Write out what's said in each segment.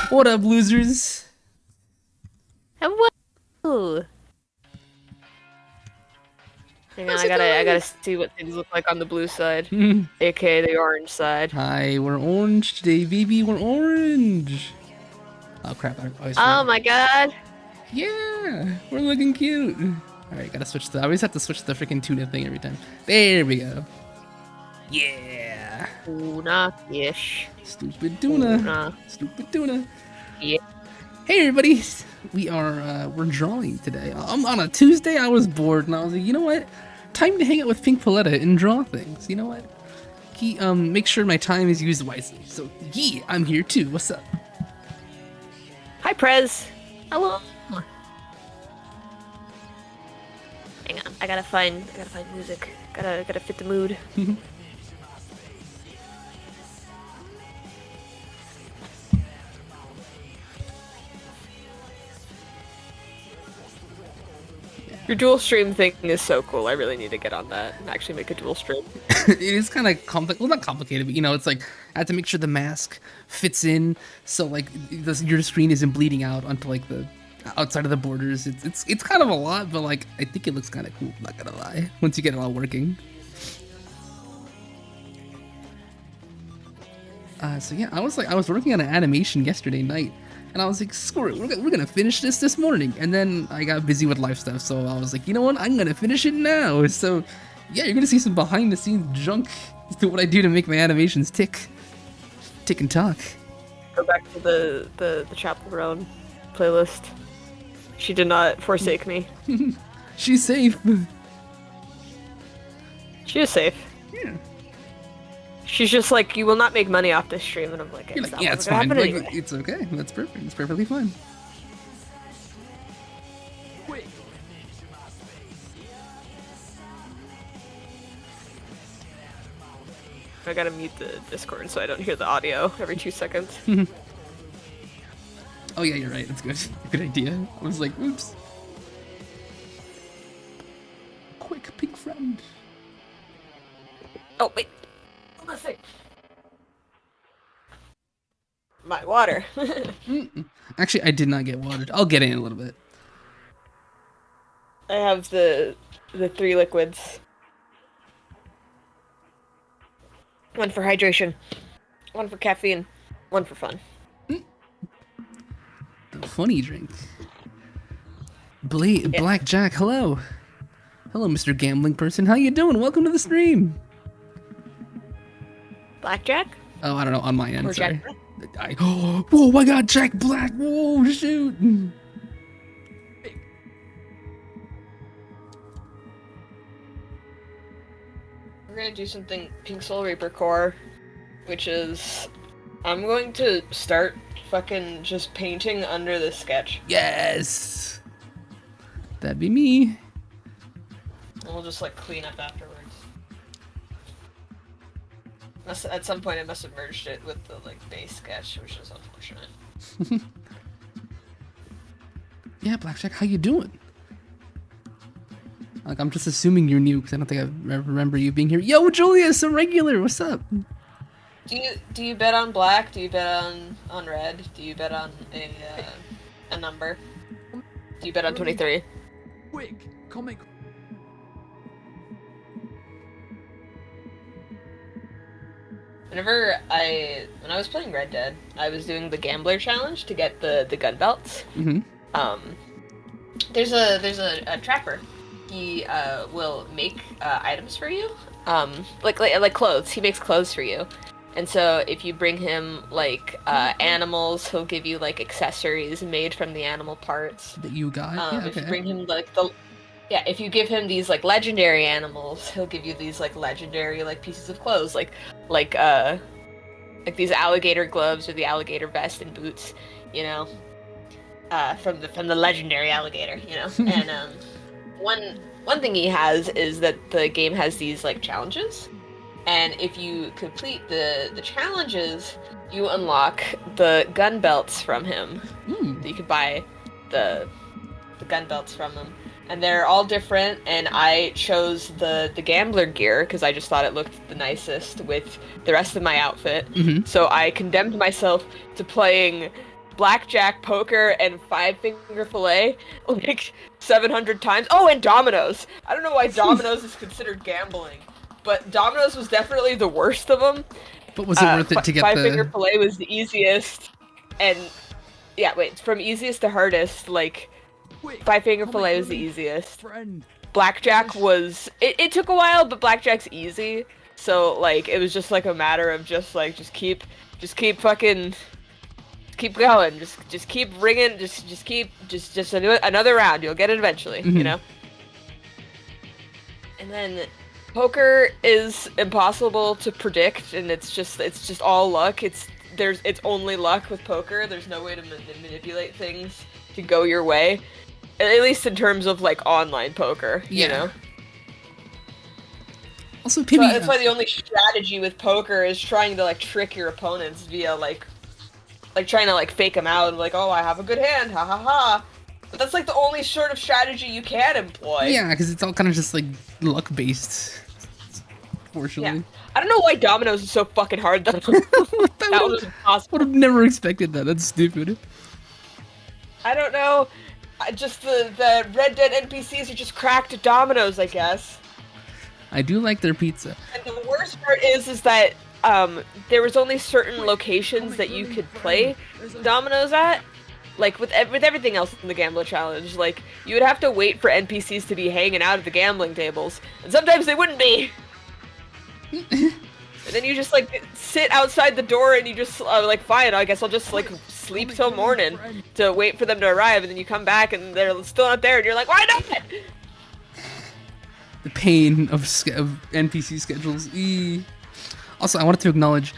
What up, losers? Hello. Hang on, I gotta see what things look like on the blue side, aka the orange side. Hi, we're orange today, baby. We're orange. Oh crap! I always Oh forget. my god. Yeah, we're looking cute. All right, gotta switch the. I always have to switch the freaking tuna thing every time. There we go. Yeah. Tuna-ish. Stupid tuna. Tuna. Stupid tuna. Yeah. Hey everybody, we're drawing today. On a Tuesday, I was bored and I was like, you know what? Time to hang out with Pink Paletta and draw things. You know what? Make sure my time is used wisely. So I'm here too. What's up? Hi, Prez. Hello. Hang on, I gotta find music. Gotta fit the mood. Your dual stream thing is so cool. I really need to get on that and actually make a dual stream. It is kind of complicated. Well, not complicated, but you know, it's like I have to make sure the mask fits in, so like your screen isn't bleeding out onto like the outside of the borders. It's kind of a lot, but like I think it looks kind of cool. I'm not gonna lie. Once you get it all working. So yeah, I was working on an animation yesterday night, and I was like, screw it, we're gonna finish this morning. And then I got busy with life stuff, so I was like, you know what, I'm gonna finish it now. So yeah, you're gonna see some behind the scenes junk to what I do to make my animations tick and talk. Go back to the Chapel Roan playlist. She did not forsake me. She's safe. She is safe. Yeah. She's just like, you will not make money off this stream, and I'm like, Like, yeah, it's fine. Like, anyway. it's okay. That's perfect. It's perfectly fine. I gotta mute the Discord so I don't hear the audio every 2 seconds. Oh yeah, you're right. That's good. Good idea. I was like, oops. Quick, pink friend. Oh wait, let's see. My water. Actually, I did not get watered. I'll get it in a little bit. I have the 3 liquids. One for hydration, one for caffeine, one for fun. The funny drink. Blackjack, hello. Hello, Mr. Gambling Person. How you doing? Welcome to the stream. Blackjack? Oh, I don't know. On my end, Or sorry. Jack? Oh my God, Jack Black. Whoa, shoot. We're gonna do something Pink Soul Reaper core, which is I'm going to start fucking just painting under this sketch. Yes. That'd be me. And we'll just like clean up afterwards. At some point I must have merged it with the like base sketch, which is unfortunate. Yeah, Blackjack, how you doing? Like, I'm just assuming you're new because I don't think I remember you being here. Yo, Julius, a regular. What's up? Do you bet on black? Do you bet on red? Do you bet on a number? Do you bet on 23? Quick, comic. When I was playing Red Dead, I was doing the gambler challenge to get the gun belts. Mm-hmm. There's a trapper. He will make items for you, like clothes. He makes clothes for you, and so if you bring him like animals, he'll give you like accessories made from the animal parts. That you got? Yeah, okay. If you bring him if you give him these like legendary animals, he'll give you these like legendary like pieces of clothes, like these alligator gloves or the alligator vest and boots, you know, from the legendary alligator, you know, and One thing he has is that the game has these like challenges, and if you complete the challenges, you unlock the gun belts from him. So you could buy the gun belts from him, and they're all different. And I chose the gambler gear because I just thought it looked the nicest with the rest of my outfit. So I condemned myself to playing blackjack, poker, and five-finger fillet like 700 times. Oh, and dominoes. I don't know why dominoes is considered gambling, but dominoes was definitely the worst of them. But was it worth it to get five-finger fillet was the easiest, and yeah, wait, from easiest to hardest, like five-finger fillet was the easiest. Blackjack was it took a while, but blackjack's easy. So like it was just like a matter of just keep fucking keep going, just keep ringing, just another round. You'll get it eventually, you know. And then poker is impossible to predict, and it's just all luck. It's only luck with poker. There's no way to manipulate things to go your way, at least in terms of like online poker. You know. Also, so that's why the only strategy with poker is trying to like trick your opponents via like trying to like fake them out and like, oh, I have a good hand, ha ha ha. But that's like the only sort of strategy you can employ. Yeah, because it's all kind of just like luck based. Fortunately. Yeah. I don't know why dominoes is so fucking hard though. that was impossible. Would have never expected that. That's stupid. I don't know. Just the Red Dead NPCs are just cracked dominoes, I guess. I do like their pizza. And the worst part is that there was only certain locations that you could play dominoes at. Like with everything else in the Gambler Challenge, like you would have to wait for NPCs to be hanging out at the gambling tables, and sometimes they wouldn't be. And then you just like sit outside the door and you just like, fine, I guess I'll just like sleep till morning to wait for them to arrive, and then you come back and they're still not there, and you're like, why not? The pain of NPC schedules. Also, I wanted to acknowledge,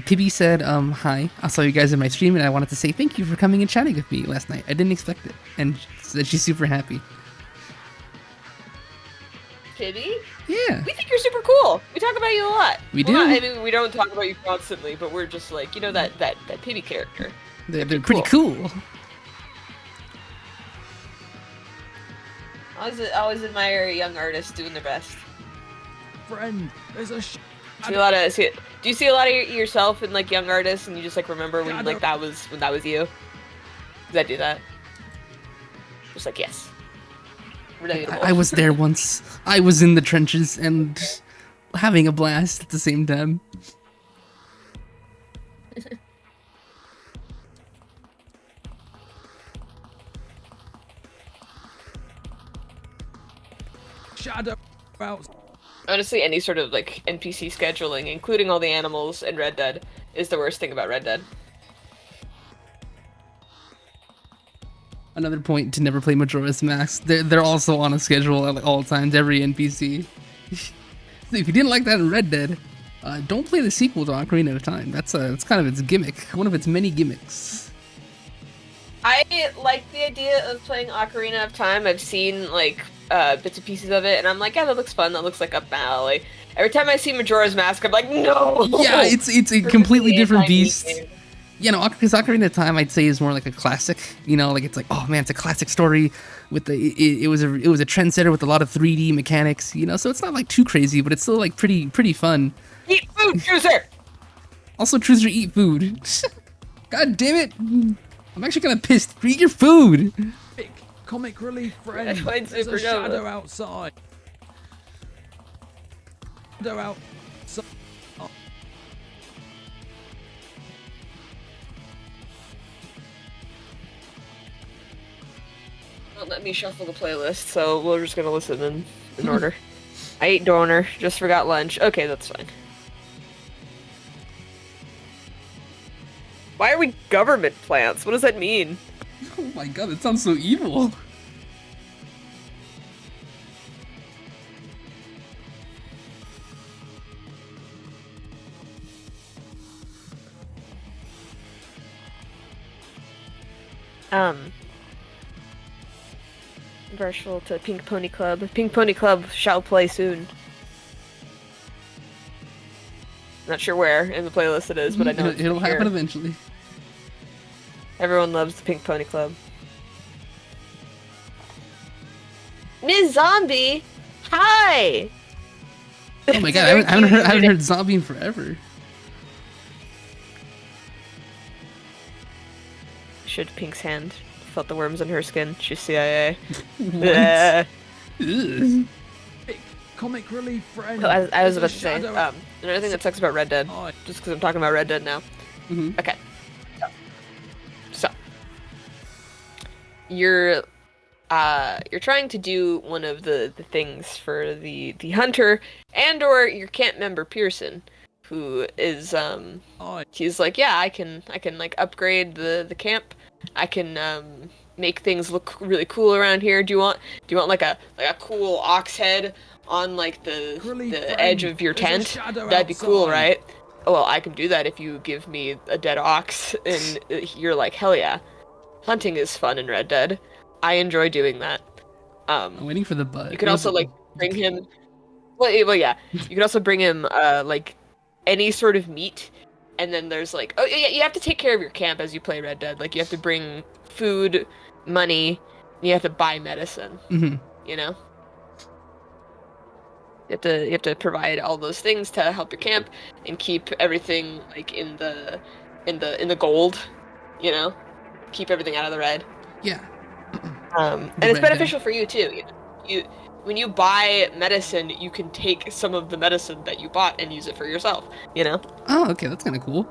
Pibby said, hi, I saw you guys in my stream, and I wanted to say thank you for coming and chatting with me last night. I didn't expect it, and said she's super happy. Pibby? Yeah. We think you're super cool. We talk about you a lot. We do. I mean, we don't talk about you constantly, but we're just like, you know, that Pibby character. They're pretty cool. I always admire young artists doing their best. Friend, there's a do you see a lot of yourself in like young artists, and you just like remember when like that was you? Did I do that? Just like, yes. Relatable. I was there once. I was in the trenches and having a blast at the same time. shadow out. Honestly, any sort of like NPC scheduling, including all the animals in Red Dead, is the worst thing about Red Dead. Another point to never play Majora's Mask. They're also on a schedule at all times, every NPC. So if you didn't like that in Red Dead, don't play the sequel to Ocarina of Time. That's kind of its gimmick, one of its many gimmicks. I like the idea of playing Ocarina of Time. I've seen like bits and pieces of it, and I'm like, yeah, that looks fun. That looks like up my alley. Every time I see Majora's Mask, I'm like, no. Yeah, it's a completely different beast. You know, because Ocarina of Time, I'd say, is more like a classic. You know, like it's like, oh man, it's a classic story. With the it was a trendsetter with a lot of 3D mechanics. You know, so it's not like too crazy, but it's still like pretty fun. Eat food, Truzer. Also, Truzer, eat food. God damn it! I'm actually kind of pissed. Eat your food. Comic relief friend. There's a shadow outside. Shadow outside. Don't let me shuffle the playlist, so we're just gonna listen in order. I ate donor, just forgot lunch. Okay, that's fine. Why are we government plants? What does that mean? Oh my god, that sounds so evil. Virtual to Pink Pony Club. Pink Pony Club shall play soon. Not sure where in the playlist it is, but I know it'll happen eventually. Everyone loves the Pink Pony Club. Miss Zombie, hi. Oh my god, I haven't heard Zombie in forever. Should Pink's hand felt the worms on her skin? She's CIA. What? Ugh. Ugh. Comic relief friend. Oh, I was The about to say, shadow another thing that sucks about Red Dead, outside. just because I'm talking about Red Dead now. Mhm. Okay. So you're trying to do one of the things for the hunter and or your camp member Pearson, who is he's like, yeah, I can like upgrade the camp. I can make things look really cool around here. Do you want like a cool ox head on like the edge of your There's a tent? shadow That'd be cool, outside. right? Oh, well, I can do that if you give me a dead ox. And you're like, hell yeah. Hunting is fun in Red Dead. I enjoy doing that. I'm waiting for the butt. You could also like bring him. Well, yeah. You could also bring him like any sort of meat, and then there's like, oh yeah, you have to take care of your camp as you play Red Dead. Like you have to bring food, money, and you have to buy medicine. Mm-hmm. You know. You have to provide all those things to help your camp and keep everything like in the gold. You know, keep everything out of the red. Yeah. And The it's red beneficial for you too. When you buy medicine, you can take some of the medicine that you bought and use it for yourself. You know? Oh, okay, that's kind of cool.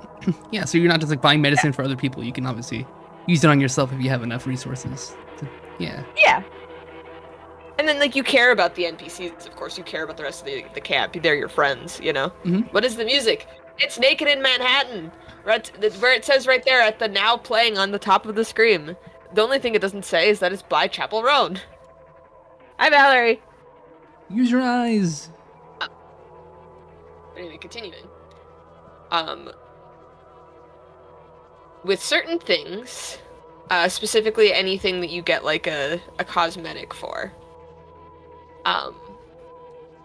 Yeah, so you're not just like buying medicine for other people. You can obviously use it on yourself if you have enough resources. Yeah. Yeah. And then like you care about the NPCs, of course. You care about the rest of the camp. They're your friends. You know? Mhm. What is the music? It's Naked in Manhattan. Right, where it says right there at the now playing on the top of the screen. The only thing it doesn't say is that it's by Chapel Roan. Hi, Valerie. Use your eyes. Anyway, continuing. With certain things, specifically anything that you get like a cosmetic for.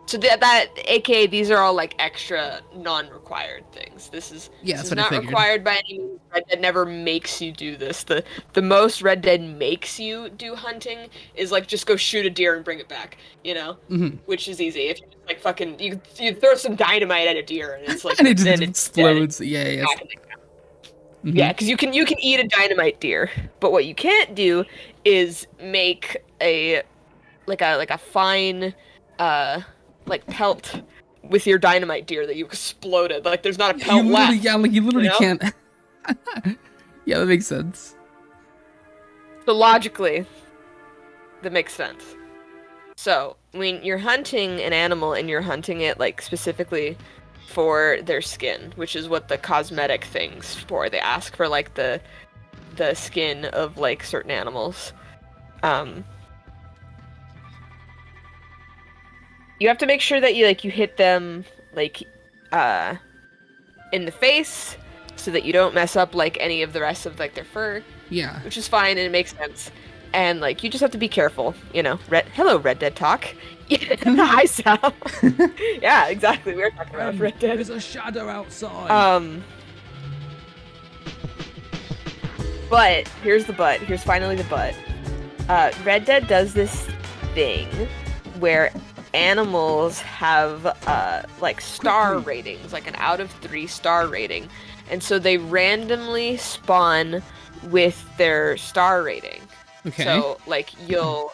So that aka these are all like extra non-required things. This is not required by any means. Red Dead never makes you do this. The most Red Dead makes you do hunting is like just go shoot a deer and bring it back, you know? Mm-hmm. Which is easy. If you just like fucking you throw some dynamite at a deer and it's like And it just then explodes. It's Yeah, yeah. Mhm. Yeah, because you can eat a dynamite deer, but what you can't do is make a fine like pelt with your dynamite deer that you exploded. Like there's not a pelt left. Yeah, like you literally you know? can't. Yeah, that makes sense. So logically, that makes sense. So when you're hunting an animal and you're hunting it like specifically for their skin, which is what the cosmetic things for. They ask for like the skin of like certain animals. You have to make sure that you hit them like in the face so that you don't mess up like any of the rest of like their fur. Yeah. Which is fine and it makes sense. And like you just have to be careful, you know. Hello, Red Dead talk. Hi, Sal. Yeah, exactly. We were talking about Red Dead. There's a shadow outside. But here's the but. Here's finally the but. Red Dead does this thing where animals have like star ratings, like an out of 3 star rating, and so they randomly spawn with their star rating. Okay. So like you'll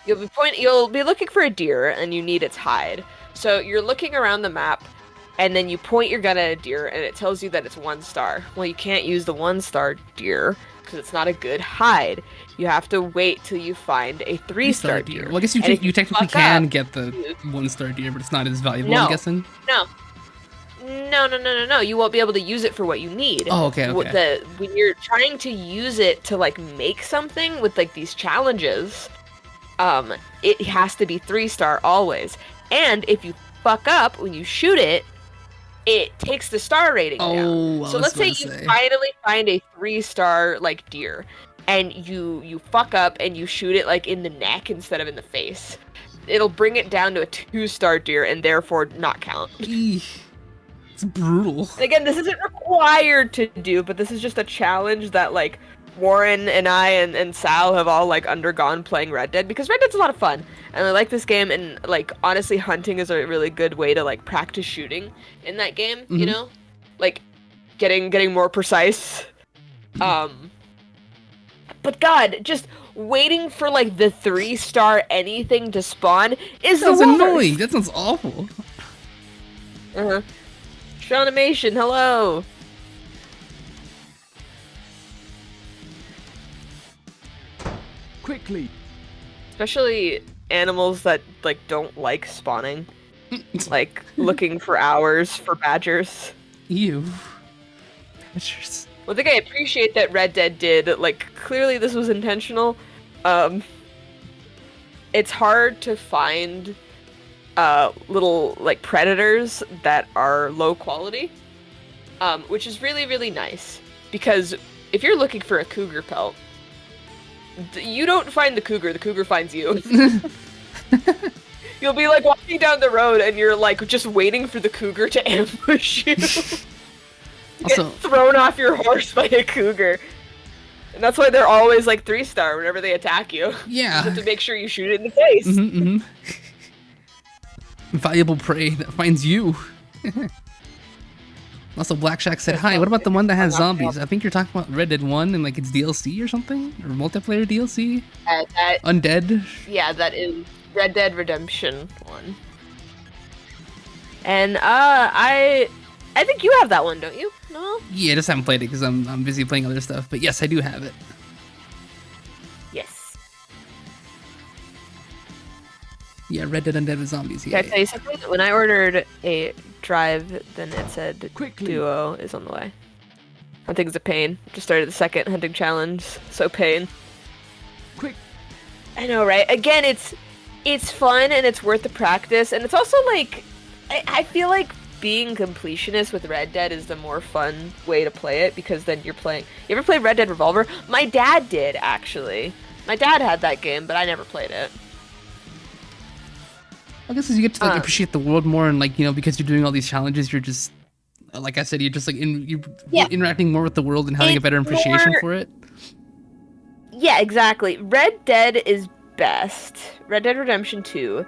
be looking for a deer and you need its hide. So you're looking around the map and then you point your gun at a deer and it tells you that it's 1 star. Well, you can't use the 1-star deer because it's not a good hide. You have to wait till you find a 3-star deer. Well, I guess you technically can get the 1-star deer, but it's not as valuable, I'm guessing. No. You won't be able to use it for what you need. Oh, okay. When you're trying to use it to like make something with like these challenges, it has to be 3-star always. And if you fuck up when you shoot it, it takes the star rating down. So let's say you finally find a 3-star like deer, and you fuck up and you shoot it like in the neck instead of in the face. It'll bring it down to a 2-star deer and therefore not count. Eesh. It's brutal. And again, this isn't required to do, but this is just a challenge that like Warren and I and Sal have all like undergone playing Red Dead, because Red Dead's a lot of fun and I like this game, and like honestly hunting is a really good way to like practice shooting in that game, you know? Like getting more precise. But God, just waiting for like the 3-star anything to spawn is Sounds the worst. annoying. That sounds awful. Shonimation, hello. Quickly. Especially animals that like don't like spawning, like looking for hours for badgers. Ew. Badgers. One thing I appreciate that Red Dead did, like clearly this was intentional. It's hard to find little like predators that are low quality, which is really, really nice, because if you're looking for a cougar pelt, you don't find the cougar finds you. You'll be like walking down the road and you're like just waiting for the cougar to ambush you. Also, Get thrown off your horse by a cougar. And that's why they're always like 3-star whenever they attack you. yeah. You have to make sure you shoot it in the face. Valuable prey that finds you. Also, Black Shack said, hi, what about the one that has zombies? I think you're talking about Red Dead 1 and like its DLC or something? Or multiplayer DLC? Undead? Yeah, that is Red Dead Redemption 1. And I think you have that one, don't you? No? Yeah, I just haven't played it because I'm busy playing other stuff. But yes, I do have it. Yes. Yeah, Red Dead Undead with Zombies. Can Yeah. I tell you something? When I ordered a drive, then it said Quickly. Duo is on the way. Hunting's a pain. Just started the second hunting challenge. So pain. Quick. I know, right? Again, it's fun and it's worth the practice, and it's also like I feel like being completionist with Red Dead is the more fun way to play it, because then you're playing. You ever play Red Dead Revolver? My dad did, actually. My dad had that game, but I never played it. I guess as you get to like appreciate the world more, and like, you know, because you're doing all these challenges, you're just like I said, you're just like you're interacting more with the world and having a better appreciation for it. Yeah, exactly. Red Dead is best. Red Dead Redemption 2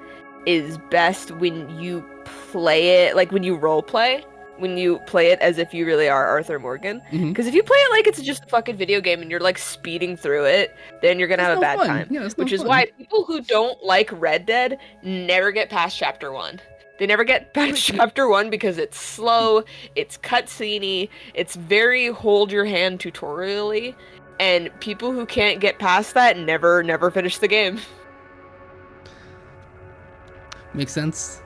is best when you play it, like when you role play, when you play it as if you really are Arthur Morgan. Because if you play it like it's just a fucking video game and you're like speeding through it, then you're gonna have a bad time. Yeah, which is why people who don't like Red Dead never get past chapter 1. They never get past chapter 1 because it's slow, it's cutscene-y, it's very hold your hand tutorially, and people who can't get past that never finish the game. Makes sense.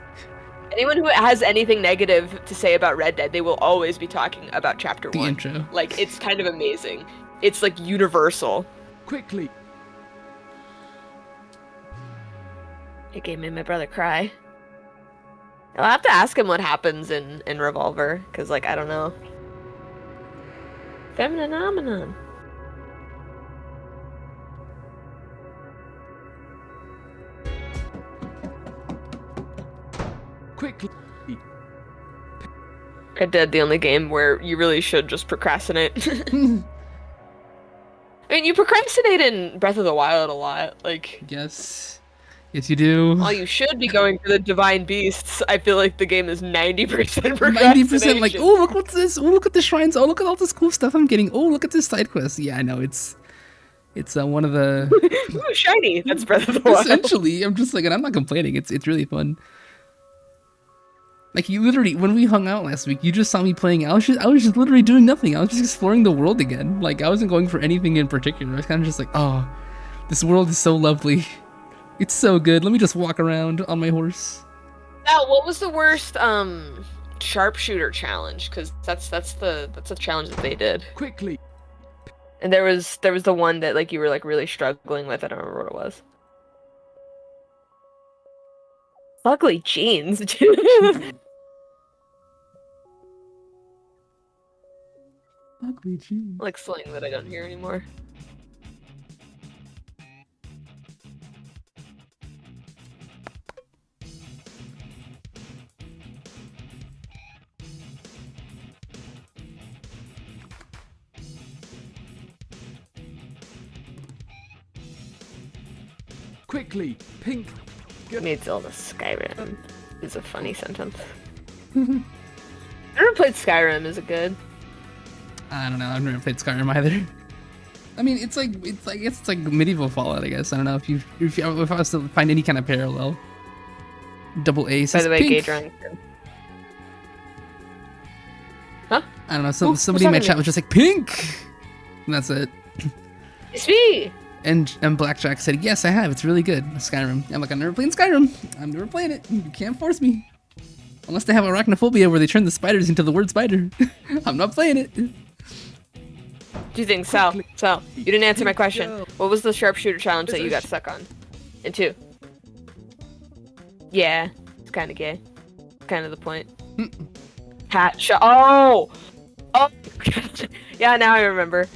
Anyone who has anything negative to say about Red Dead, they will always be talking about chapter 1. The intro. Like, it's kind of amazing. It's like universal. Quickly. It game made my brother cry. I'll have to ask him what happens in Revolver, because, like, I don't know. Femininomenon. Quickly. Red Dead, the only game where you really should just procrastinate. I mean, you procrastinate in Breath of the Wild a lot. Like, Yes, you do. while you should be going for the Divine Beasts, I feel like the game is 90% procrastination. 90% like, oh, look what's this? Oh, look at the shrines. Oh, look at all this cool stuff I'm getting. Oh, look at this side quest. Yeah, I know, it's one of the... Ooh, shiny. That's Breath of the Wild. Essentially, I'm just like, and I'm not complaining. It's really fun. Like, you literally, when we hung out last week, you just saw me playing. I was just literally doing nothing. I was just exploring the world again. Like, I wasn't going for anything in particular. I was kind of just like, oh, this world is so lovely. It's so good. Let me just walk around on my horse. Now, what was the worst sharpshooter challenge? Because that's the challenge that they did. Quickly. And there was the one that like you were like really struggling with. I don't remember what it was. Ugly jeans. Ugly jeans. Like slang that I don't hear anymore. Quickly. Pink. Made Zelda Skyrim is a funny sentence. I never played Skyrim. Is it good? I don't know. I've never played Skyrim either. I mean, it's like medieval Fallout, I guess. I don't know if I was to find any kind of parallel. Double A says By the way, pink. Gage running. Huh? I don't know. Ooh, Somebody in my what's chat was just like pink. And that's it. It's me. And Blackjack said, "Yes, I have. It's really good. Skyrim." I'm like, "I'm never playing Skyrim. I'm never playing it. You can't force me. Unless they have arachnophobia where they turn the spiders into the word spider. I'm not playing it." Do you think, Sal, you didn't answer my question. What was the sharpshooter challenge that you got stuck on? In 2? Yeah, it's kind of gay. Kind of the point. Hat shot. Oh! Oh! Yeah, now I remember.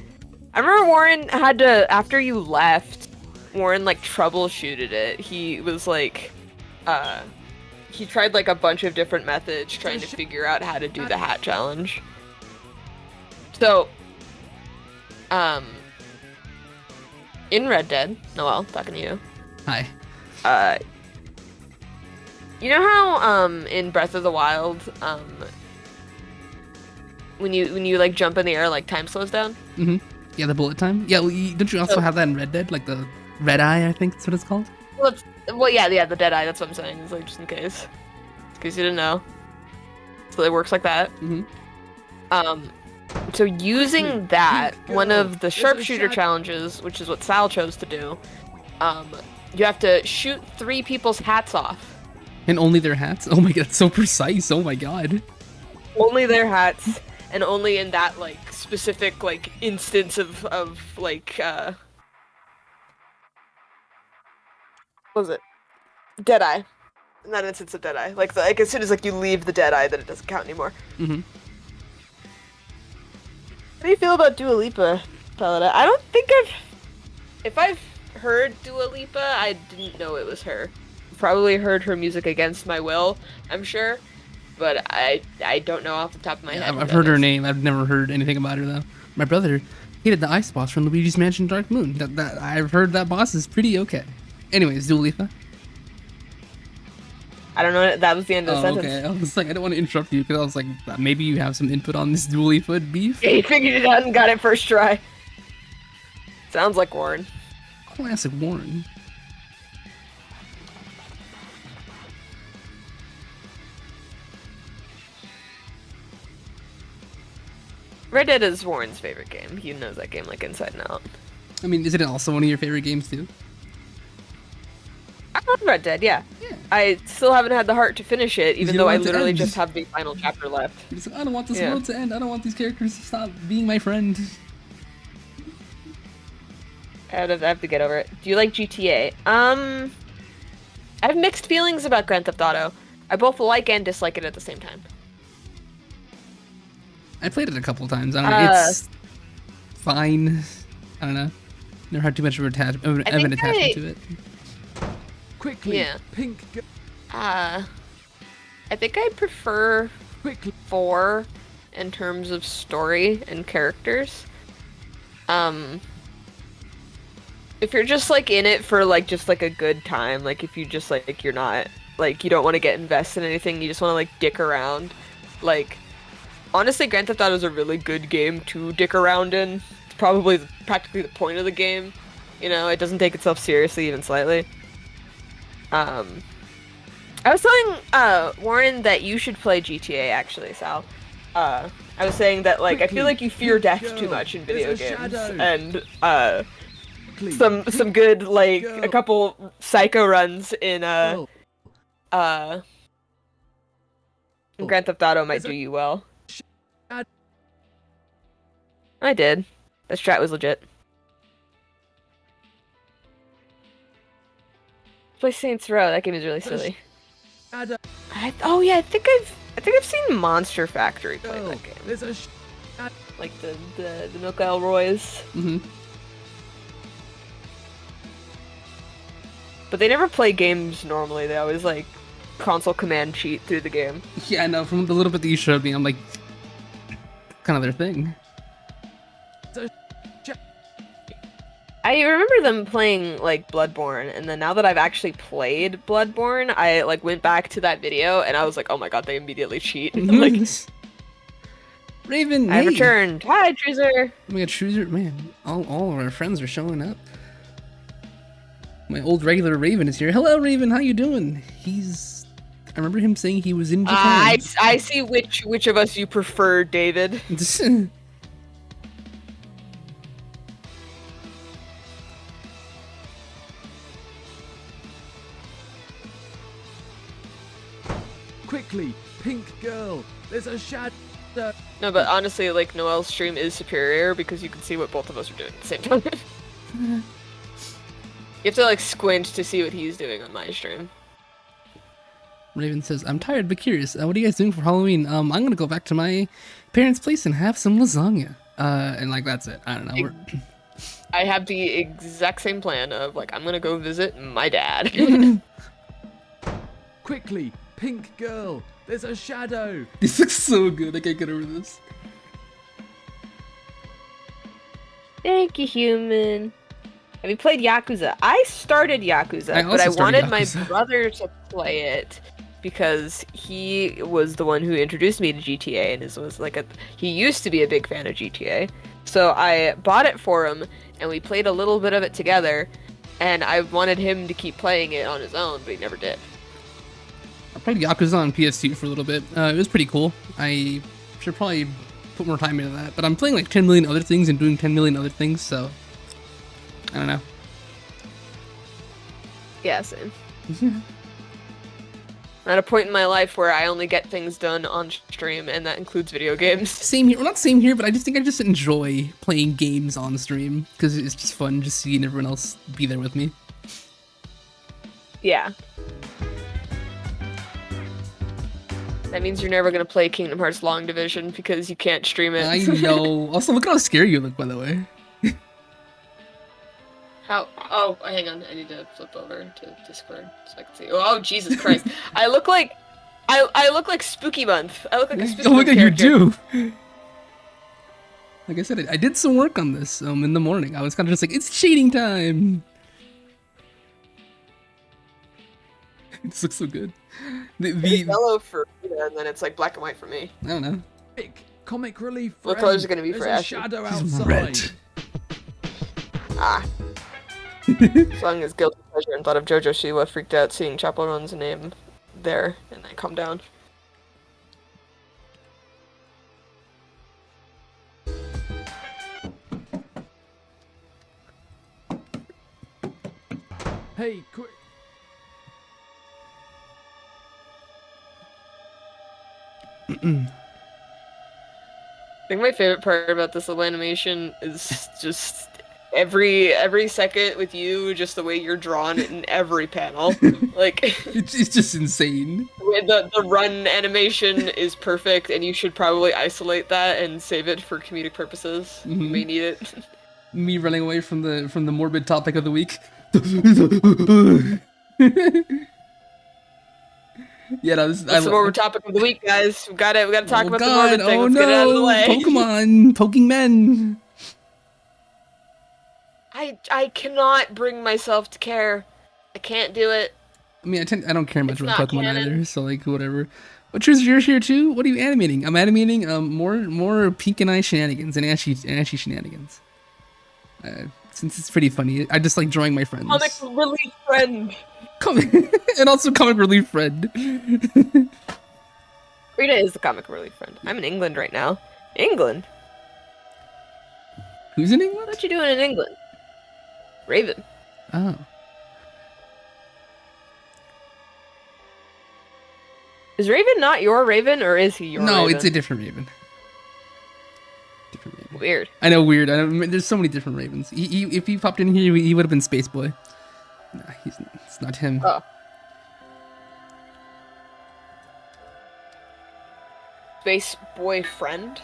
I remember Warren had to, after you left, Warren, like, troubleshooted it. He was, like, he tried, like, a bunch of different methods trying to figure out how to do the hat challenge. So, in Red Dead, Noel, talking to you. Hi. You know how, in Breath of the Wild, when you like jump in the air, like time slows down? Mm-hmm. Yeah, the bullet time. Yeah, well, don't you also have that in Red Dead? Like the red eye, I think that's what it's called. Well, yeah, the dead eye. That's what I'm saying. It's like just in case you didn't know. So it works like that. Mm-hmm. So using that, one of the sharpshooter challenges, which is what Sal chose to do, you have to shoot 3 people's hats off. And only their hats? Oh my god, it's so precise. Oh my god. Only their hats, and only in that, like, specific, like, instance of like, what was it? Deadeye. In that instance of Deadeye. Like, as soon as, like, you leave the Deadeye, then it doesn't count anymore. Mm-hmm. How do you feel about Dua Lipa, Paletta? I don't think if I've heard Dua Lipa, I didn't know it was her. Probably heard her music against my will, I'm sure, but I don't know off the top of my head. I've heard her name. I've never heard anything about her though. My brother hated the ice boss from Luigi's Mansion Dark Moon. That I've heard that boss is pretty okay. Anyways, Dua Lipa. I don't know. That was the end of the sentence. Okay. I was like, I don't want to interrupt you because I was like, maybe you have some input on this Dua Lipa beef. Yeah, he figured it out and got it first try. Sounds like Warren. Classic Warren. Red Dead is Warren's favorite game. He knows that game like inside and out. I mean, is it also one of your favorite games too? I love Red Dead, yeah. I still haven't had the heart to finish it, even though I literally just have the final chapter left. You're just like, I don't want this world to end. I don't want these characters to stop being my friend. I have to get over it. Do you like GTA? I have mixed feelings about Grand Theft Auto. I both like and dislike it at the same time. I played it a couple times. I don't know. It's fine. I don't know. Never had too much of an attachment to it. Quickly. Yeah. Pink. I think I prefer 4 in terms of story and characters. If you're just like in it for like just like a good time, like if you just like you're not like you don't want to get invested in anything, you just want to like dick around, like honestly Grand Theft Auto is a really good game to dick around in. It's probably practically the point of the game, you know, it doesn't take itself seriously even slightly. I was telling Warren that you should play GTA actually, Sal. I was saying that like I feel like you fear death too much in video games, and some good like a couple psycho runs in Grand Theft Auto might do you well. I did. The strat was legit. Play Saints Row. That game is really silly. Oh yeah, I think I've seen Monster Factory play that game. Like the Milk Isle Roys. Mm-hmm. But they never play games normally. They always like console command cheat through the game. Yeah, I know. From the little bit that you showed me, I'm like, kind of their thing. I remember them playing like Bloodborne, and then now that I've actually played Bloodborne, I like went back to that video and I was like, oh my god, they immediately cheat. Like, Raven, I hey. returned. Hi, Chooser. Oh my god, Chooser, man, all of our friends are showing up. My old regular Raven is here. Hello, Raven, how you doing? I remember him saying he was in Japan. I see which of us you prefer, David. Quickly, pink girl. There's a shadow. No, but honestly, like, Noel's stream is superior because you can see what both of us are doing at the same time. You have to, like, squint to see what he's doing on my stream. Raven says, I'm tired but curious. What are you guys doing for Halloween? I'm gonna go back to my parents' place and have some lasagna. And like, that's it. I don't know. I have the exact same plan of, like, I'm gonna go visit my dad. Quickly, pink girl. There's a shadow. This looks so good. I can't get over this. Thank you, human. Have you played Yakuza? I started Yakuza, but I also started wanted Yakuza. my brother to play it because he was the one who introduced me to GTA and was like he used to be a big fan of GTA. So I bought it for him and we played a little bit of it together, and I wanted him to keep playing it on his own, but he never did. I played Yakuza on PS2 for a little bit. It was pretty cool. I should probably put more time into that, but I'm playing like 10 million other things and doing 10 million other things, so I don't know. Yeah, same. I'm at a point in my life where I only get things done on stream, and that includes video games. Same here. Well, not same here, but I just enjoy playing games on stream because it's just fun just seeing everyone else be there with me. Yeah. That means you're never gonna play Kingdom Hearts Long Division because you can't stream it. I know. Also, look at how scary you look, by the way. How? Oh, hang on. I need to flip over to Discord so I can see. Oh, Jesus Christ! I look like Spooky Month. I look like a Spooky Oh my Month god, you character. do. Like I said, I did some work on this in the morning. I was kind of just like, it's cheating time. This looks so good. It's yellow for Rita, and then it's like black and white for me. I don't know. Big comic relief. What friend. colors are gonna be for There's a Ashley? shadow He's outside. red. Ah. Song is guilty pleasure and thought of JoJo Shiwa freaked out seeing Chaperon's name there, and then calmed down. Hey, quick. I think my favorite part about this little animation is just every second with you, just the way you're drawn in every panel. Like, It's just insane. the run animation is perfect, and you should probably isolate that and save it for comedic purposes. You may need it. Me running away from the morbid topic of the week. Yeah, no, this That's the morbid topic of the week, guys. We gotta talk about the God, morbid thing. oh Let's get it out of the no, way. Pokemon, poking men. I cannot bring myself to care. I can't do it. I mean, I don't care much It's about not Pokemon canon. either, so like whatever. But Truth, you're here too. What are you animating? I'm animating more Pink and I shenanigans and Ashy shenanigans. Since it's pretty funny, I just like drawing my friends. Comic relief friend. And also comic relief friend. Rita is the comic relief friend. I'm in England right now. England? Who's in England? What you doing in England? Raven. Oh. Is Raven not your Raven, or is he your No, Raven? it's a different Raven. Different Raven. Weird. I know, weird. There's so many different Ravens. If he popped in here, he would have been Space Boy. Nah, it's not him. Oh. Space boyfriend?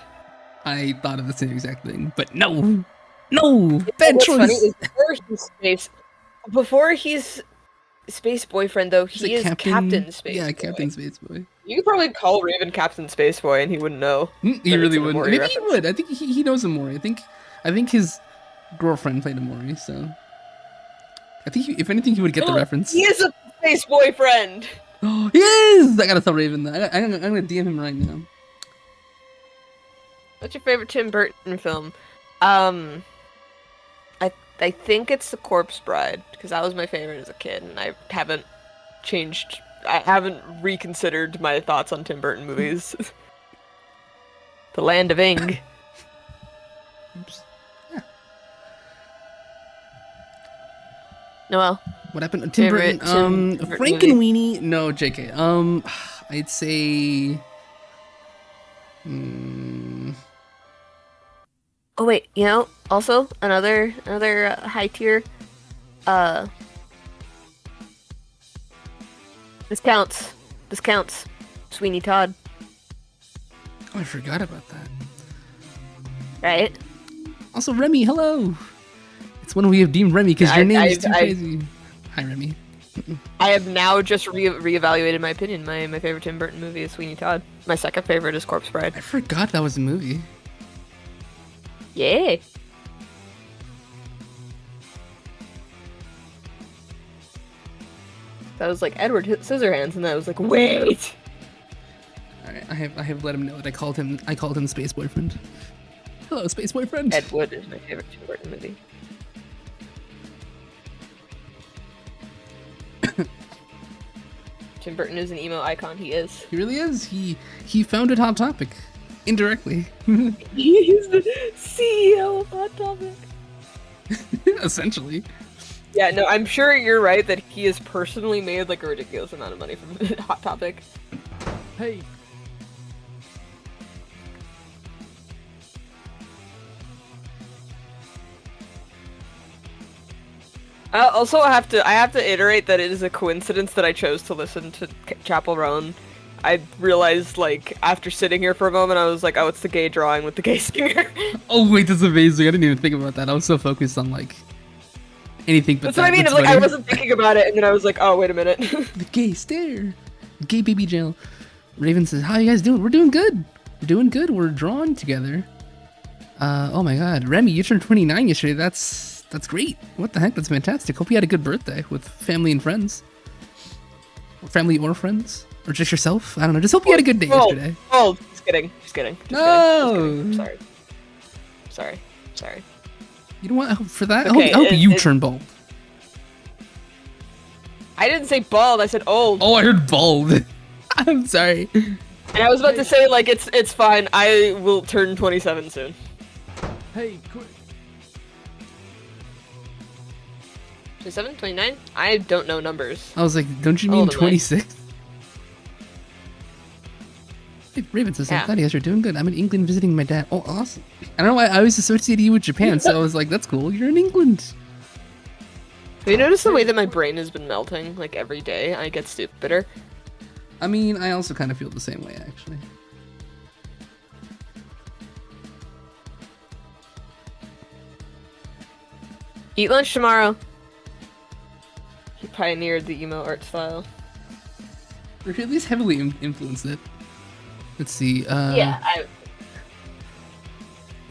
I thought of the same exact thing, but no, bad What's choice. funny is before he's Space Boyfriend, though, Is he it is Captain Space Yeah, Boy. Captain Space Boy. You could probably call Raven Captain Space Boy, and he wouldn't know. He that it's really an would. Amori Maybe reference. he would. I think he knows Amori. I think his girlfriend played Amori, so I think if anything, he would get the reference. He is a Space Boyfriend! Oh, he is! I gotta tell Raven that. I'm gonna DM him right now. What's your favorite Tim Burton film? I think it's The Corpse Bride, because that was my favorite as a kid, and I haven't reconsidered my thoughts on Tim Burton movies. The Land of Ing. Oops. Yeah. Noel. What happened to Tim Burton? Tim Burton Frank and Weenie. No, JK. I'd say. Oh wait, also another high tier. This counts. Sweeney Todd. Oh, I forgot about that. Right. Also, Remy, hello. It's when we have deemed Remy because your name is too crazy. Hi, Remy. I have now just reevaluated my opinion. My favorite Tim Burton movie is Sweeney Todd. My second favorite is Corpse Bride. I forgot that was a movie. Yeah. That was like Edward Scissorhands, and then I was like, wait. All right, I have let him know that I called him Space Boyfriend. Hello, Space Boyfriend. Ed Wood is my favorite Tim Burton movie. Tim Burton is an emo icon. He is. He really is. He founded Hot Topic, indirectly. He's the CEO of Hot Topic. Essentially. Yeah, no, I'm sure you're right that he has personally made like a ridiculous amount of money from Hot Topic. Hey, Also, I have to iterate that it is a coincidence that I chose to listen to Chapel Roan. I realized, like, after sitting here for a moment, I was like, oh, it's the gay drawing with the gay singer. Oh wait, that's amazing. I didn't even think about that. I was so focused on like anything but That's what I mean. That's Like, funny. I wasn't thinking about it, and then I was like, oh, wait a minute. The gay stare. Gay baby jail. Raven says, how you guys doing? We're doing good. We're doing good. We're drawing together. Oh my god. Remy, you turned 29 yesterday. That's great. What the heck? That's fantastic. Hope you had a good birthday with family and friends. Or family or friends. Or just yourself. I don't know. Just hope you had a good day yesterday. Oh, just kidding. No! Sorry. You know what? For that, Okay, I hope you turn bald. I didn't say bald, I said old. Oh, I heard bald. I'm sorry. And I was about to say, like, it's fine. I will turn 27 soon. hey, quick. 27? 29? I don't know numbers. I was like, don't you How mean old am I? 26? Hey, Raven says, I'm Yeah. glad you guys are doing good. I'm in England visiting my dad. Oh, awesome. I don't know why I always associated you with Japan, so I was like, that's cool. You're in England. Have you noticed the way that my brain has been melting, like, every day? I get stupider. I mean, I also kind of feel the same way, actually. Eat lunch tomorrow. He pioneered the emo art style. Or at least heavily influenced it. Let's see. Yeah,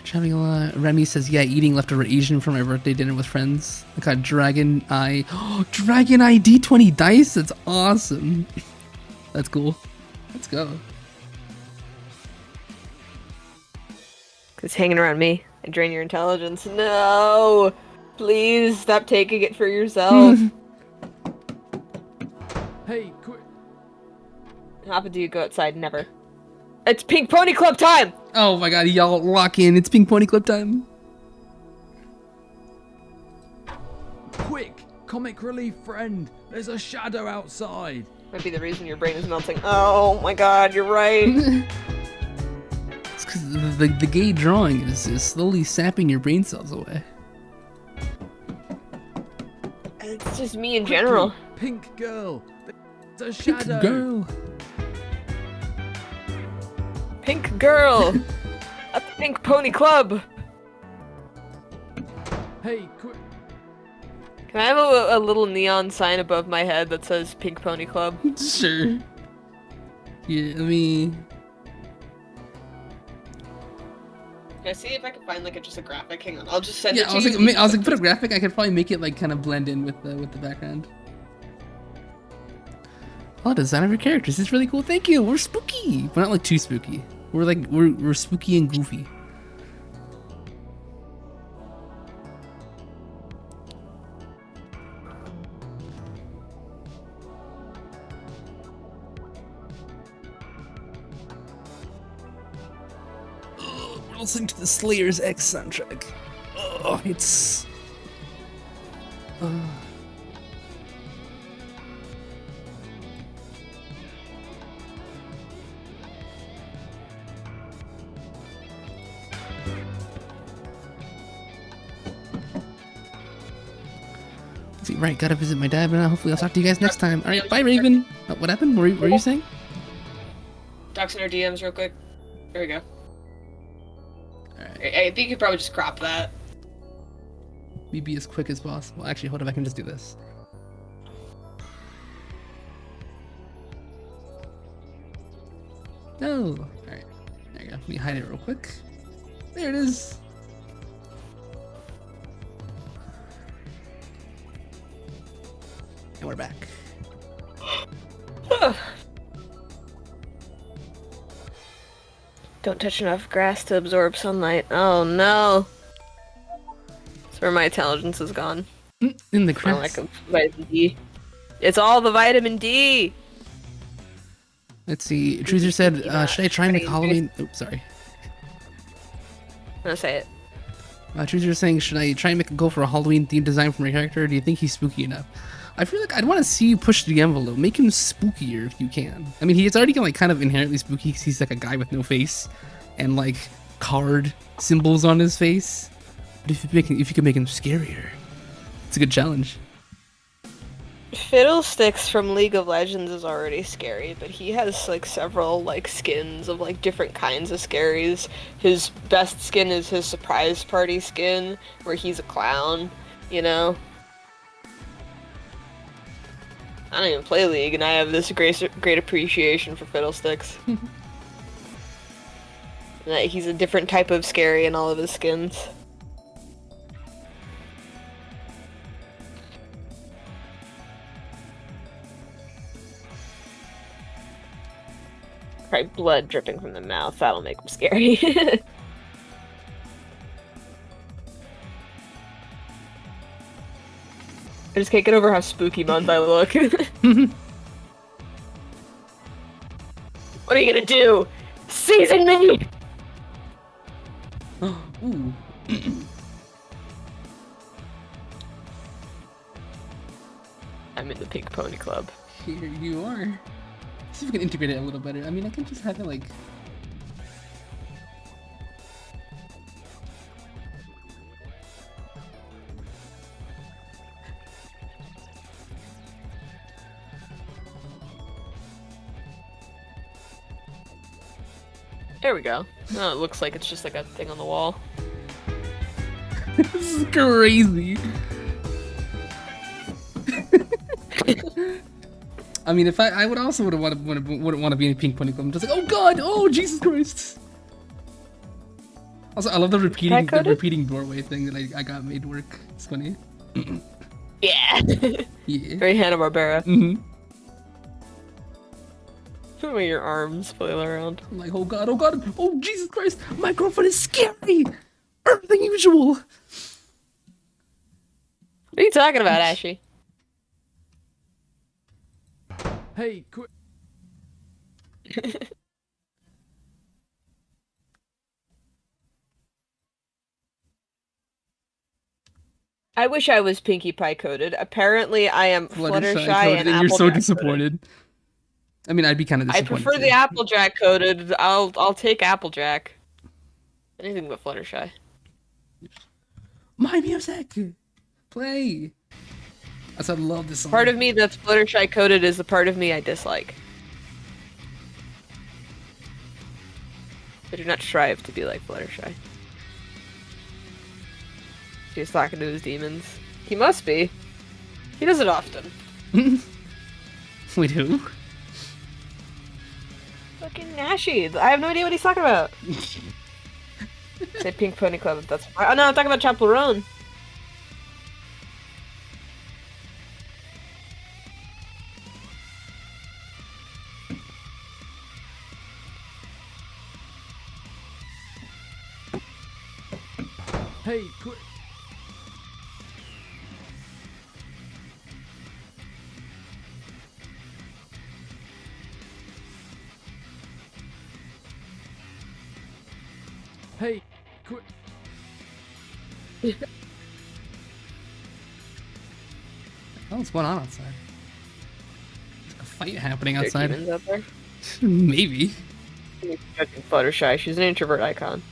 Traveling a lot. Remy says, yeah, eating leftover Asian for my birthday dinner with friends. I got Dragon Eye. Oh, Dragon Eye D20 dice? That's awesome. That's cool. Let's go. Cause hanging around me, I drain your intelligence. No! Please stop taking it for yourself. Hey, quick. How often do you go outside? Never. It's Pink Pony Club time! Oh my god, y'all lock in. It's Pink Pony Club time. Quick! Comic relief friend! There's a shadow outside! Might be the reason your brain is melting. Oh my god, you're right. It's because the gay drawing is slowly sapping your brain cells away. It's just me in general. Pink girl! There's a shadow! Pink girl. Pink girl! At the Pink Pony Club! Hey, quick! Can I have a little neon sign above my head that says Pink Pony Club? Sure. Yeah, I mean... Can I see if I can find like just a graphic? Hang on, I'll just send Yeah, it I to was you. like, put a graphic. I could probably make it like kind of blend in with the background. Oh, design of your characters is really cool. Thank you. We're spooky. We're not like too spooky. We're spooky and goofy. listening to the Slayer's X soundtrack. Oh, it's... See, right, gotta visit my dad, but hopefully I'll talk to you guys next time. Alright, bye, Raven. What happened? What were you saying? Docs in our DMs real quick. There we go. Alright. I think you could probably just crop that. Be as quick as possible. Actually, hold up, I can just do this. No! Alright. There you go. Let me hide it real quick. There it is! And we're back. Don't touch enough grass to absorb sunlight. Oh no! That's where my intelligence is gone. In the My grass. lack of vitamin D. It's all the vitamin D! Let's see. Truzer said, should I try and make Halloween... Oops, sorry. I'm gonna say it. Truzer is saying, should I try and go for a Halloween themed design for my character, or do you think he's spooky enough? I feel like I'd want to see you push the envelope. Make him spookier if you can. I mean, he's already like kind of inherently spooky because he's like a guy with no face and like card symbols on his face. But if you can make him scarier, it's a good challenge. Fiddlesticks from League of Legends is already scary, but he has like several like skins of like different kinds of scaries. His best skin is his surprise party skin, where he's a clown, you know? I don't even play League, and I have this great appreciation for Fiddlesticks. That he's a different type of scary in all of his skins. Probably blood dripping from the mouth. That'll make him scary. I just can't get over how spooky month I look. What are you gonna do? Season me! Ooh. I'm in the Pink Pony Club. Here you are. See if we can integrate it a little better. I mean, I can just have it like... There we go. Oh, it looks like it's just like a thing on the wall. This is crazy. I mean, if I would also wouldn't want to be in a Pink Pony Club. I'm just like, oh god, oh Jesus Christ. Also, I love the repeating doorway thing that I got made work. It's funny. Yeah. Yeah. Very Hanna-Barbera. Mm-hmm. The way your arms flail around. I'm like, oh god, oh Jesus Christ, my girlfriend is scary. Earlier than usual. What are you talking about, Ashy? Hey, quit. I wish I was Pinkie Pie coded. Apparently, I am Fluttershy and you're so Applejack disappointed. coded. I mean, I'd be kind of I disappointed. prefer the Applejack coded. I'll take Applejack. Anything but Fluttershy. My music, play. I love this song. Part of me that's Fluttershy coded is the part of me I dislike. I do not strive to be like Fluttershy. He's talking to his demons. He must be. He does it often. Wait, who? Fucking Ashy. I have no idea what he's talking about. Say Pink Pony Club. That's. Oh no, I'm talking about Chaperone. Hey, quit. Hey. Oh, what's going on outside? There's a fight happening There outside. demons out there. Maybe. Fucking Fluttershy. She's an introvert icon.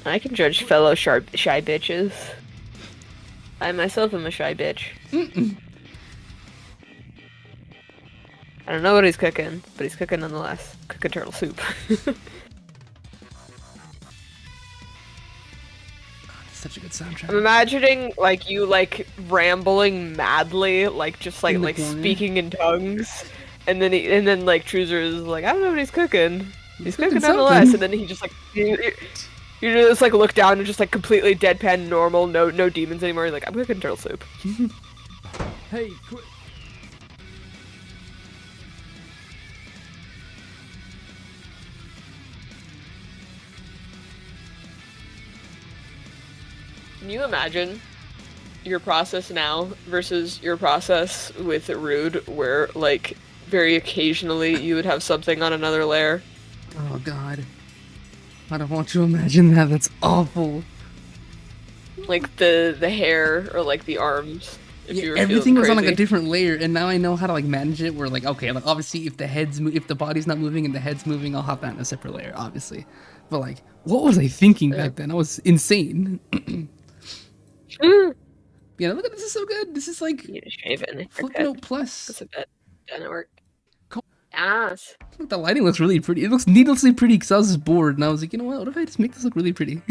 I can judge fellow shy bitches. I myself am a shy bitch. I don't know what he's cooking, but he's cooking nonetheless. Cooking turtle soup. Such a good soundtrack. I'm imagining like you like rambling madly, like just like In the like corner. speaking in tongues, and then like Chooser is like, I don't know what he's cooking. He's cooking something. nonetheless, and then he just like you just like look down and just like completely deadpan, normal, no demons anymore. You're like, I'm cooking turtle soup. Hey, quick. Can you imagine your process now versus your process with Rude, where like very occasionally you would have something on another layer? Oh god. I don't want you to imagine that. That's awful. Like the hair or like the arms. If you Yeah, were everything feeling was on like a crazy. different layer, and now I know how to like manage it. Where like, okay, like obviously if the body's not moving and the head's moving, I'll have that in a separate layer, obviously. But like, what was I thinking back then? I was insane. Yeah, look at this. Is so good. This is like You need to shave it in the Footnote haircut. Plus. That's a bit done work. Yes. Look, the lighting looks really pretty. It looks needlessly pretty because I was just bored, and I was like, you know what? What if I just make this look really pretty?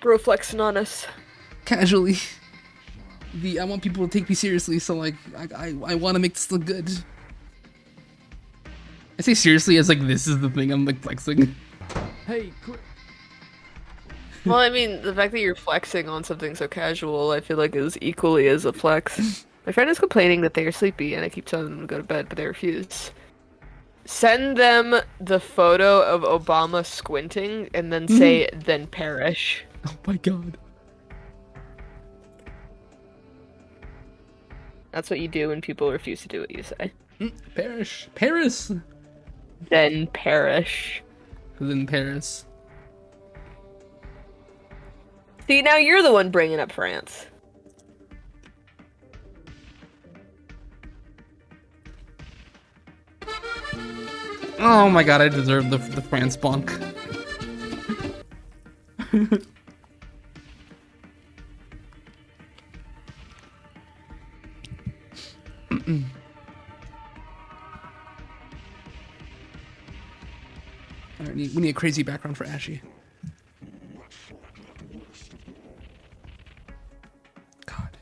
Bro flexing on us. Casually. I want people to take me seriously, so like I want to make this look good. I say seriously as like this is the thing I'm like flexing. Hey, quick. Well, I mean, the fact that you're flexing on something so casual, I feel like is equally as a flex. My friend is complaining that they are sleepy, and I keep telling them to go to bed, but they refuse. Send them the photo of Obama squinting, and then say, then perish. Oh my god. That's what you do when people refuse to do what you say. Paris. Paris. Then perish. Who's in Paris? See, now you're the one bringing up France. Oh my god, I deserve the France bonk. Alright, we need a crazy background for Ashy. God.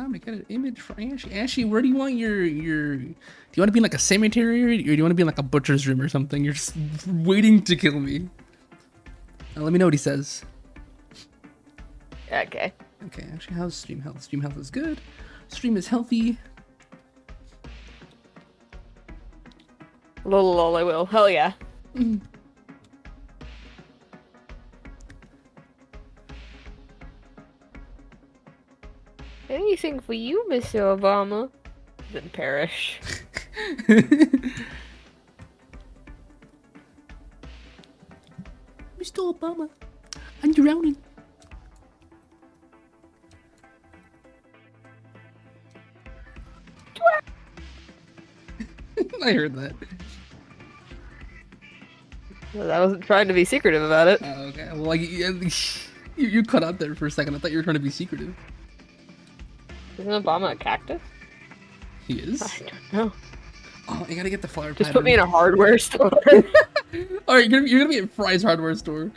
Make an image for Ashy. Ashy, where do you want your do you want to be in like a cemetery or do you want to be in like a butcher's room or something? You're just waiting to kill me. Let me know what he says. Okay. Okay, actually, how's stream health? Stream health is good. Stream is healthy. Lol, I will. Hell yeah. Anything for you, Mr. Obama? Then perish. Mr. Obama, I'm drowning. I heard that. Well, I wasn't trying to be secretive about it. Okay, well, like you cut out there for a second. I thought you were trying to be secretive. Isn't Obama a cactus? He is. I don't know. Oh, you gotta get the flower Just put me in a hardware store. All right, you're gonna be at Fry's hardware store.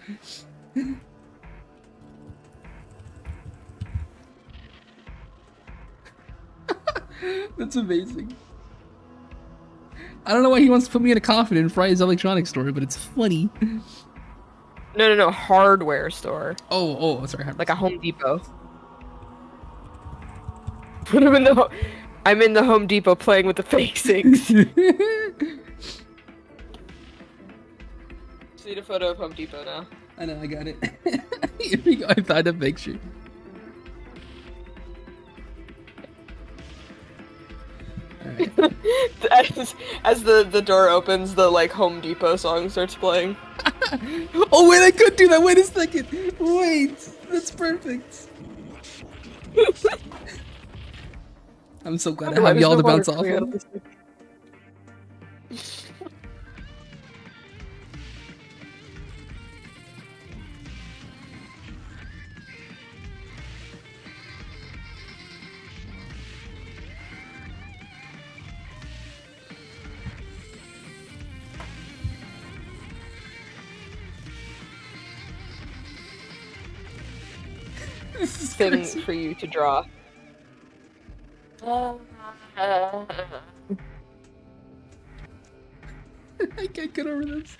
That's amazing. I don't know why he wants to put me in a coffin in Fry's electronics store, but it's funny. No, hardware store. Oh, sorry. Like a Home Depot. Put him in the. I'm in the Home Depot playing with the fake sinks. See the photo of Home Depot now. I know, I got it. Here we go. I found a picture. as the door opens, the like Home Depot song starts playing. Oh wait, I could do that. Wait a second. Wait, that's perfect. I'm so glad I have y'all to bounce off of. Thing for you to draw. I can't get over this.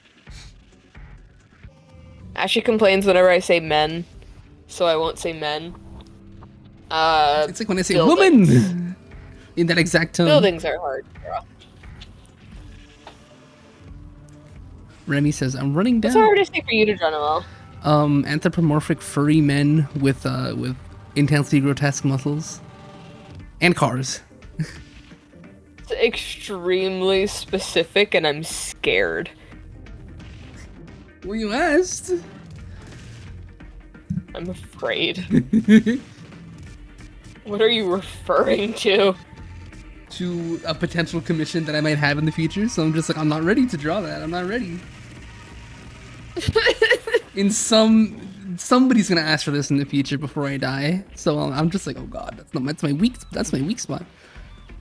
Ashley complains whenever I say men, so I won't say men. It's like when I say buildings. woman in that exact tone. Buildings are hard to draw. Remy says, "I'm running down." What's the hardest thing for you to draw, Noel? Anthropomorphic furry men with intensely grotesque muscles and cars. It's extremely specific, and I'm scared. Well, you asked. I'm afraid. What are you referring to? To a potential commission that I might have in the future, so I'm just like, I'm not ready to draw that. I'm not ready. Somebody's gonna ask for this in the future before I die, so I'm just like, oh god, that's my weak spot.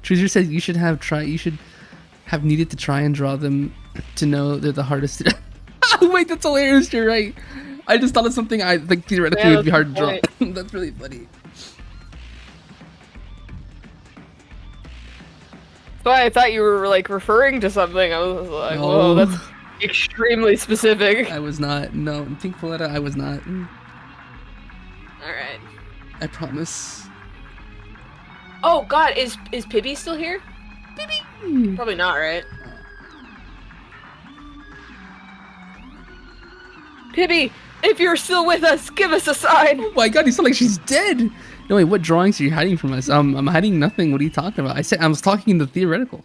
Treasure says you should have needed to try and draw them to know they're the hardest. Wait, that's hilarious. You're right. I just thought of something I think theoretically would be hard to draw. That's really funny. That's why I thought you were like referring to something. I was like, No. whoa, that's extremely specific. I was not. No, Pink Paletta, I was not. Alright. I promise. Oh god, is Pibby still here? Pibby! Probably not, right? Pibby, if you're still with us, give us a sign! Oh my god, you sound like she's dead! No, wait, what drawings are you hiding from us? I'm hiding nothing. What are you talking about? I was talking in the theoretical.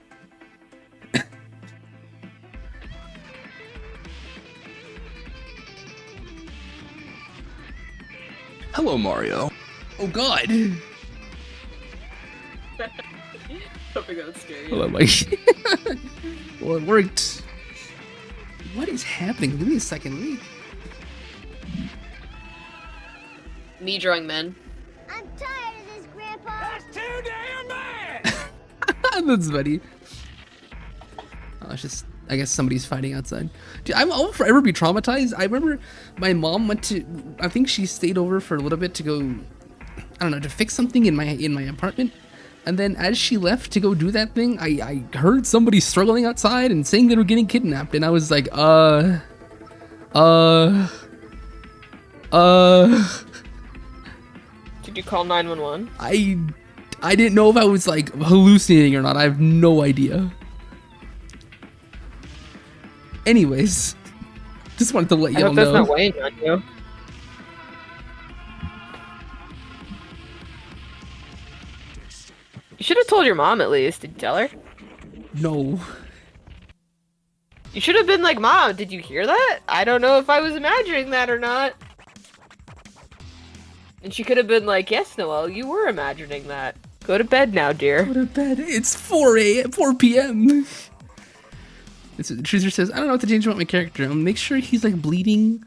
Hello, Mario. Oh god! Hoping that would scare you. Hello, Mike. Well, it worked. What is happening? Give me a second. Me drawing men. I'm tired of this, Grandpa. That's too damn bad! That's funny. Oh, it's just, I guess somebody's fighting outside. Dude, I'll forever be traumatized. I remember my mom went to, I think she stayed over for a little bit to go, I don't know, to fix something in my apartment. And then as she left to go do that thing, I heard somebody struggling outside and saying they were getting kidnapped. And I was like, Did you call 911? I didn't know if I was like hallucinating or not. I have no idea. Anyways, just wanted to let I y'all hope that's know. not weighing on you. You should have told your mom at least. Did you tell her? No. You should have been like, Mom, did you hear that? I don't know if I was imagining that or not. And she could have been like, yes, Noelle, you were imagining that. Go to bed now, dear. Go to bed. It's 4 p.m. Truzer says, I don't know what to change about my character. Make sure he's like bleeding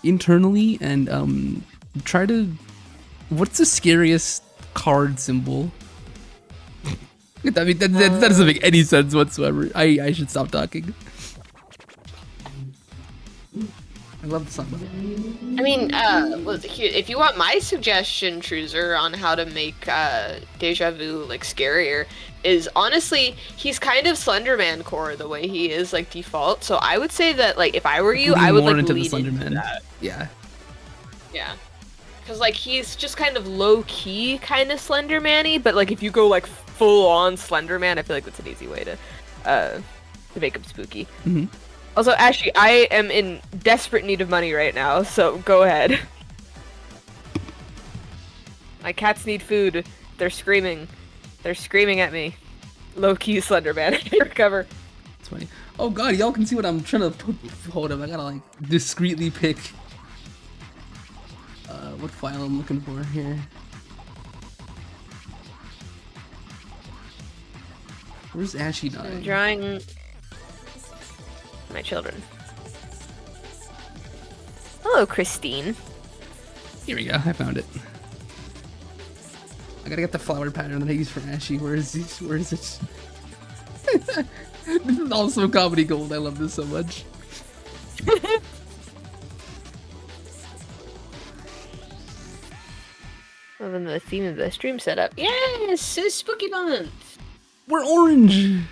internally and try to. What's the scariest card symbol? That doesn't make any sense whatsoever. I should stop talking. I love the song. I mean, if you want my suggestion, Truzer, on how to make Deja Vu like scarier, is honestly he's kind of Slenderman core the way he is like default. So I would say that like if I were you, I would like into the lean into Slenderman. that. Yeah. Yeah. Because like he's just kind of low key, kind of Slenderman-y, but like if you go like full on Slenderman, I feel like that's an easy way to make him spooky. Mm-hmm. Also, Ashley, I am in desperate need of money right now, so go ahead. My cats need food. They're screaming. They're screaming at me. Low-key Slenderman. I can't recover. It's funny. Oh god, y'all can see what I'm trying to put. Hold up, I gotta like discreetly pick what file I'm looking for here. Where's Ashy I'm dying? drawing my children. Hello, Christine. Here we go, I found it. I gotta get the flower pattern that I use for Ashy. Where is it? Where is it? This is also comedy gold. I love this so much. Loving the theme of the stream setup. Yes, it's Spooky Month. We're orange.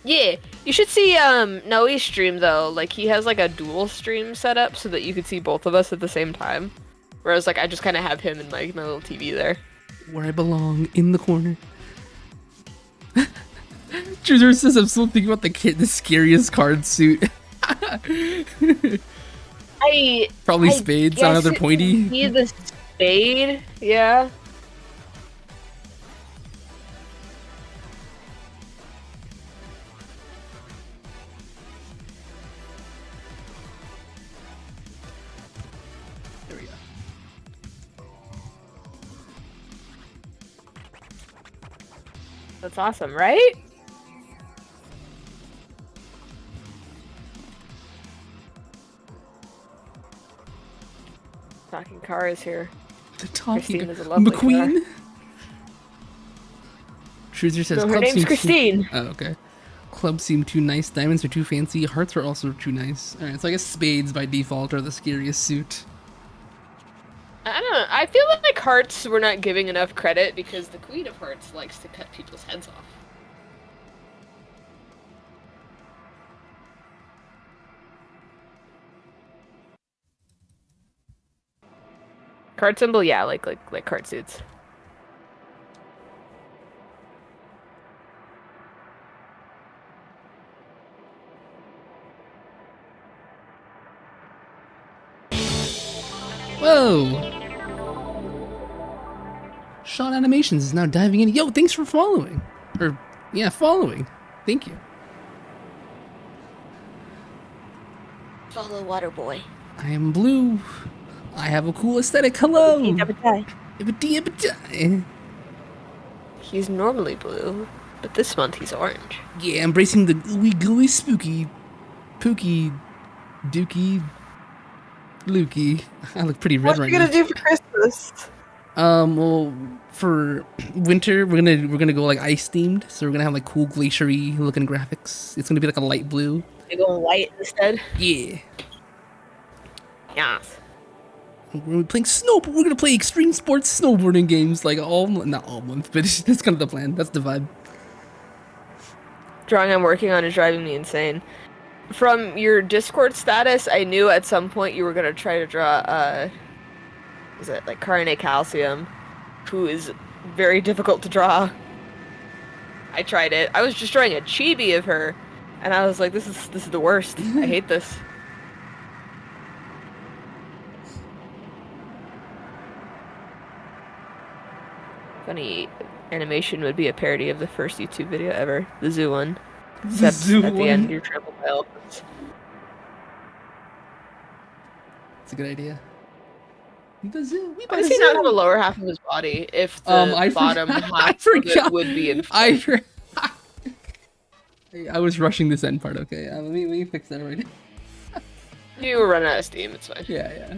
Yeah, you should see Noe's stream though. Like he has like a dual stream setup so that you could see both of us at the same time. Whereas like I just kind of have him and my little TV there. Where I belong, in the corner. Chooser says I'm still thinking about the scariest card suit. Probably spades, not another pointy. He the spade, yeah. There we go. That's awesome, right? Talking car is here. The talking Christine is a lovely McQueen. car. Truzer says No, her club name's seems Christine. Oh, okay. Clubs seem too nice. Diamonds are too fancy. Hearts are also too nice. All right, so I guess spades by default are the scariest suit. I don't know. I feel like hearts were not giving enough credit because the Queen of Hearts likes to cut people's heads off. Card symbol, yeah, like card suits. Whoa! Shot Animations is now diving in. Yo, thanks for following. Or, yeah, following. Thank you. Follow Waterboy. I am blue. I have a cool aesthetic. Hello! He's normally blue, but this month he's orange. Yeah, embracing the gooey, gooey, spooky, pooky, dookie, lukey. I look pretty red right now. do for Christmas? Well, for winter, we're gonna go like ice themed. So we're gonna have like cool glaciery looking graphics. It's gonna be like a light blue. You go white instead? Yeah. Yes. We're gonna be playing we're gonna play extreme sports snowboarding games like not all month, but that's kind of the plan. That's the vibe. Drawing I'm working on is driving me insane. From your Discord status, I knew at some point you were gonna try to draw was it like Carne Calcium, who is very difficult to draw. I tried it. I was just drawing a chibi of her, and I was like, this is the worst. I hate this. Funny animation would be a parody of the first YouTube video ever, the zoo one. Except zoo at the one. end, you're trampled by elephants. It's a good idea. The zoo. We Why does he not have a lower half of his body if the bottom half of it would be in front? I was rushing this end part. Okay, let me fix that right now. You were running out of steam. It's fine. Yeah.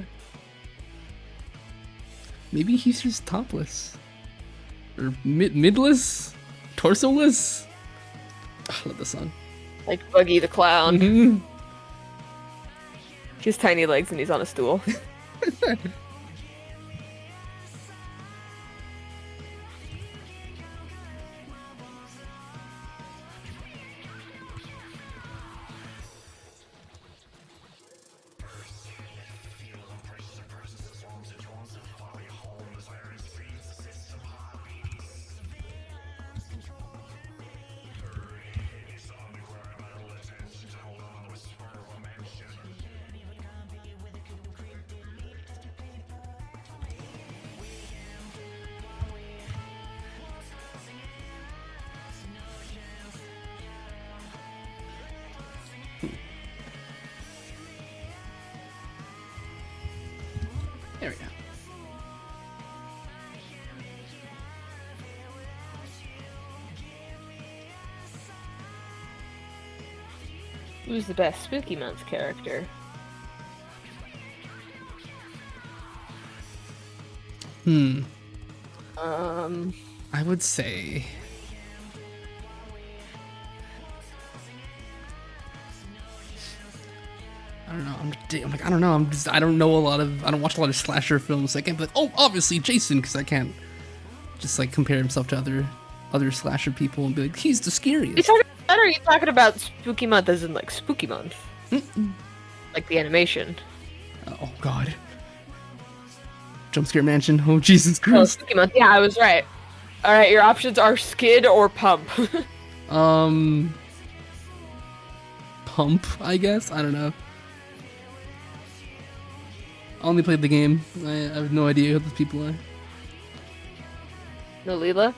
Maybe he's just topless. Or midless? Torsoless? I love the song. Like Buggy the Clown. Mm-hmm. He has tiny legs and he's on a stool. Who's the best Spooky Month character? I would say. I don't know. I don't know. I don't know a lot of. I don't watch a lot of slasher films. So I can't be like, oh, obviously Jason, because I can't just like compare himself to other slasher people and be like, he's the scariest. You talking about that, or are you talking about Spooky Month as in like Spooky Month? Like the animation. Oh God. Jump Scare Mansion. Oh Jesus Oh, Christ. Spooky Month. Yeah, I was right. All right, your options are Skid or Pump. Pump, I guess. I don't know. I only played the game. I have no idea who those people are. No, Leela.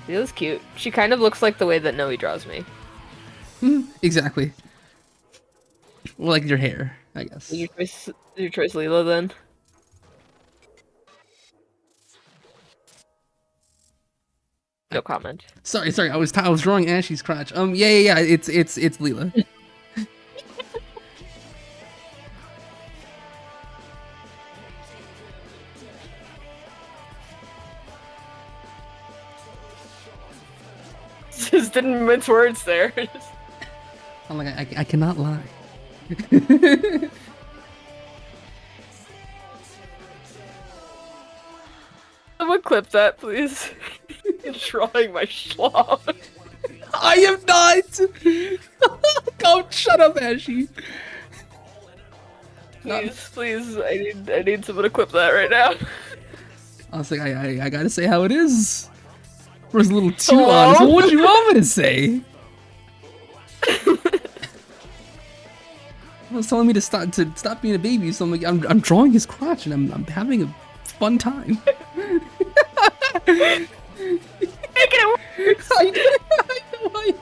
Leela's cute. She kind of looks like the way that Noe draws me. Exactly. Well, like your hair, I guess. Your choice, Leela. Then. No comment. Sorry. I was drawing Ashy's crotch. Yeah. It's Leela. Just didn't mince words there. I'm like, I cannot lie. Someone clip that, please. Drawing my schlong. I am not. Go shut up, Ashy. Please, I need someone to clip that right now. I was like, I gotta say how it is. Was a little too Hello? honest. What would you want me to say? He was telling me to stop being a baby, so I'm like, I'm drawing his crotch and I'm having a fun time. Making it worse. I know I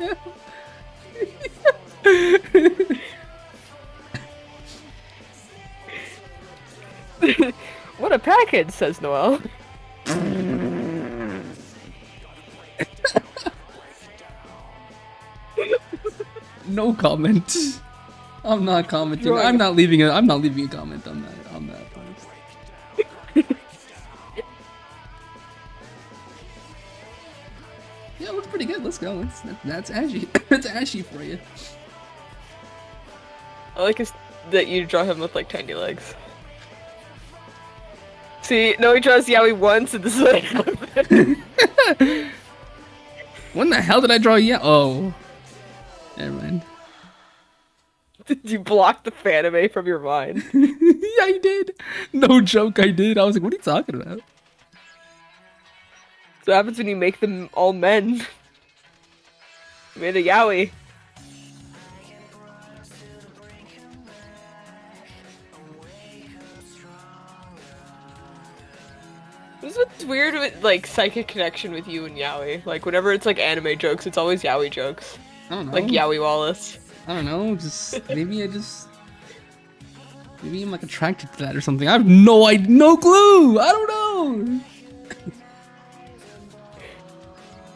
am. What a package, says Noelle. No comment. I'm not commenting. I'm not leaving a comment on that post. Yeah, it looks pretty good. Let's go. That's Ashy. That's Ashy for you. I like that you draw him with like tiny legs. See, Noe draws Yaoi once, and this is what happened. When the hell did I draw you? Oh. Never mind. Did you block the fanime from your mind? Yeah, I did. No joke, I did. I was like, what are you talking about? So what happens when you make them all men? You made a yaoi. What's weird with like psychic connection with you and yaoi? Like whenever it's like anime jokes, it's always yaoi jokes. I don't know. Like Yaoi Wallace. I don't know. Maybe I'm like attracted to that or something. I have no clue. I don't know.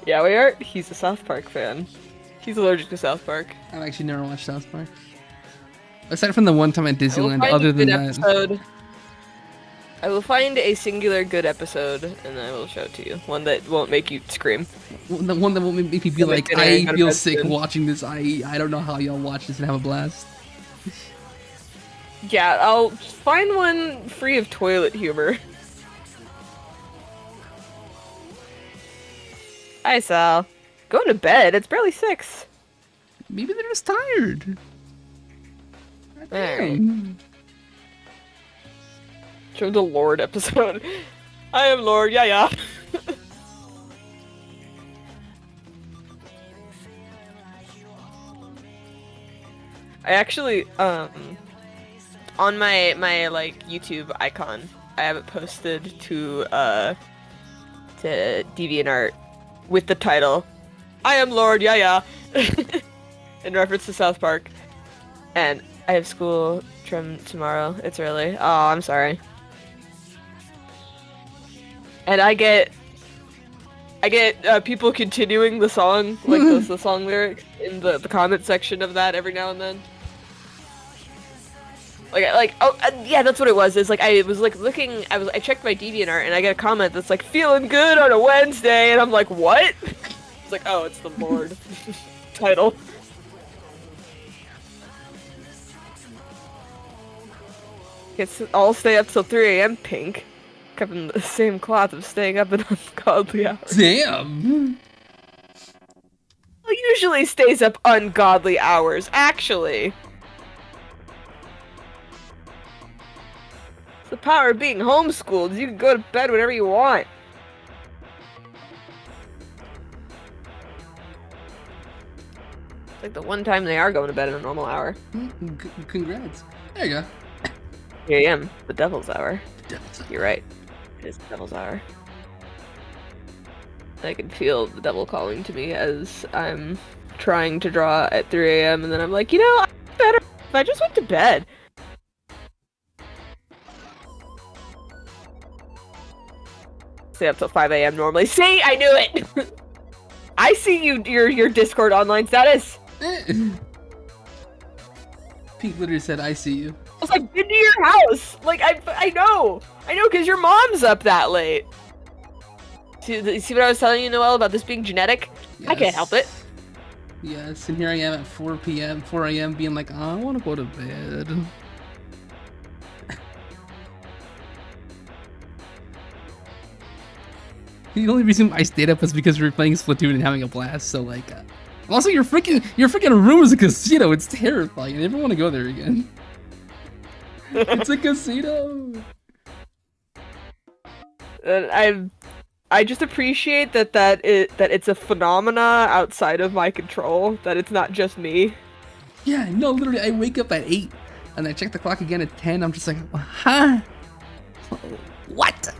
Yaoi art? He's a South Park fan. He's allergic to South Park. I've actually never watched South Park. Aside from the one time at Disneyland, other than that. I will find a singular good episode and I will show it to you. One that won't make you scream. The one that won't make me be like, I feel sick watching this. I don't know how y'all watch this and have a blast. Yeah, I'll find one free of toilet humor. Hi, Sal. Go to bed. It's barely 6. Maybe they're just tired. Alright. Show the Lord episode. I am Lord, yeah. I actually, on my like YouTube icon, I have it posted to DeviantArt with the title, I am Lord, yeah. In reference to South Park. And I have school trim tomorrow. It's early. Oh, I'm sorry. And I get people continuing the song, like the song lyrics, in the comment section of that every now and then. Yeah, that's what it was. It's like I was like looking. I checked my DeviantArt and I get a comment that's like feeling good on a Wednesday, and I'm like, what? It's like, oh, it's the Lord title. I'll stay up till 3 a.m. Pink, kept in the same cloth of staying up in ungodly hours. Damn. Well, usually stays up ungodly hours, actually. It's the power of being homeschooled. You can go to bed whenever you want. It's like the one time they are going to bed at a normal hour. Congrats. There you go. 3 a.m. The devil's hour. Devil's hour. You're right. It is the devil's hour. I can feel the devil calling to me as I'm trying to draw at 3 a.m. and then I'm like, you know, I'm better if I just went to bed. Stay up till 5 a.m. normally. See, I knew it. I see your Discord online status. Pete literally said, "I see you." I was like, been to your house. Like I know, because your mom's up that late. See what I was telling you, Noelle, about this being genetic? Yes. I can't help it. Yes, and here I am at 4 a.m. being like, oh, I want to go to bed. The only reason I stayed up was because we were playing Splatoon and having a blast. So like, also your freaking room is a casino. It's terrifying. I never want to go there again. It's a casino. I just appreciate that it's a phenomena outside of my control. That it's not just me. Yeah, no, literally, I wake up at 8 and I check the clock again at 10. I'm just like, huh? What?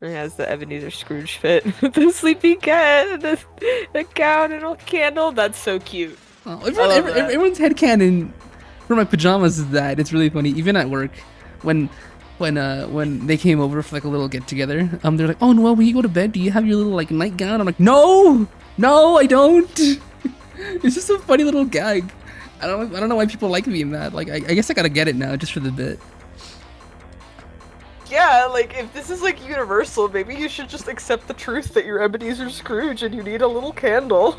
It has the Ebenezer Scrooge fit. The sleepy cat, the cow, and a candle. That's so cute. Oh, everyone's headcanon for my pajamas is that. It's really funny. Even at work, when they came over for like a little get together, they're like, "Oh, Noelle, when you go to bed, do you have your little like nightgown?" I'm like, "No, I don't." It's just a funny little gag. I don't know why people like me in that. Like, I guess I gotta get it now just for the bit. Yeah, like, if this is, like, universal, maybe you should just accept the truth that you're Ebenezer Scrooge and you need a little candle.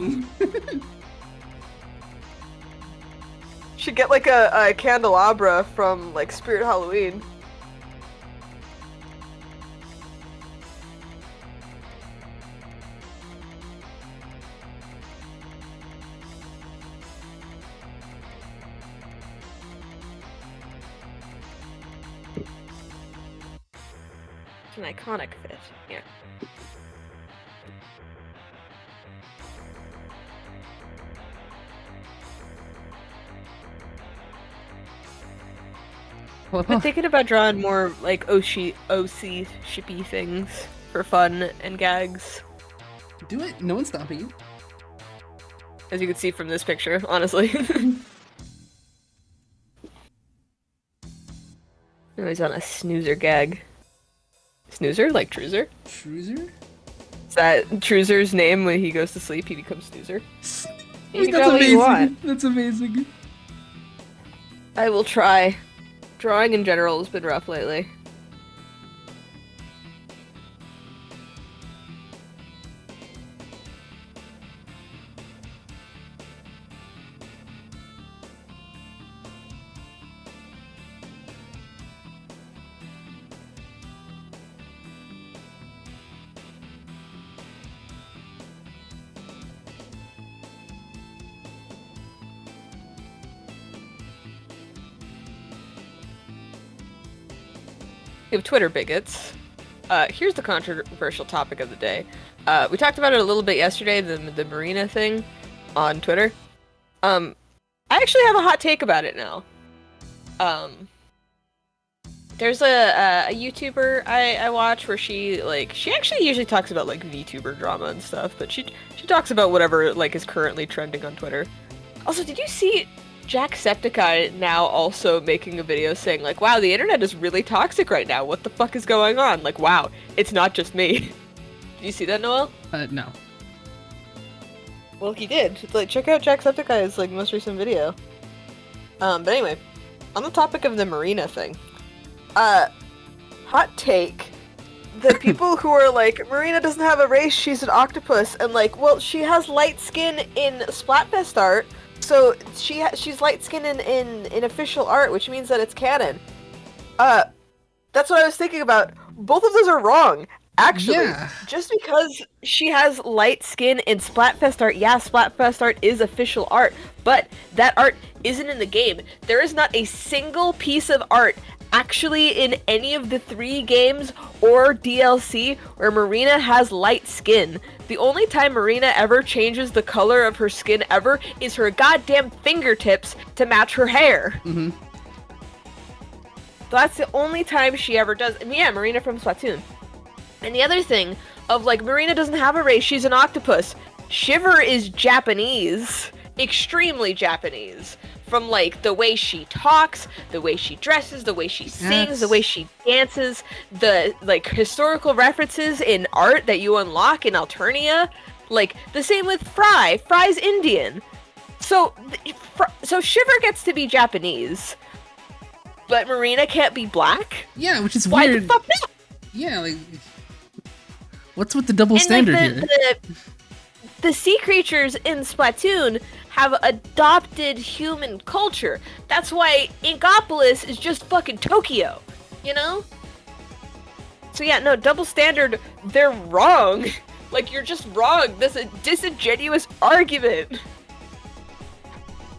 Should get, like, a candelabra from, like, Spirit Halloween. An iconic fit. Yeah. I've been thinking about drawing more like OC shippy things for fun and gags. Do it. No one's stopping you. As you can see from this picture, honestly. Oh, he's on a snoozer gag. Snoozer? Like Truzer? Truzer? Is that Truzer's name when he goes to sleep? He becomes Snoozer? You can That's draw what you amazing. want. That's amazing. I will try. Drawing in general has been rough lately. Of Twitter bigots. Here's the controversial topic of the day. We talked about it a little bit yesterday, the Marina thing on Twitter. I actually have a hot take about it now. There's a YouTuber I watch where she actually usually talks about like VTuber drama and stuff, but she talks about whatever like is currently trending on Twitter. Also, did you see Jacksepticeye now also making a video saying like, wow, the internet is really toxic right now. What the fuck is going on? Like, wow, it's not just me. Did you see that, Noelle? No. Well, he did. Like, check out Jacksepticeye's like most recent video. But anyway, on the topic of the Marina thing, hot take: the people who are like, Marina doesn't have a race, she's an octopus, and like, well, she has light skin in Splatfest art, so she's light skinned in official art, which means that it's canon. That's what I was thinking about. Both of those are wrong. Actually, Yeah. just because she has light skin in Splatfest art, yeah, Splatfest art is official art, but that art isn't in the game. There is not a single piece of art actually in any of the 3 games or DLC where Marina has light skin. The only time Marina ever changes the color of her skin ever is her goddamn fingertips to match her hair. Mm-hmm. That's the only time she ever does. I mean, yeah, Marina from Splatoon. And the other thing of like, Marina doesn't have a race, she's an octopus. Shiver is Japanese. Extremely Japanese. From like the way she talks, the way she dresses, the way she sings, the way she dances, the like historical references in art that you unlock in Alternia. Like the same with Fry. Fry's Indian. So Shiver gets to be Japanese. But Marina can't be black? Yeah, which is Why weird. the fuck not? Yeah, like, what's with the double And, standard like, here? the sea creatures in Splatoon have adopted human culture. That's why Inkopolis is just fucking Tokyo, you know? So yeah, no, double standard, they're wrong. Like, you're just wrong. That's a disingenuous argument.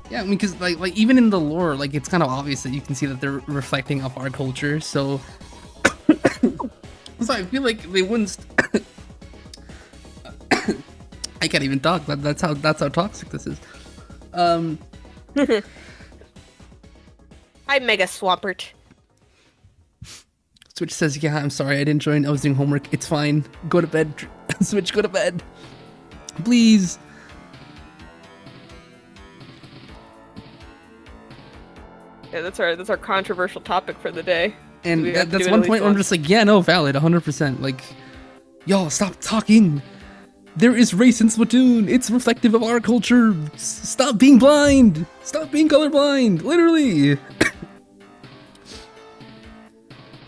Yeah, I mean, because like even in the lore, like it's kind of obvious that you can see that they're reflecting off our culture. So, so I feel like they wouldn't. I can't even talk. That's how toxic this is. I'm Mega Swampert. Switch says, "Yeah, I'm sorry, I didn't join. I was doing homework. It's fine. Go to bed. Switch, go to bed, please." Yeah, that's our controversial topic for the day. And that's one point where I'm just like, yeah, no, valid, 100%. Like, y'all, stop talking. There is race in Splatoon. It's reflective of our culture. Stop being blind. Stop being colorblind. Literally.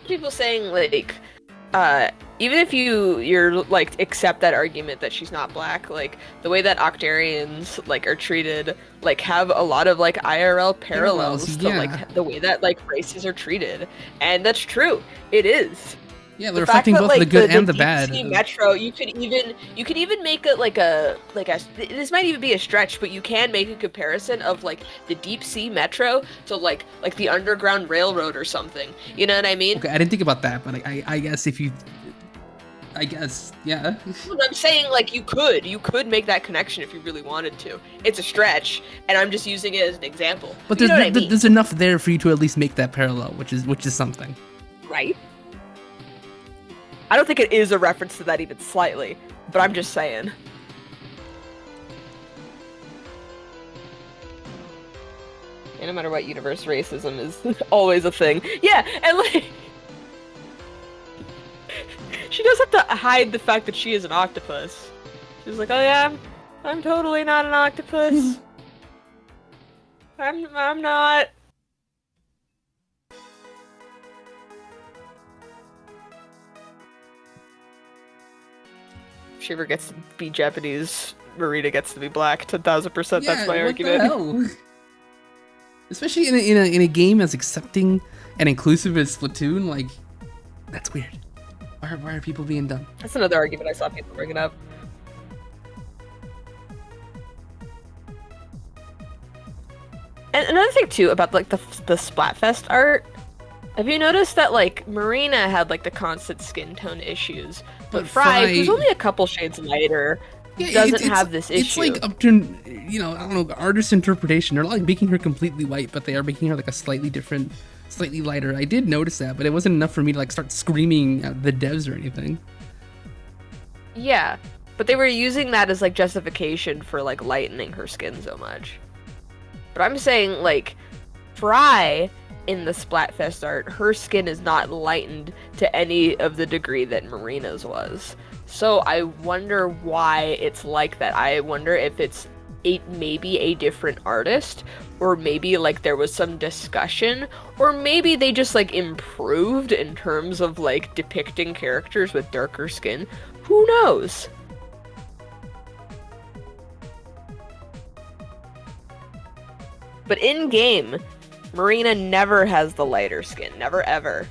People saying like, even if you're like accept that argument that she's not black, like the way that Octarians like are treated, like have a lot of like IRL parallels to yeah. like the way that like races are treated, and that's true. It is. Yeah, they're reflecting both the good and the bad. Deep Sea Metro, you could even make it like a this might even be a stretch, but you can make a comparison of like the Deep Sea Metro to like the Underground Railroad or something. You know what I mean? Okay, I didn't think about that, but I guess if you, I guess, yeah. I'm saying like you could make that connection if you really wanted to. It's a stretch, and I'm just using it as an example. But you know what I mean? there's enough there for you to at least make that parallel, which is something. Right? I don't think it is a reference to that even slightly, but I'm just saying. And no matter what universe, racism is always a thing. Yeah, and like... she does have to hide the fact that she is an octopus. She's like, oh yeah, I'm totally not an octopus. I'm not. Shiver gets to be Japanese, Marina gets to be black. 10,000%. Yeah, that's my what argument. The hell? Especially in a game as accepting and inclusive as Splatoon, like that's weird. Why are people being dumb? That's another argument I saw people bringing up. And another thing too about like the Splatfest art. Have you noticed that like Marina had like the constant skin tone issues, but Fry, who's only a couple shades lighter, doesn't have this issue. It's like up to, you know, I don't know, artist interpretation. They're not like making her completely white, but they are making her like a slightly different, slightly lighter. I did notice that, but it wasn't enough for me to like start screaming at the devs or anything. Yeah, but they were using that as like justification for like lightening her skin so much. But I'm saying like Fry in the Splatfest art, her skin is not lightened to any of the degree that Marina's was. So I wonder why it's like that. I wonder if it's maybe a different artist, or maybe like there was some discussion, or maybe they just like improved in terms of like depicting characters with darker skin. Who knows? But in game, Marina never has the lighter skin. Never ever.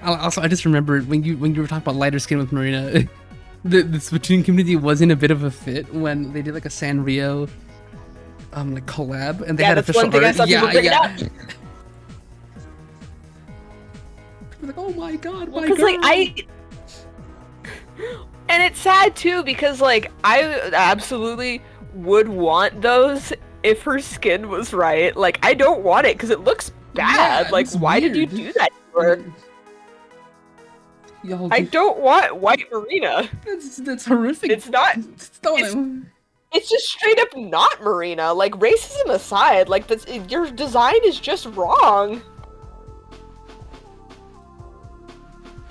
Also, I just remembered when you were talking about lighter skin with Marina, the Splatoon community was in a bit of a fit when they did like a Sanrio like collab, and they had that's official one thing I art. saw people bring up. People were like, oh my god, my Because like and it's sad too, because like I absolutely would want those if her skin was right. Like I don't want it because it looks bad. Yeah, like why did you do that to her? I don't want white Marina. That's horrific. It's not. It's just straight up not Marina. Like racism aside, like your design is just wrong.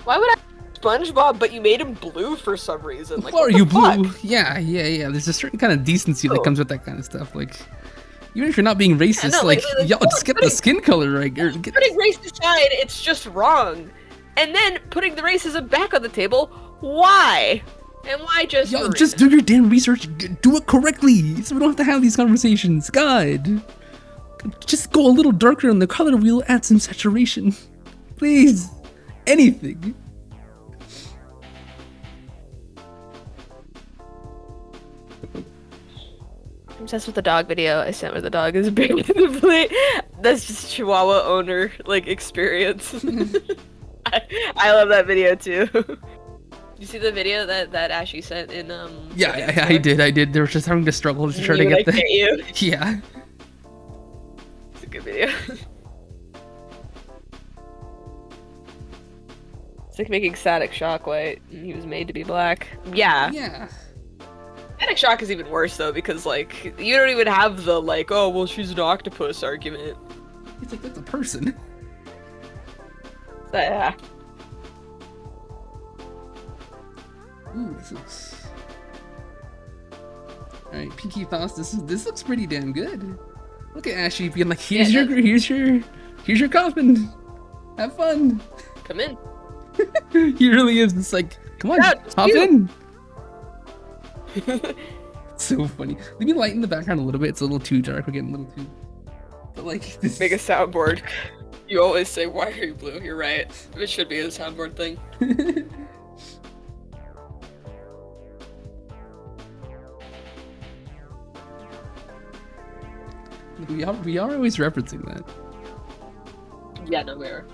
Why would I SpongeBob, but you made him blue for some reason? Like, Why are what you the fuck? blue? Yeah. There's a certain kind of decency that comes with that kind of stuff. Like, even if you're not being racist, no, like y'all just get the skin color right. Putting race aside, it's just wrong. And then putting the racism back on the table, why? And why just Y'all Marina? just do your damn research. Do it correctly, so we don't have to have these conversations. God, just go a little darker on the color wheel. Add some saturation, please. Anything. I'm obsessed with the dog video I sent where the dog is big in the plate. That's just Chihuahua owner like experience. I love that video too. You see the video that Ashley sent in Yeah, I did. They were just having to struggle to try to get the. You. Yeah. It's a good video. It's like making Static Shock white, and he was made to be black. Yeah. Yeah. Static Shock is even worse though, because like you don't even have the like, oh well, she's an octopus argument. It's like that's a person. So, yeah. Ooh, this looks. All right, Pinky thoughts. This looks pretty damn good. Look at Ashley being like, here's your coffin. Have fun. Come in. He really is. It's like, come on, Yeah, hop you. in. It's so funny. Let me lighten the background a little bit. It's a little too dark. We're getting a little too. But like this. Make a soundboard. You always say, "Why are you blue?" You're right. It should be a soundboard thing. we are always referencing that. Yeah, no, we are.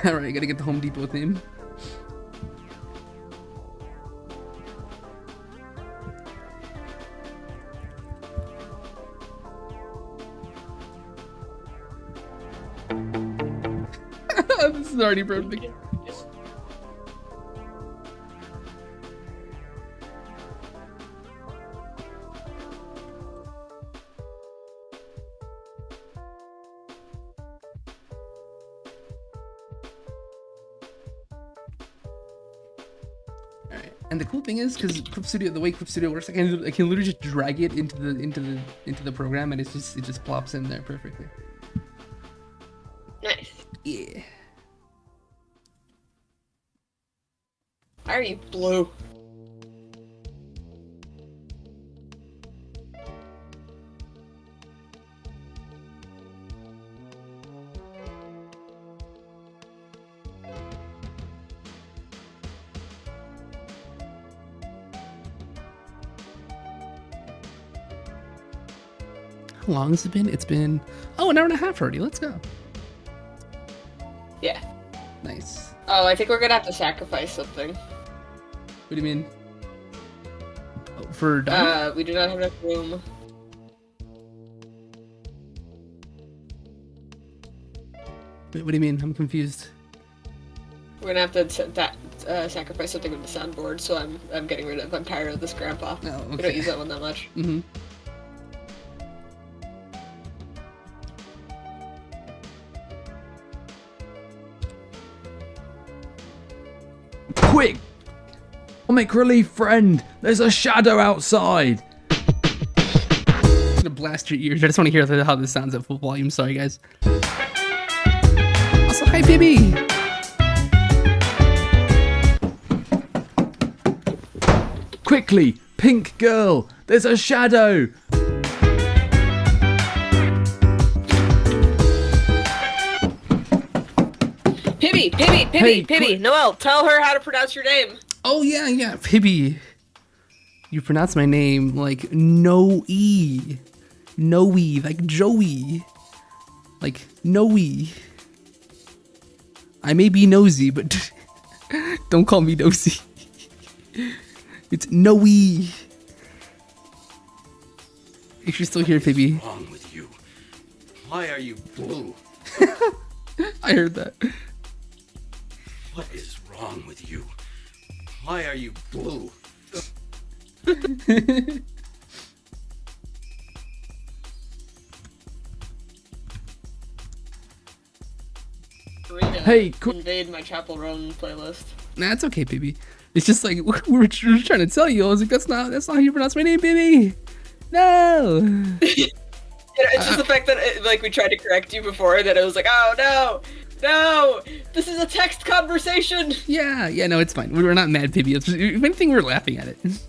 All right, gotta get the Home Depot theme. This is already perfect. Alright, and the cool thing is, because the way Clip Studio works, I can literally just drag it into the program, and it just plops in there perfectly. Nice. Yeah. Why are you blue? How long has it been? It's been an hour and a half already. Let's go. Yeah. Nice. Oh, I think we're gonna have to sacrifice something. What do you mean? Oh, for done? We do not have enough room. Wait, what do you mean? I'm confused. We're gonna have to sacrifice something with the soundboard, so I'm getting rid of. I'm tired of this grandpa. Oh, okay. We don't use that one that much. Mm-hmm. Quick! Comic relief friend, there's a shadow outside. I'm gonna blast your ears. I just want to hear how this sounds at full volume. Sorry, guys. Also, hi, baby. Quickly, pink girl, there's a shadow. Pibby, Noelle, tell her how to pronounce your name. Oh yeah, Pibby. You pronounce my name like Noe, like Joey, like Noe. I may be nosy, but don't call me nosy. It's Noe. If you're still here, Pibby. What's wrong with you? Why are you blue? I heard that. What is wrong with you? Why are you blue? Hey, invade my Chapel Roan playlist. Nah, it's okay, Pibby. It's just like we were trying to tell you. I was like, that's not how you pronounce my name, Pibby. No. It's just the fact that we tried to correct you before, that it was like, oh no, this is a text conversation. Yeah, no, it's fine. We were not mad, Pibby. If anything, we were laughing at it. It's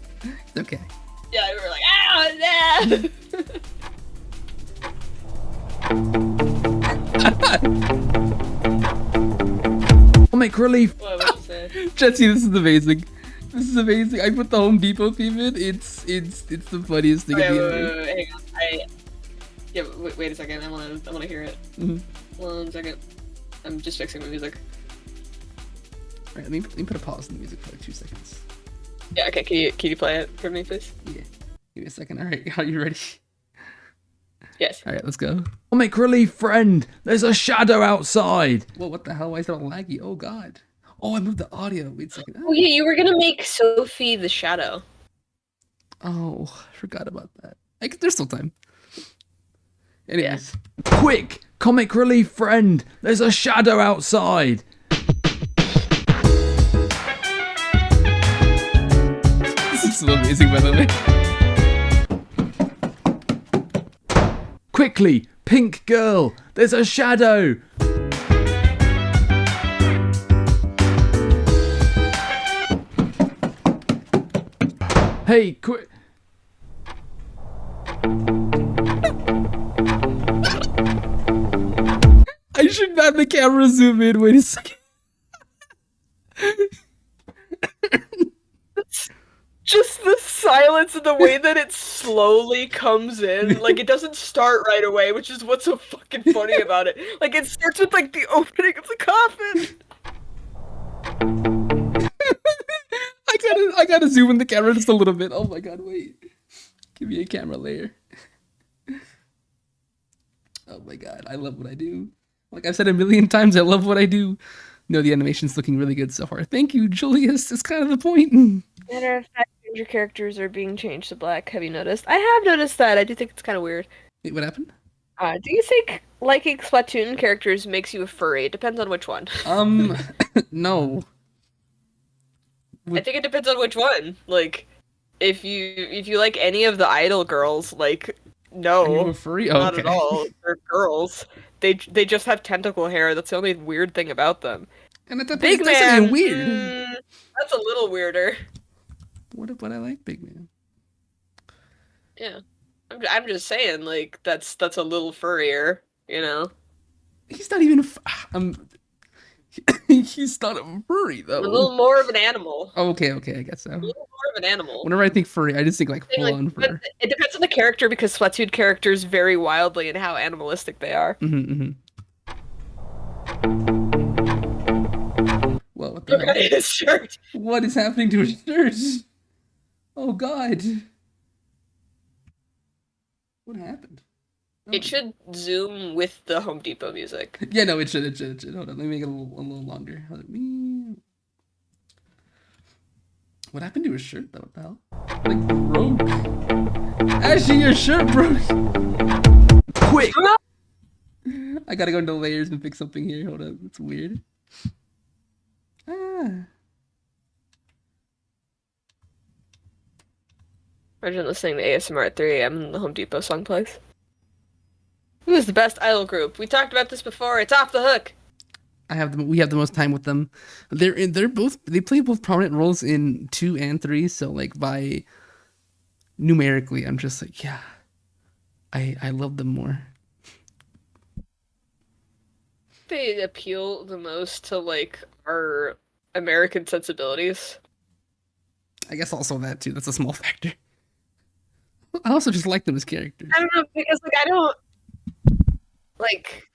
okay. Yeah, we were like, comic relief. What you say? Jesse, this is amazing. This is amazing. I put the Home Depot theme in. It's the funniest thing. Wait, hang on. Wait a second. I wanna hear it. Mm-hmm. 1 second. I'm just fixing my music. Alright, let me put a pause in the music for like 2 seconds. Yeah, okay, can you play it for me, please? Yeah. Give me a second. Alright, are you ready? Yes. Alright, let's go. Comic relief friend, there's a shadow outside. Whoa, what the hell? Why is it all laggy? Oh god. Oh, I moved the audio. Wait a second. Oh yeah, you were gonna make Sophie the shadow. Oh, I forgot about that. There's still time. Anyways. Quick, comic relief friend, there's a shadow outside. This is so amazing, by the way. Quickly, pink girl, there's a shadow. Hey, quick. I should have the camera zoom in. Wait a second. Just the silence and the way that it slowly comes in. Like, it doesn't start right away, which is what's so fucking funny about it. Like, it starts with, like, the opening of the coffin. I gotta zoom in the camera just a little bit. Oh my god, wait. Give me a camera layer. Oh my god, I love what I do. Like I've said a million times, I love what I do. No, the animation's looking really good so far. Thank you, Julius. It's kind of the point. Matter of fact, your characters are being changed to black. Have you noticed? I have noticed that. I do think it's kind of weird. Wait, what happened? Do you think liking Splatoon characters makes you a furry? It depends on which one. No. I think it depends on which one. Like, if you like any of the idol girls, like, no, Are you a furry? Oh, not okay. at all. They're girls. They just have tentacle hair. That's the only weird thing about them. And at that Big point, that's Man, not even weird. That's a little weirder. What I like, Big Man? Yeah, I'm just saying, like, that's a little furrier, you know. He's not even. He's not a furry though. A little more of an animal. Oh, okay, I guess so. A little more of an animal. Whenever I think furry, I just think like full on But fur. it depends on the character, because Splatoon characters vary wildly in how animalistic they are. Mm-hmm. Well, what the Look at hell? his shirt. What is happening to his shirt? Oh god. What happened? Oh. It should zoom with the Home Depot music. Yeah, no, it should. Hold on, let me make it a little longer. What happened to his shirt though? What the hell? Like broke. Ashy, your shirt broke. Quick! I gotta go into layers and fix something here. Hold up, it's weird. Ah. Imagine listening to ASMR at 3 a.m. and the Home Depot song plays. Who's the best idol group? We talked about this before. It's Off the Hook. We have the most time with them. They play both prominent roles in 2 and 3. So like by numerically, I'm just like, yeah, I love them more. They appeal the most to like our American sensibilities. I guess also that too. That's a small factor. I also just like them as characters. I don't know, because like I don't like.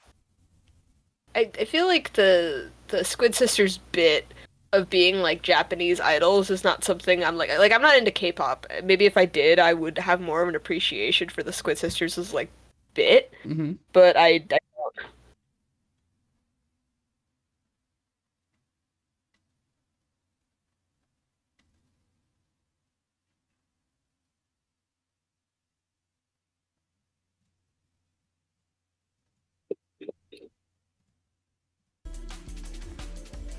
I feel like the Squid Sisters bit of being like Japanese idols is not something I'm like I'm not into K-pop. Maybe if I did, I would have more of an appreciation for the Squid Sisters as like bit. Mm-hmm. But I don't.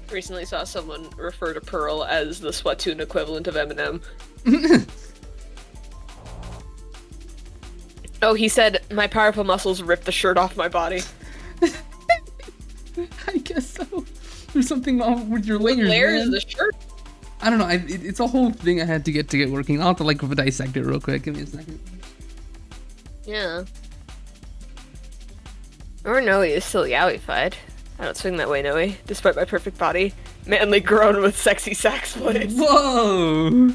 Recently saw someone refer to Pearl as the Splatoon equivalent of Eminem. Oh, he said, my powerful muscles rip the shirt off my body. I guess so. There's something wrong with your layers, Layers man. of the shirt? I don't know. It's a whole thing I had to get working. I'll have to like dissect it real quick. Give me a second. Yeah. Or Noe is still yaoified. I don't swing that way, Noe, despite my perfect body. Manly grown with sexy sax voice. Whoa!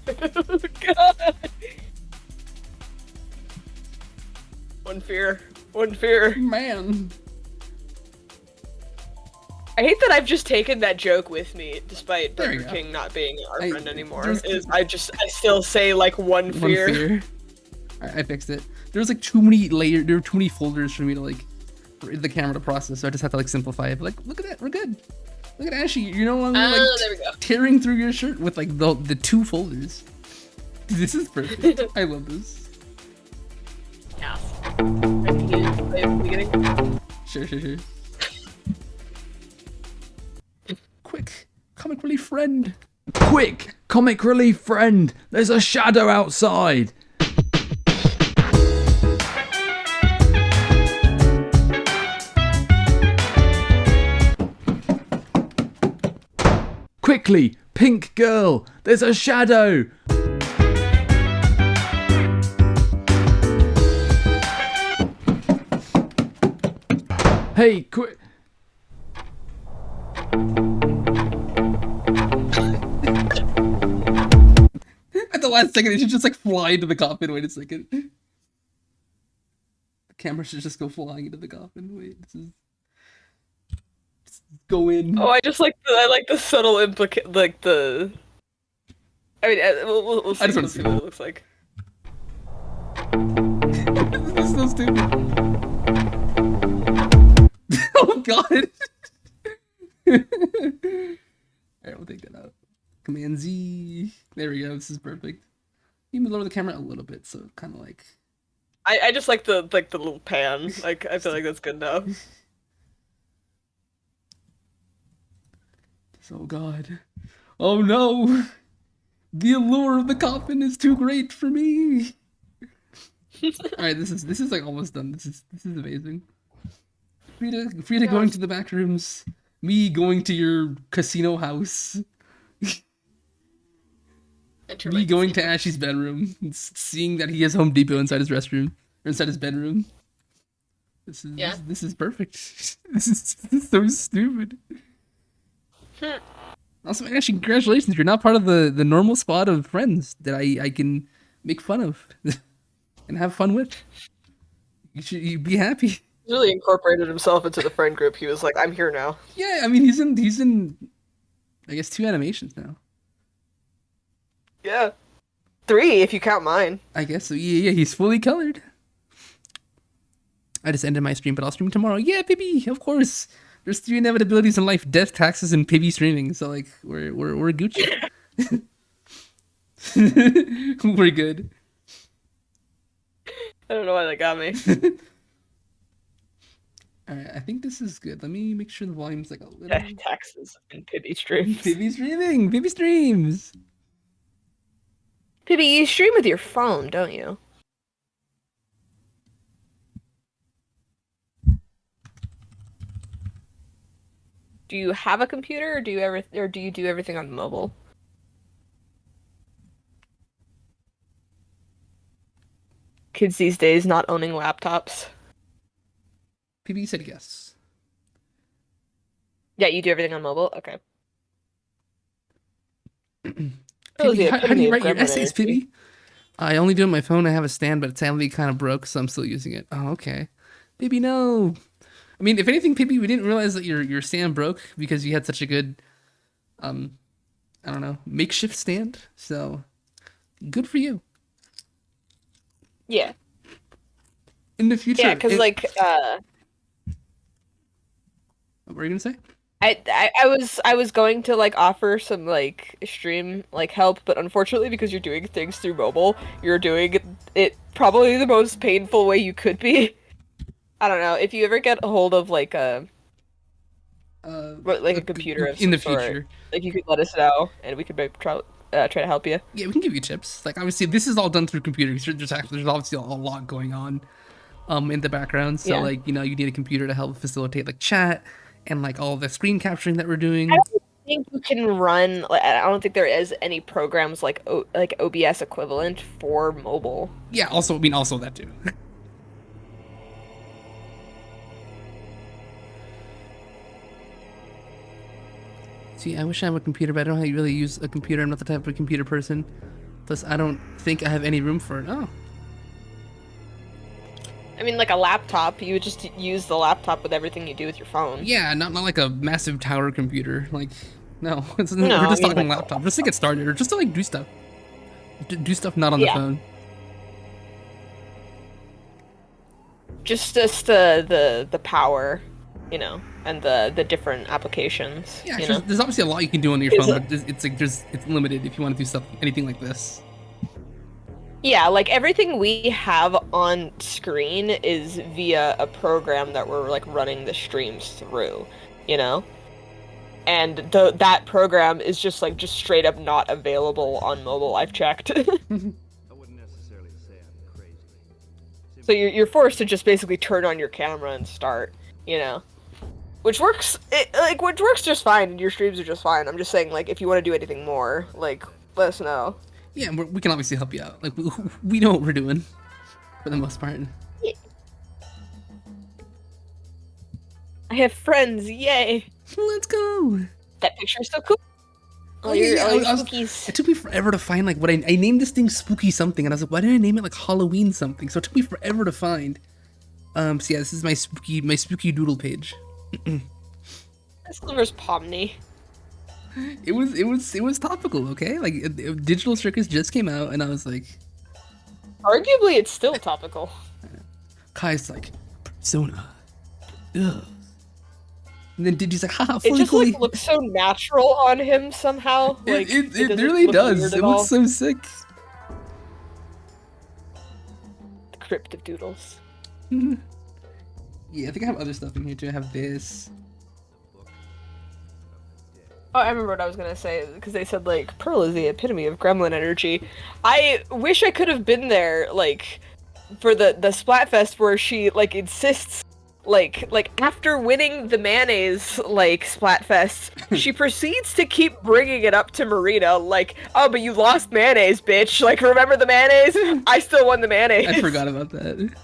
Oh, God. One fear. One fear. Man. I hate that I've just taken that joke with me, despite There you Burger go. King not being our friend anymore. there's- I still say like one fear. One fear. I fixed it. There's like too many layers. There were too many folders for me to like for the camera to process. So I just have to like simplify it. But like, look at that. We're good. Look at Ashy. You're no longer like there we go. tearing through your shirt with like the 2 folders. This is perfect. I love this. Yes. Can you play at the beginning? Sure. Quick, comic relief friend. Quick! Comic relief friend! There's a shadow outside! Quickly! Pink girl! There's a shadow! Hey, quick! At the last second, it should just like fly into the coffin. Wait a second. The camera should just go flying into the coffin. Wait, this is. Just go in. Oh, I like the subtle like the. I mean, we'll see, I just wanna see what it looks like. This is so stupid. Oh god. Alright, we'll take that out. Command Z. There we go. This is perfect. You can lower the camera a little bit, so kind of like. I just like the little pan. Like I feel like that's good enough. Oh god. Oh no. The allure of the coffin is too great for me. Alright, this is like almost done. This is amazing. Frida going to the back rooms. Me going to your casino house. Me going to Ashy's bedroom. Seeing that he has Home Depot inside his restroom. Or inside his bedroom. This is perfect. This is so stupid. Also, Ashy, congratulations. You're not part of the normal squad of friends that I can make fun of. And have fun with. You be happy. He really incorporated himself into the friend group. He was like, I'm here now. Yeah, I mean he's in I guess 2 animations now. Yeah. 3 if you count mine. I guess so. Yeah, he's fully colored. I just ended my stream, but I'll stream tomorrow. Yeah, baby, of course. There's 3 inevitabilities in life: death, taxes, and Pibby streaming. So like we're Gucci. We're good. I don't know why that got me. Alright, I think this is good. Let me make sure the volume's like a little... Taxes and Pibby streams. Pibby streaming! Pibby streams! Pibby, you stream with your phone, don't you? Do you have a computer, or do you do everything on mobile? Kids these days not owning laptops. Pibby said yes. Yeah, you do everything on mobile? Okay. Pibby, how do you write your essays, Pibby? I only do it on my phone. I have a stand, but it's sadly kind of broke, so I'm still using it. Oh, okay. Pibby, no. I mean, if anything, Pibby, we didn't realize that your stand broke because you had such a good, I don't know, makeshift stand. So, good for you. Yeah. In the future. Yeah, because what were you gonna say? I was going to like offer some like stream like help, but unfortunately because you're doing things through mobile, you're doing it probably the most painful way you could be. I don't know, if you ever get a hold of like a computer of in the some sort, future, like you could let us know and we could maybe try to help you. Yeah, we can give you tips. Like obviously, this is all done through computers. There's obviously a lot going on, in the background. So like you need a computer to help facilitate like chat and like all the screen capturing that we're doing. I don't think you can run. I don't think there is any programs like OBS equivalent for mobile. Yeah. Also that too. See, I wish I had a computer, but I don't know how you really use a computer. I'm not the type of computer person. Plus, I don't think I have any room for it. Oh. I mean, like a laptop, you would just use the laptop with everything you do with your phone. Yeah, not like a massive tower computer. Like, no, we're just talking like, laptop, just to get started, or just to like do stuff. Do stuff not on the phone. Just the power, and the different applications. Yeah, there's obviously a lot you can do on your phone, but it's limited if you want to do stuff anything like this. Yeah, like everything we have on screen is via a program that we're like running the streams through, and that program is just straight up not available on mobile. I've checked. I wouldn't necessarily say I'm crazy. So you're forced to just basically turn on your camera and start, which works. Which works just fine, and your streams are just fine. I'm just saying, like, if you want to do anything more, like, let us know. Yeah, we can obviously help you out. Like, we know what we're doing, for the most part. Yeah. I have friends, yay! Let's go! That picture is so cool! It took me forever to find, like, what I named this thing Spooky something, and I was like, why did I name it, like, Halloween something? So it took me forever to find. So yeah, this is my spooky doodle page. This Sliver's Pomni. It was topical, okay? Like, Digital Circus just came out, and I was like... Arguably, it's still topical. Kai's like, Persona. Ugh. And then Digi's like, haha, it just, like, looks so natural on him somehow. Like, it really does. It looks so sick. The Crypt of Doodles. Yeah, I think I have other stuff in here, too. I have this... Oh, I remember what I was gonna say, because they said, like, Pearl is the epitome of gremlin energy. I wish I could have been there, like, for the Splatfest where she, like, insists, like, after winning the mayonnaise, like, Splatfest, she proceeds to keep bringing it up to Marina, like, oh, but you lost mayonnaise, bitch. Like, remember the mayonnaise? I still won the mayonnaise. I forgot about that.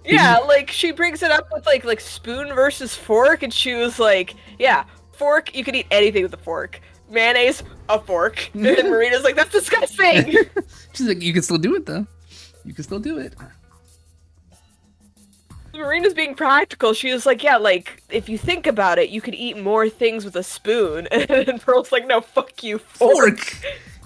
Yeah, like, she brings it up with, like, spoon versus fork, and she was like, yeah, fork, you can eat anything with a fork. Mayonnaise, a fork. And then Marina's like, that's disgusting! She's like, you can still do it, though. You can still do it. Marina's being practical. She was like, yeah, like, if you think about it, you could eat more things with a spoon. And Pearl's like, no, fuck you, fork!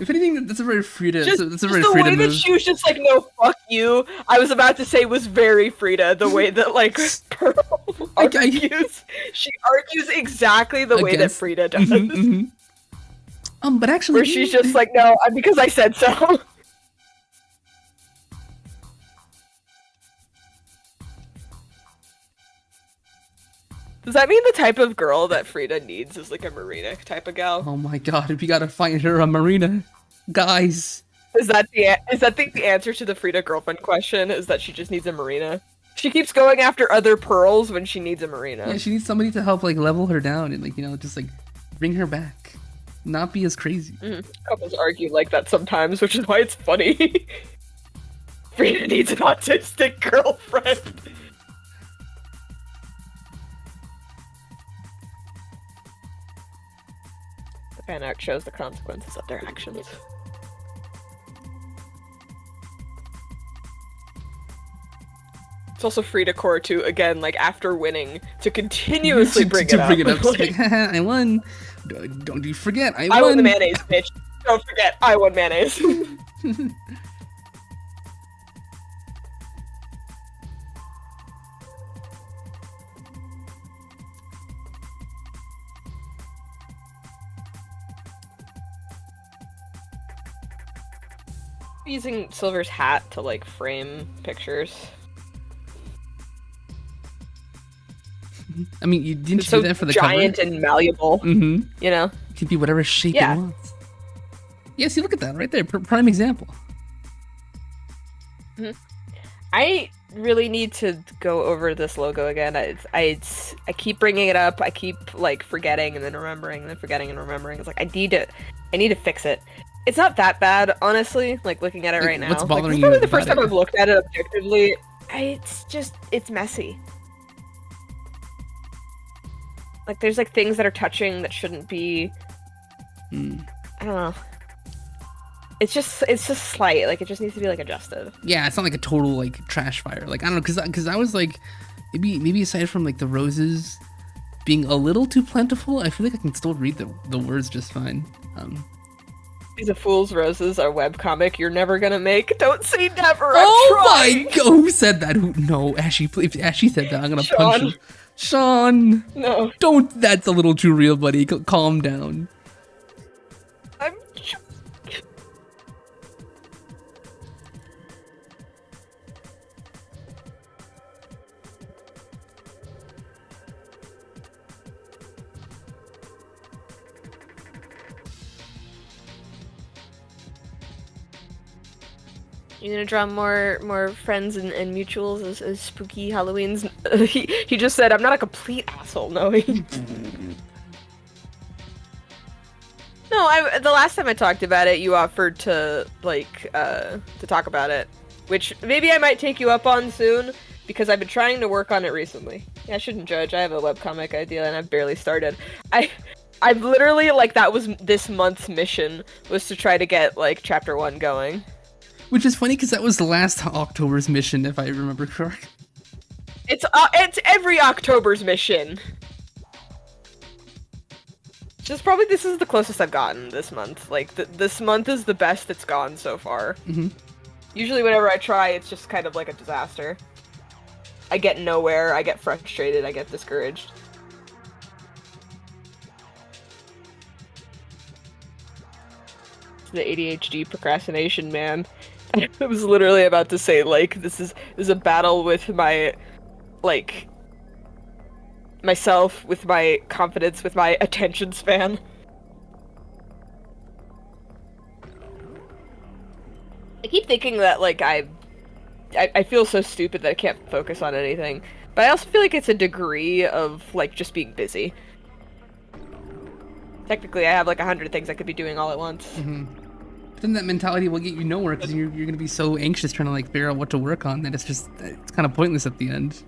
If anything, that's a very Frida. That's a very the Frida way move. that she was just like, no, fuck you. I was about to say was very Frida. The way that like Pearl argues, she argues exactly the way that Frida does. But actually, where she's just like, no, because I said so. Does that mean the type of girl that Frida needs is like a Marina type of gal? oh my god, if you gotta find her a Marina, guys. Is that the answer to the Frida girlfriend question? Is that she just needs a Marina? She keeps going after other pearls when she needs a Marina. Yeah, she needs somebody to help like level her down and like just like bring her back, not be as crazy. Couples argue like that sometimes, which is why it's funny. Frida needs an autistic girlfriend. The fan art shows the consequences of their actions. It's also Frida Core too, again, like after winning, to continuously bring it up. Like, haha, I won. Don't you forget, I won the mayonnaise, bitch. Don't forget, I won mayonnaise. Using Silver's hat to like frame pictures. I mean, you didn't So do that for the giant cover? and malleable. Mm-hmm. You know? It can be whatever shape Yeah. it wants. Yeah, see, look at that right there. Prime example. I really need to go over this logo again. I keep bringing it up. I keep like forgetting and then remembering and then forgetting and remembering. It's like I need to fix it. It's not that bad, honestly. Like looking at it Like, right now. what's bothering it's you probably the about first time it? I've looked at it objectively. It's messy. Like there's like things that are touching that shouldn't be. I don't know. It's just slight. Like it just needs to be like adjusted. Yeah, it's not like a total like trash fire. Like I don't know, because I was like, maybe aside from like the roses being a little too plentiful, I feel like I can still read the words just fine. These are Fool's Roses, our webcomic you're never gonna make. Don't say never. Oh I'm my god! Who said that? No, Ashy. If Ashy said that, I'm gonna punch him. Sean, No. don't. That's a little too real, buddy. Calm down. I'm. You gonna draw more friends and mutuals as spooky Halloweens? He just said, "I'm not a complete asshole." No. No, the last time I talked about it, you offered to to talk about it, which maybe I might take you up on soon because I've been trying to work on it recently. Yeah, I shouldn't judge. I have a webcomic idea and I've barely started. I've literally that was this month's mission, was to try to get chapter 1 going. Which is funny because that was last October's mission, if I remember correct. It's every October's mission. Just probably this is the closest I've gotten this month. This month is the best it's gone so far. Mm-hmm. Usually whenever I try, it's just kind of like a disaster. I get nowhere, I get frustrated, I get discouraged. It's the ADHD procrastination, man. I was literally about to say, this is a battle with my, myself, with my confidence, with my attention span. I keep thinking that, I feel so stupid that I can't focus on anything. But I also feel like it's a degree of, just being busy. Technically, I have, 100 things I could be doing all at once. Mm-hmm. But then that mentality will get you nowhere because you're going to be so anxious trying to, figure out what to work on that it's kind of pointless at the end.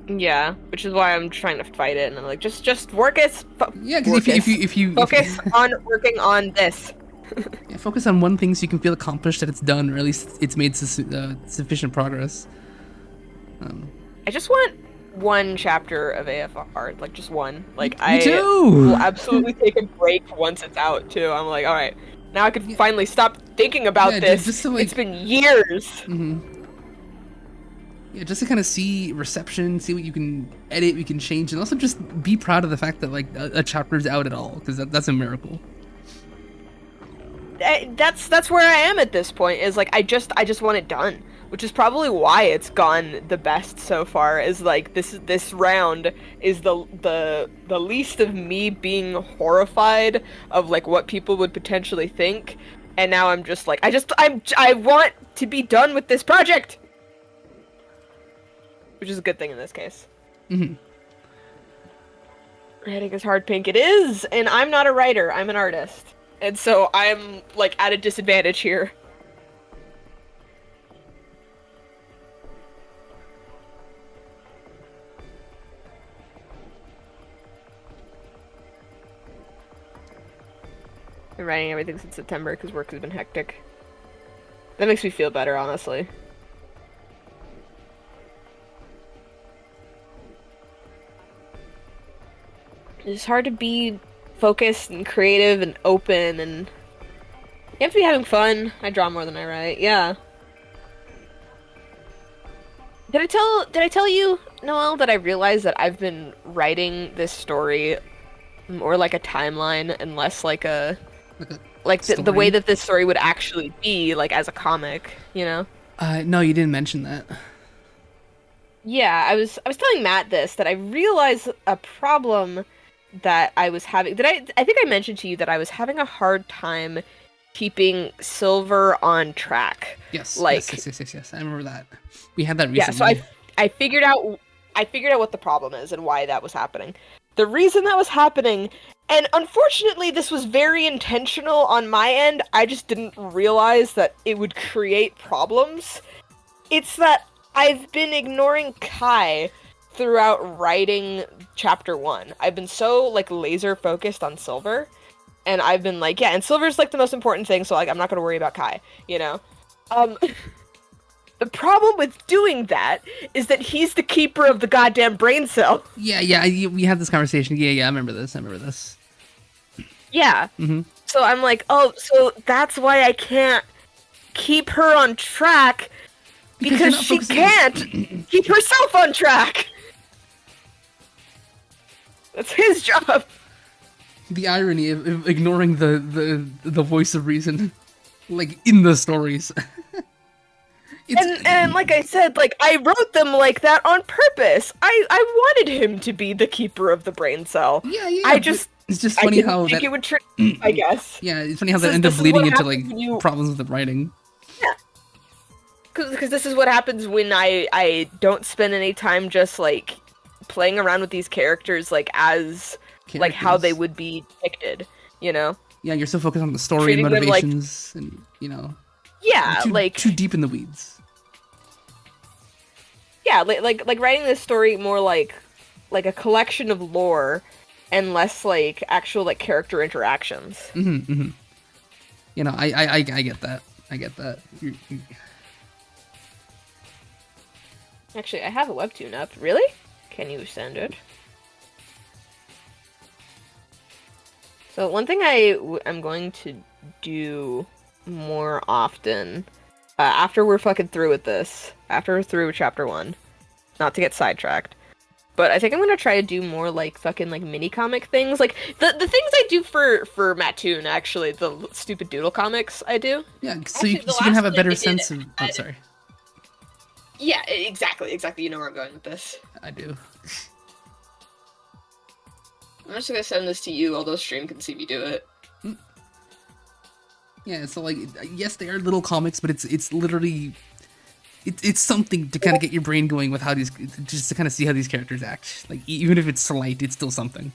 Yeah, which is why I'm trying to fight it, and I'm like, just work it. Yeah, because if you focus on working on this. Yeah, focus on one thing so you can feel accomplished that it's done, or at least it's made sufficient progress. I just want one chapter of AFR, just one. Me I too. will absolutely take a break once it's out too. I'm like, all right, now I can finally stop thinking about this. Just so, it's been years. Mm-hmm. Yeah, just to kind of see reception, see what you can edit, we can change, and also just be proud of the fact that like a chapter's out at all, because that's a miracle. That's where I am at this point. Is like I just want it done, which is probably why it's gone the best so far. Is like this round is the least of me being horrified of like what people would potentially think, and now I'm just like I want to be done with this project. Which is a good thing in this case. Mm-hmm. Writing is hard, Pink. It is! And I'm not a writer, I'm an artist. And so I'm, like, at a disadvantage here. Been writing everything since September because work has been hectic. That makes me feel better, honestly. It's hard to be focused and creative and open, and you have to be having fun. I draw more than I write. Yeah. Did I tell you, Noelle, that I realized that I've been writing this story more like a timeline and less like a the way that this story would actually be, like as a comic, you know? No, you didn't mention that. Yeah, I was telling Matt this, that I realized a problem that I was having. I think I mentioned to you that I was having a hard time keeping Silver on track. Yes. Like, yes. I remember that. We had that recently. Yeah, so I figured out what the problem is and why that was happening. The reason that was happening, and unfortunately this was very intentional on my end, I just didn't realize that it would create problems. It's that I've been ignoring Kai throughout writing chapter 1. I've been so like laser focused on Silver, and I've been like, yeah, and Silver's like the most important thing, so like I'm not gonna worry about Kai, you know? The problem with doing that is that he's the keeper of the goddamn brain cell. Yeah, we had this conversation. Yeah, I remember this. Yeah. Mm-hmm. So I'm like, oh, so that's why I can't keep her on track, because she can't keep herself on track. That's his job. The irony of ignoring the voice of reason, like in the stories. And like I said, like I wrote them like that on purpose. I wanted him to be the keeper of the brain cell. Yeah. It's just I funny didn't how think that. it would trick. I guess. Yeah, it's funny how that ended up bleeding into like problems with the writing. Yeah. Because this is what happens when I don't spend any time just like playing around with these characters like as like how they would be depicted, you know? Yeah, you're so focused on the story Treating and them, motivations, and you know. Yeah, too deep in the weeds. Yeah, like writing this story more like a collection of lore and less like actual like character interactions. Mm-hmm. You know, I get that. Actually, I have a webtoon up. Really? Can you send it? So one thing I'm going to do more often after we're fucking through with this, after we're through with chapter 1, not to get sidetracked, but I think I'm gonna try to do more like fucking like mini comic things, like the things I do for Mattoon, actually, the stupid doodle comics I do. Yeah, so Actually, you can have a better sense of. Oh, sorry. Yeah, exactly. You know where I'm going with this. I do. I'm just gonna send this to you, although stream can see me do it. Yeah, so like, yes, they are little comics, but it's literally, it's something to kind of get your brain going with how these, just to kind of see how these characters act. Like, even if it's slight, it's still something.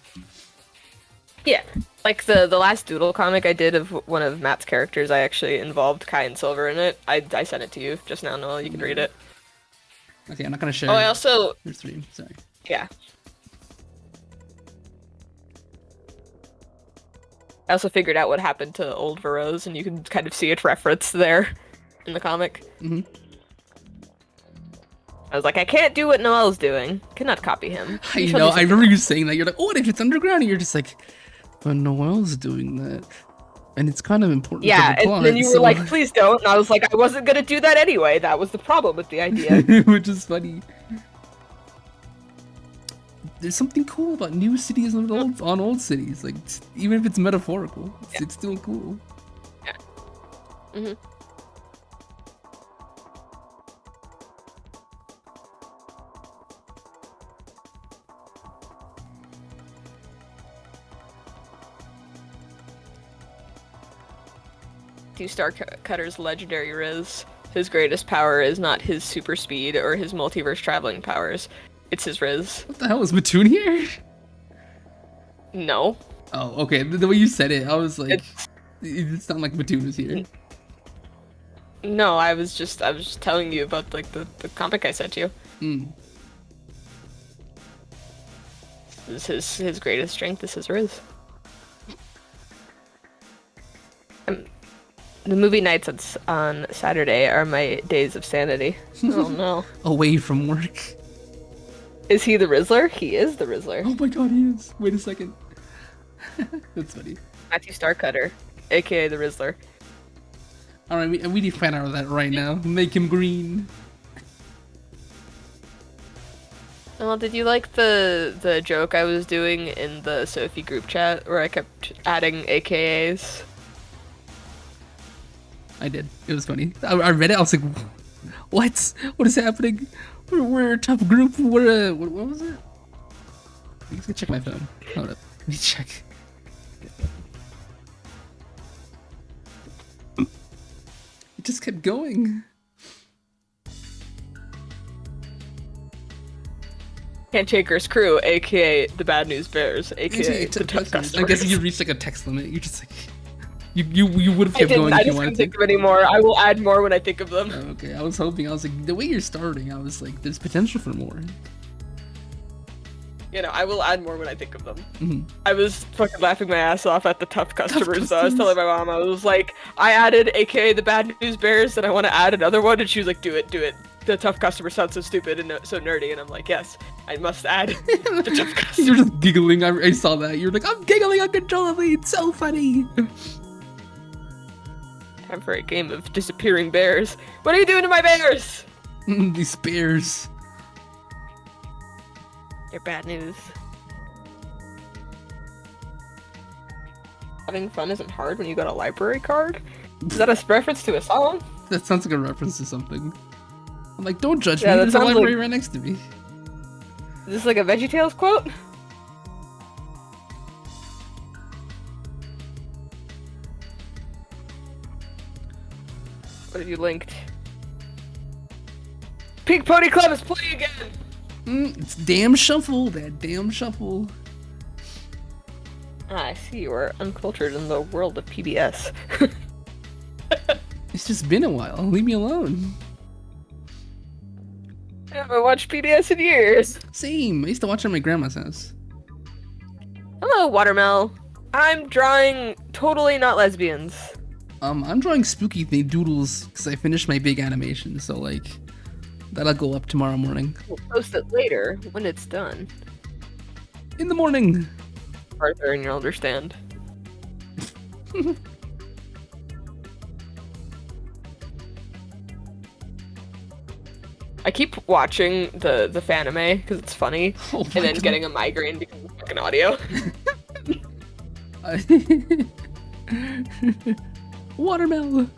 Yeah, like the last doodle comic I did of one of Matt's characters, I actually involved Kai and Silver in it. I sent it to you just now, Noel. You can read it. Okay, I'm not gonna share. Oh, I also. There's 3. Sorry. Yeah. I also figured out what happened to Old Varose, and you can kind of see it referenced there in the comic. Mm-hmm. I was like, I can't do what Noel's doing. Cannot copy him. I know. I remember you saying that. You're like, oh, what if it's underground? And you're just like, but Noel's doing that. And it's kind of important. Yeah, to the plot, and then you were so- like, please don't, and I was like, I wasn't gonna do that anyway. That was the problem with the idea. Which is funny. There's something cool about new cities on old cities. Like, even if it's metaphorical, it's still cool. Yeah. Mm-hmm. Two-star Cutter's legendary Riz. His greatest power is not his super speed or his multiverse traveling powers. It's his Riz. What the hell is Mattoon here? No. Oh, okay. The way you said it, I was like, it sounded like Mattoon was here. No, I was just telling you about like the comic I sent you. This is his greatest strength. Is his Riz. The movie nights on Saturday are my days of sanity. Oh no. Away from work. Is he the Rizzler? He is the Rizzler. Oh my god, he is. Wait a second. That's funny. Matthew Starcutter, aka the Rizzler. Alright, we need to fan out of that right now. Make him green. Well, did you like the joke I was doing in the Sophie group chat where I kept adding AKAs? I did. It was funny. I read it. I was like, "What? What is happening? We're a tough group. What was it?" I'm just gonna check my phone. Hold up. Let me check. It just kept going. Cantaker's crew, aka the Bad News Bears, aka the Tough Customers. I guess you reached like a text limit. You just like you would have kept going I if you just wanted couldn't to. think of any more. I will add more when I think of them. Oh, okay, I was hoping. I was like, the way you're starting, I was like, there's potential for more. You know, I will add more when I think of them. Mhm. I was fucking laughing my ass off at the Tough Customers. So I was telling my mom, I was like, I added aka the Bad News Bears, and I want to add another one, and she was like, do it. The Tough Customer sounds so stupid and so nerdy, and I'm like, yes, I must add the Tough Customer. You're just giggling. I saw that. You're like, I'm giggling uncontrollably. It's so funny. Time for a game of disappearing bears. What are you doing to my bears? These bears. They're bad news. Having fun isn't hard when you got a library card? Is that a reference to a song? That sounds like a reference to something. I'm like, don't judge Yeah, me. that There's a sounds library like- right next to me. Is this like a VeggieTales quote? What have you linked? Pink Pony Club is playing again! It's damn shuffle. That damn shuffle. Ah, I see you are uncultured in the world of PBS. It's just been a while. Leave me alone. I haven't watched PBS in years. Same. I used to watch it at my grandma's house. Hello, Watermel. I'm drawing totally not lesbians. I'm drawing spooky doodles because I finished my big animation. So like, that'll go up tomorrow morning. We'll post it later when it's done. In the morning. Arthur, and you'll understand. I keep watching the fanime because it's funny, Oh and my then God. getting a migraine because of fucking audio. Watermelon.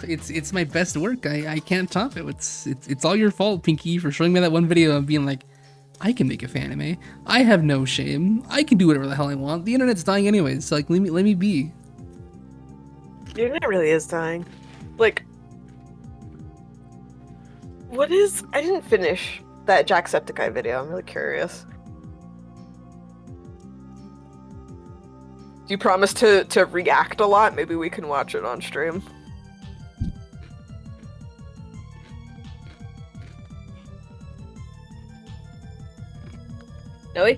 It's my best work. I can't top it. It's all your fault, Pinky, for showing me that one video and being like, I can make a fanime. I have no shame. I can do whatever the hell I want. The internet's dying anyways. So like, let me be. The internet really is dying. Like, what is? I didn't finish that Jacksepticeye video. I'm really curious. Do you promise to react a lot? Maybe we can watch it on stream. Really?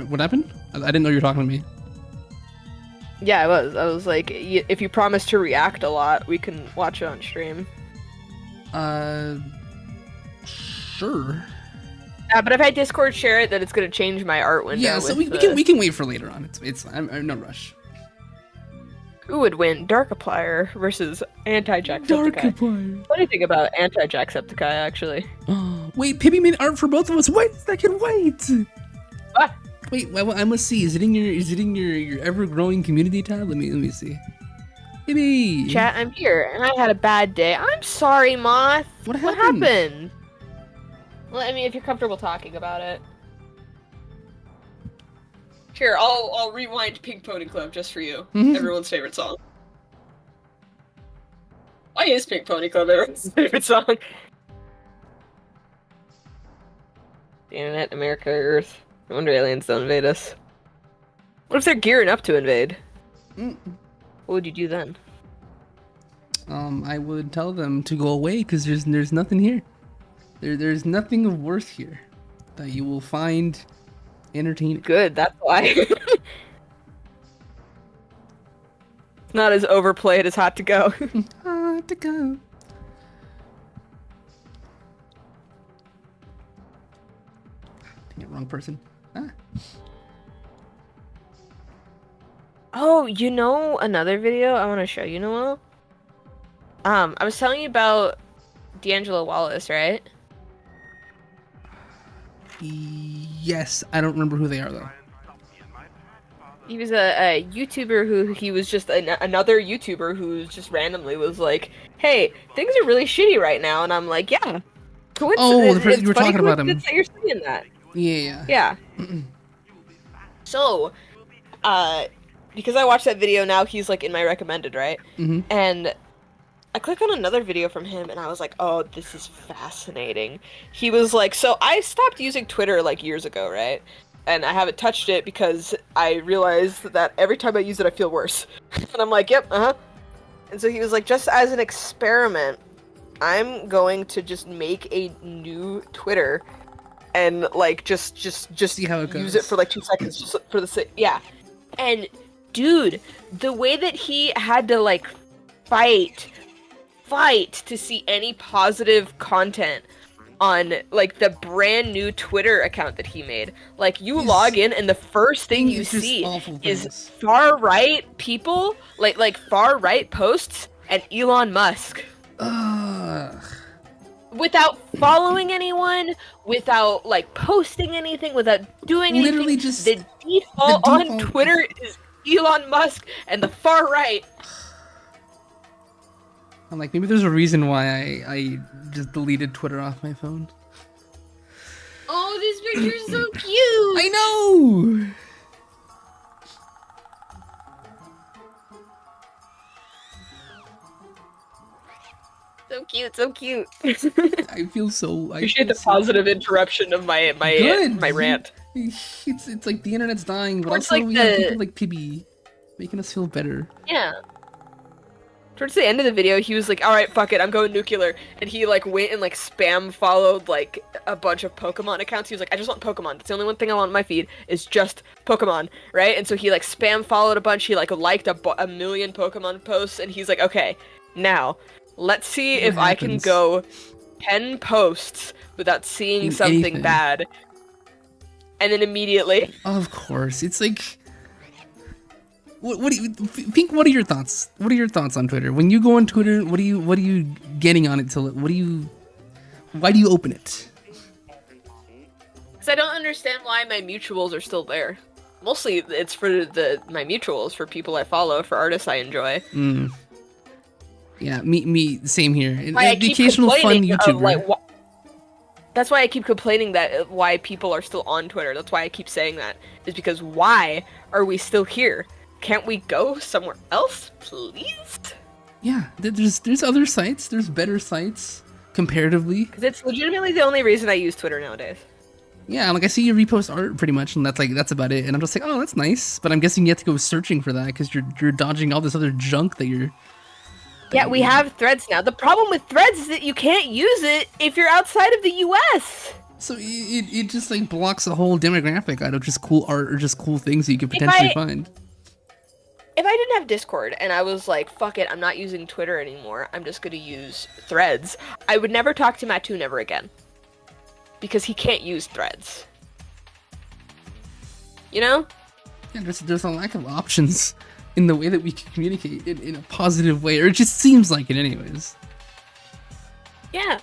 What happened? I didn't know you were talking to me. Yeah, I was. I was like, if you promise to react a lot, we can watch it on stream. Sure. Yeah, but if I Discord share it, then it's gonna change my art window. Yeah, so we with can wait for later on. It's fine. I'm no rush. Who would win, Darkiplier versus Anti-Jacksepticeye? Darkiplier. Funny thing about Anti-Jacksepticeye, actually. Wait, Pibby made art for both of us. Wait a second, wait. What? Wait, I must see. Is it in your ever-growing community tab? Let me see. Pibby. Chat, I'm here, and I had a bad day. I'm sorry, Moth. What happened? Well, I mean, if you're comfortable talking about it. Here, I'll rewind Pink Pony Club just for you. Everyone's favorite song. Why is Pink Pony Club everyone's favorite song? The internet, America, Earth. No wonder aliens don't invade us. What if they're gearing up to invade? What would you do then? I would tell them to go away because there's nothing here. There's nothing of worth here that you will find entertaining. Good, that's why. It's not as overplayed as Hot to Go. Hot to go. Dang it, wrong person. Ah. Oh, you know another video I want to show you, Noel? I was telling you about D'Angelo Wallace, right? Yes, I don't remember who they are though. He was a YouTuber who he was just another YouTuber who just randomly was like, "Hey, things are really shitty right now," and I'm like, "Yeah, coincidence." Oh, the person you were funny talking about him. coincidence that you're saying that. Yeah. So, because I watched that video, now he's like in my recommended, right? And I click on another video from him and I was like, oh, this is fascinating. He was like, so I stopped using Twitter like years ago, right? And I haven't touched it because I realized that every time I use it, I feel worse. And I'm like, yep, And so he was like, just as an experiment, I'm going to just make a new Twitter and like just See how it use goes. it for like 2 seconds just for the sake. Yeah. And dude, the way that he had to like fight to see any positive content on like the brand new Twitter account that he made. Like you log in and the first thing you see is far right people, like far right posts and Elon Musk. Without following anyone, without like posting anything, without doing anything. Literally just the default on Twitter is Elon Musk and the far right. I'm like, maybe there's a reason why I just deleted Twitter off my phone. Oh, this picture's so cute! I know! So cute, so cute. I feel so... I Appreciate feel the positive interruption of my rant. It's like the internet's dying, but Towards, also like, we have people like Pibby making us feel better. Yeah. Towards the end of the video, he was like, alright, fuck it, I'm going nuclear. And he, like, went and, like, spam followed, like, a bunch of Pokemon accounts. He was like, I just want Pokemon. That's the only one thing I want on my feed, is just Pokemon, right? And so he, like, spam followed a bunch. He, like, liked a million Pokemon posts. And he's like, okay, now, let's see if I can go 10 posts without seeing something bad. And then immediately... Of course. It's like... What do you think? What are your thoughts? What are your thoughts on Twitter? When you go on Twitter, what are you getting on it till? Why do you open it? Because I don't understand why my mutuals are still there. Mostly it's for my mutuals, for people I follow, for artists I enjoy. Yeah, me, same here. And the occasional fun YouTuber. That's why I keep complaining that why people are still on Twitter. That's why I keep saying that. Is because why are we still here? Can't we go somewhere else, please? Yeah, there's other sites. There's better sites comparatively. Because it's legitimately the only reason I use Twitter nowadays. Yeah, like I see you repost art pretty much, and that's about it. And I'm just like, oh, that's nice. But I'm guessing you have to go searching for that because you're dodging all this other junk that you're. Yeah, we have Threads now. The problem with Threads is that you can't use it if you're outside of the U.S. So it just like blocks a whole demographic out of just cool art or just cool things that you could potentially find. If I didn't have Discord and I was like, fuck it, I'm not using Twitter anymore, I'm just gonna use Threads, I would never talk to Mattoon ever again. Because he can't use Threads. You know? Yeah, there's a lack of options in the way that we can communicate in a positive way, or it just seems like it anyways. Yeah.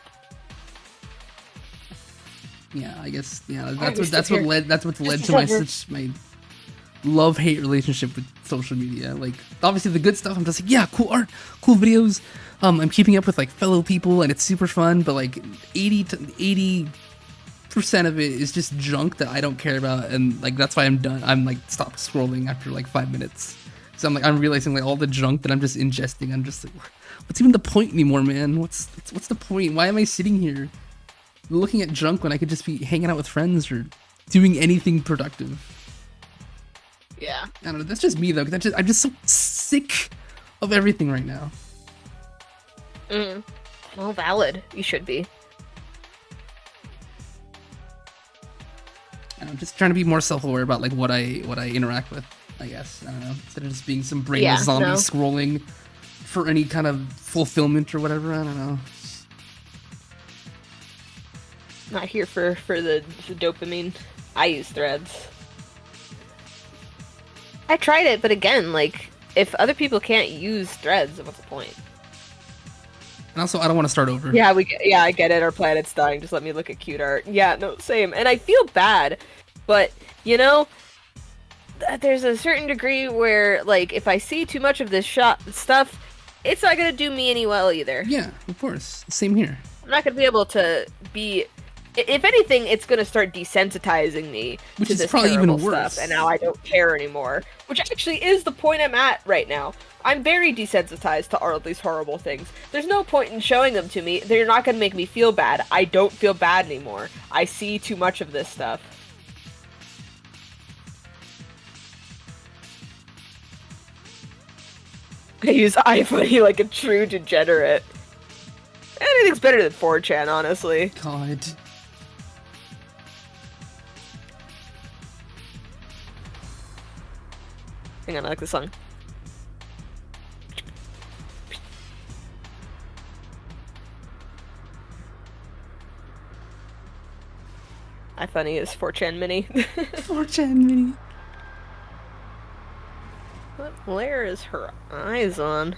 Yeah, I guess I that's used what's to hear- led to Just my over- my love-hate relationship with social media. Like, obviously the good stuff, I'm just like, yeah, cool art, cool videos. I'm keeping up with like fellow people and it's super fun, but like 80% of it is just junk that I don't care about, and like that's why I'm done. I'm like stopped scrolling after like 5 minutes. So I'm realizing like all the junk that I'm just ingesting. I'm just like, what's even the point anymore, man? What's the point? Why am I sitting here looking at junk when I could just be hanging out with friends or doing anything productive? Yeah. I don't know. That's just me though, because I'm just so sick of everything right now. Well, valid. You should be. And I'm just trying to be more self-aware about like what I interact with, I guess. I don't know. Instead of just being some brainless zombie scrolling for any kind of fulfillment or whatever. I don't know. Not here for the dopamine. I use Threads. I tried it, but again, like, if other people can't use Threads, what's the point? And also, I don't want to start over. Yeah, I get it. Our planet's dying. Just let me look at cute art. Yeah, no, same. And I feel bad, but you know, there's a certain degree where, like, if I see too much of this stuff, it's not gonna do me any well either. Yeah, of course. Same here. I'm not gonna be able to be. If anything, it's gonna start desensitizing me Which to is this probably even terrible worse. stuff, and now I don't care anymore. Which actually is the point I'm at right now. I'm very desensitized to all of these horrible things. There's no point in showing them to me. They're not gonna make me feel bad. I don't feel bad anymore. I see too much of this stuff. I use iFunny like a true degenerate. Anything's better than 4chan, honestly. God. Hang on, I like this song. iFunny is 4chan mini. 4chan mini. What layer is her eyes on?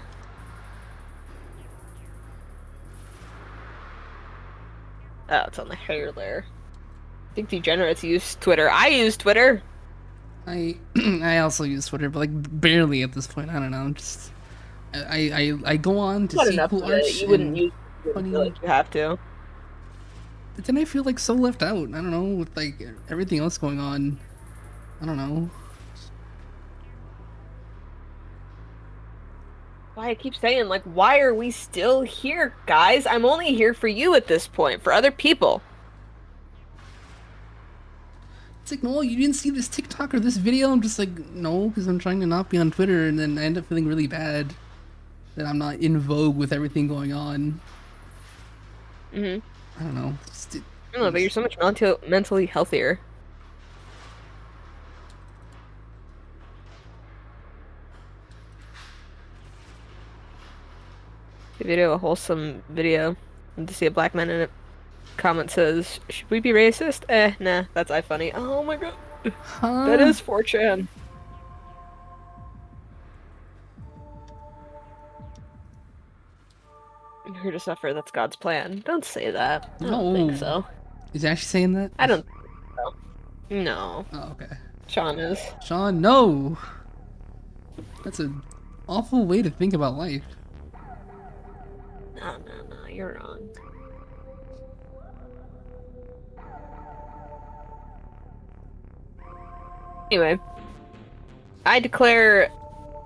Oh, it's on the hair layer. I think degenerates use Twitter. I use Twitter! I also use Twitter, but like barely at this point. I don't know. I'm just I go on to Not see enough cool of art. it. You wouldn't use it funny- like you have to. But then I feel like so left out. I don't know, with like everything else going on. I don't know. Why I keep saying, like, why are we still here, guys? I'm only here for you at this point, for other people. It's like, no, you didn't see this TikTok or this video. I'm just like, no, because I'm trying to not be on Twitter, and then I end up feeling really bad that I'm not in vogue with everything going on. Mm-hmm. I don't know. I don't know, but you're so much mentally healthier. Video, a wholesome video, and to see a black man in it. Comment says, should we be racist? Nah, that's iFunny. Oh my god. That is 4chan. I'm here to suffer, that's God's plan. Don't say that. I don't think No. so. Is he actually saying that? I don't think so. No. Oh, okay. Sean is. Sean, no! That's an awful way to think about life. No, you're wrong. Anyway, I declare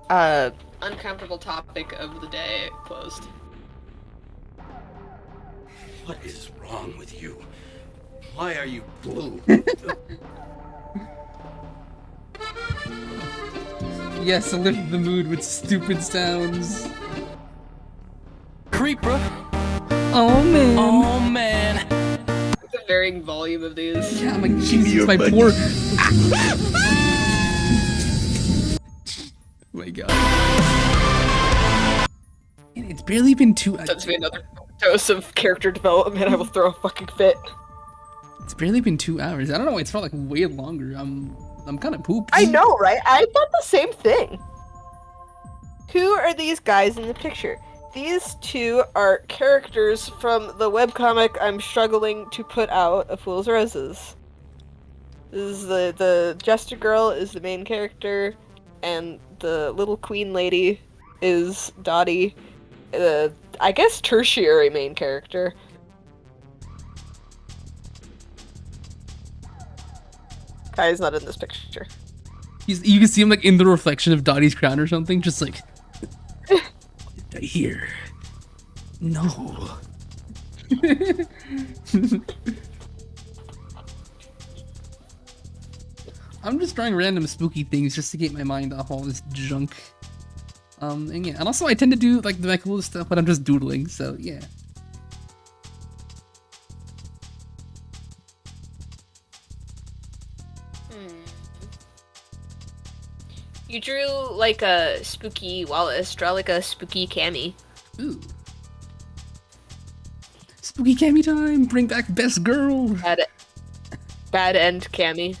uncomfortable topic of the day closed. What is wrong with you? Why are you blue? Yes, lift the mood with stupid sounds. Creeper. Oh man. Oh man. It's a varying volume of these. Yeah, I'm like, Jesus, my poor. Oh my god. And it's barely been 2 hours. Sends me another dose of character development. I will throw a fucking fit. It's barely been 2 hours. I don't know. It's felt like way longer. I'm kind of pooped. I know, right? I thought the same thing. Who are these guys in the picture? These two are characters from the webcomic I'm struggling to put out, A Fool's Roses. This is the Jester Girl is the main character, and the little queen lady is Dottie, I guess tertiary main character. Kai's not in this picture. You can see him like in the reflection of Dottie's crown or something, just like. What did I hear? No. I'm just drawing random spooky things just to get my mind off all this junk. And yeah, and also I tend to do like the coolest stuff when I'm just doodling, so yeah. You drew like a spooky Wallace, draw like a spooky Cammy. Ooh. Spooky Cammy time! Bring back best girl! Bad end Cammy.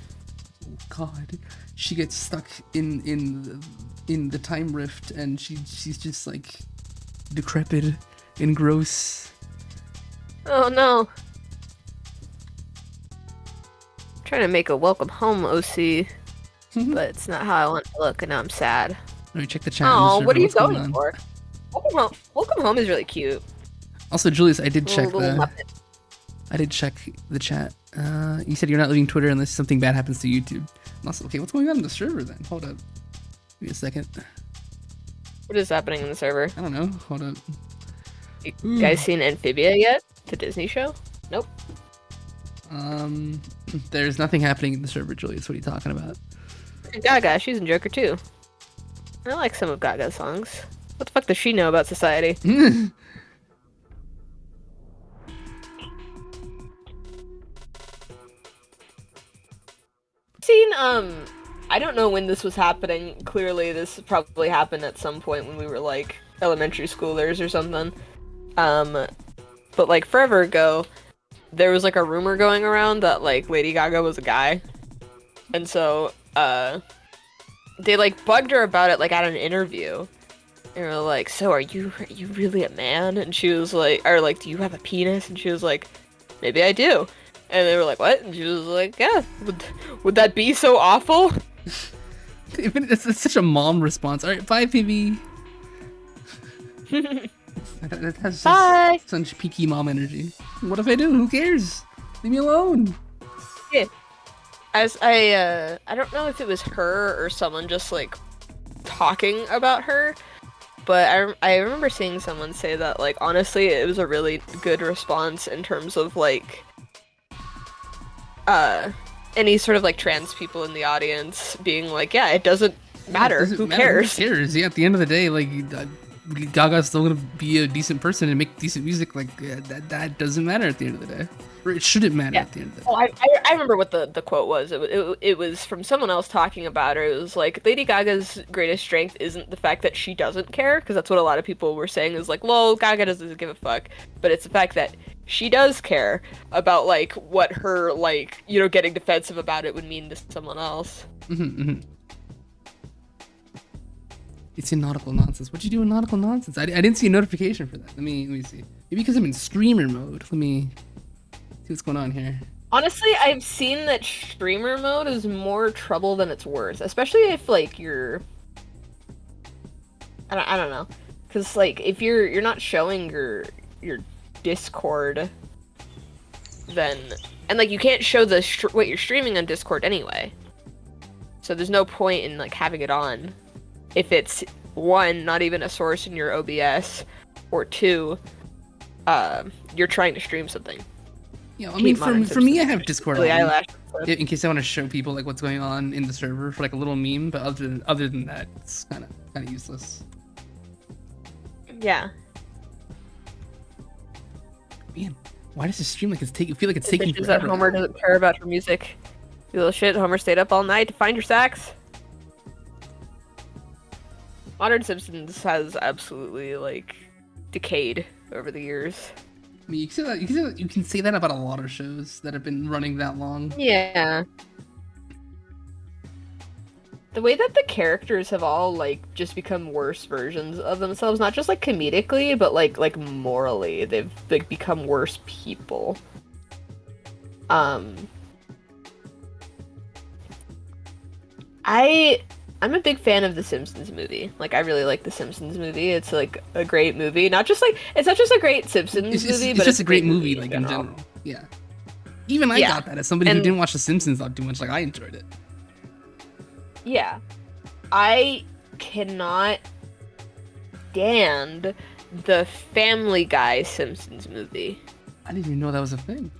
Oh god. She gets stuck in the time rift and she's just like decrepit and gross. Oh no. I'm trying to make a welcome home OC. But it's not how I want to look, and now I'm sad. Let me check the chat. Oh, what are you What's going going on? for? Welcome home is really cute. Also, Julius, I did check Little Muppet. I did check the chat. You said you're not leaving Twitter unless something bad happens to YouTube. Also, okay, what's going on in the server then? Hold up. Give me a second. What is happening in the server? I don't know. Hold up. You guys seen Amphibia yet? The Disney show? Nope. There's nothing happening in the server, Julius. What are you talking about? Gaga, she's in Joker too. I like some of Gaga's songs. What the fuck does she know about society? Seen, I don't know when this was happening. Clearly, this probably happened at some point when we were like elementary schoolers or something. But like forever ago, there was like a rumor going around that like Lady Gaga was a guy. And so, they like bugged her about it like at an interview. And were like, so are you really a man? And she was like, or like, do you have a penis? And she was like, maybe I do. And they were like, what? And she was like, yeah, would that be so awful? It's such a mom response. Alright, bye, PB. That has Bye. such peaky mom energy. What if I do? Who cares? Leave me alone. Yeah. As I don't know if it was her or someone just like talking about her, but I remember seeing someone say that like honestly it was a really good response in terms of like any sort of like trans people in the audience being like, yeah, it doesn't matter. Who cares? Who cares? Yeah, at the end of the day, like Gaga's still gonna be a decent person and make decent music. Like that doesn't matter at the end of the day. Or it shouldn't matter at the end of the day. Oh, I remember what the quote was. It was from someone else talking about her. It was like, Lady Gaga's greatest strength isn't the fact that she doesn't care, because that's what a lot of people were saying is like, lol, Gaga doesn't give a fuck. But it's the fact that she does care about like what her like, you know, getting defensive about it would mean to someone else. It's in nautical nonsense. What'd you do in nautical nonsense? I didn't see a notification for that. Let me see. Maybe because I'm in streamer mode. Let me see what's going on here. Honestly, I've seen that streamer mode is more trouble than it's worth, especially if like you're. I don't know, because like if you're not showing your Discord, then and like you can't show the what you're streaming on Discord anyway. So there's no point in like having it on if it's one, not even a source in your OBS, or two, you're trying to stream something. Yeah, I mean, for me, I have Discord on, eyelash. in case I want to show people like what's going on in the server for like a little meme. But other than that, it's kind of useless. Yeah. Man, why does this stream like it's taking? Feel like it's taking Bitches forever. that Homer doesn't care about her music. You little shit. Homer stayed up all night to find your sax. Modern Simpsons has absolutely like decayed over the years. I mean, you can say that about a lot of shows that have been running that long. Yeah. the way that the characters have all like just become worse versions of themselves, not just like comedically, but like morally, they've like become worse people. I'm a big fan of the Simpsons movie. Like, I really like the Simpsons movie. It's like a great movie. Not just like it's not just a great Simpsons movie, It's but just a great movie, in like in general. general. Yeah. Even I Yeah. got that as somebody who And- didn't watch The Simpsons that too much. Like, I enjoyed it. Yeah. I cannot stand the Family Guy Simpsons movie. I didn't even know that was a thing.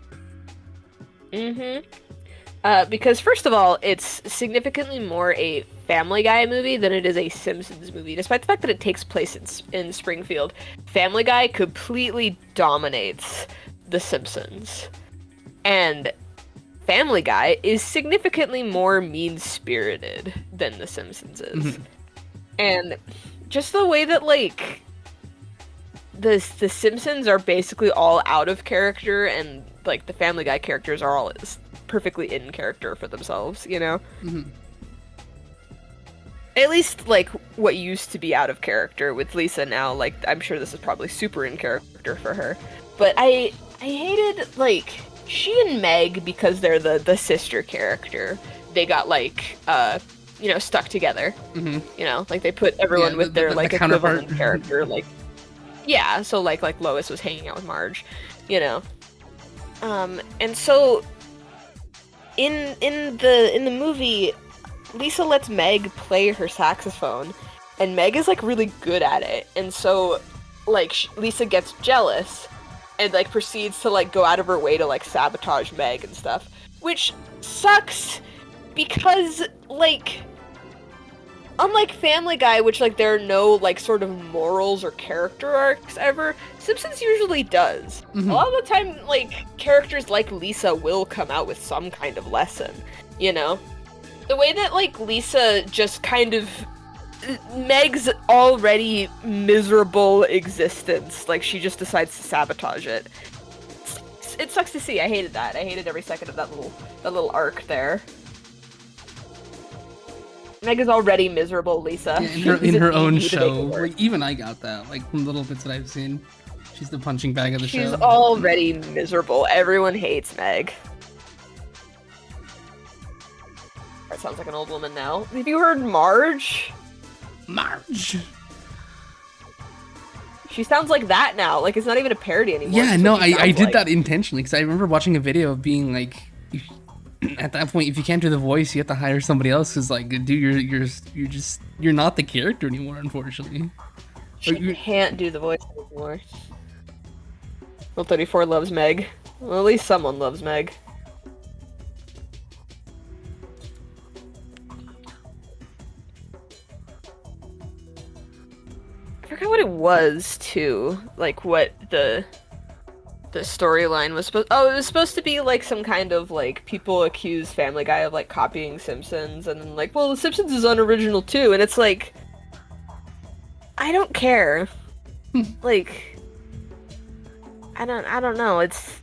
Because first of all, it's significantly more a Family Guy movie than it is a Simpsons movie, despite the fact that it takes place in Springfield. Family Guy completely dominates The Simpsons. And Family Guy is significantly more mean-spirited than The Simpsons is. And just the way that, like, the Simpsons are basically all out of character, and, like, the Family Guy characters are all perfectly in character for themselves, you know? At least, like, what used to be out of character with Lisa now. Like, I'm sure this is probably super in character for her. But I hated, like, she and Meg, because they're the sister character, they got, like, you know, stuck together. You know, like, they put everyone with their, like, equivalent character, like, yeah, so, like, Lois was hanging out with Marge, you know? And so, in the movie, Lisa lets Meg play her saxophone, and Meg is, like, really good at it, and so, like, Lisa gets jealous, and, like, proceeds to, like, go out of her way to, like, sabotage Meg and stuff, which sucks, because, like, unlike Family Guy, which, like, there are no, like, sort of morals or character arcs ever, Simpsons usually does. A lot of the time, like, characters like Lisa will come out with some kind of lesson, you know? The way that, like, Lisa just kind of... Meg's already miserable existence, like, she just decides to sabotage it. It sucks to see. I hated that. I hated every second of that little arc there. Meg is already miserable, Lisa. Yeah, in her own show. Like, even I got that, like, from little bits that I've seen. She's the punching bag of the show. She's already miserable. Everyone hates Meg. That sounds like an old woman now. Have you heard Marge? Marge! She sounds like that now. Like, it's not even a parody anymore. Yeah, That's no, what she I sounds did like. that intentionally, because I remember watching a video of being like... At that point, if you can't do the voice, you have to hire somebody else. Because, like, dude, you're not the character anymore, unfortunately. She can't do the voice anymore. Well, 34 loves Meg. Well, at least someone loves Meg. I forgot what it was, too. Like, what the storyline was supposed... Oh, it was supposed to be, like, some kind of, like, people accuse Family Guy of, like, copying Simpsons, and then, like, well, The Simpsons is unoriginal, too, and it's like... I don't care. Like... I don't know, it's...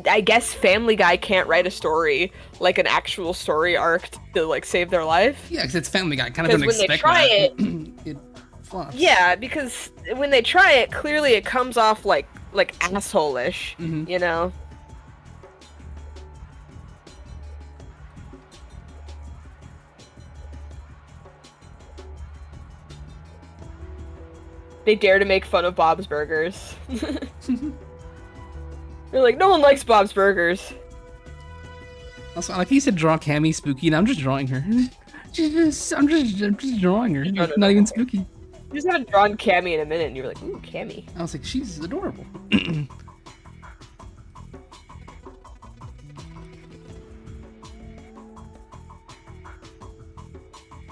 I guess Family Guy can't write a story, like, an actual story arc to, like, save their life. Yeah, because it's Family Guy. Kind of don't Because when they expect try that. it... It flops. Yeah, because when they try it, clearly it comes off like asshole-ish, you know? They dare to make fun of Bob's Burgers. They're like, no one likes Bob's Burgers. Also, I like how you said draw Cammy spooky, and I'm just drawing her. I'm just drawing her. No, Not even spooky. You just haven't drawn Cammy in a minute, and you were like, ooh, Cammy. I was like, she's adorable.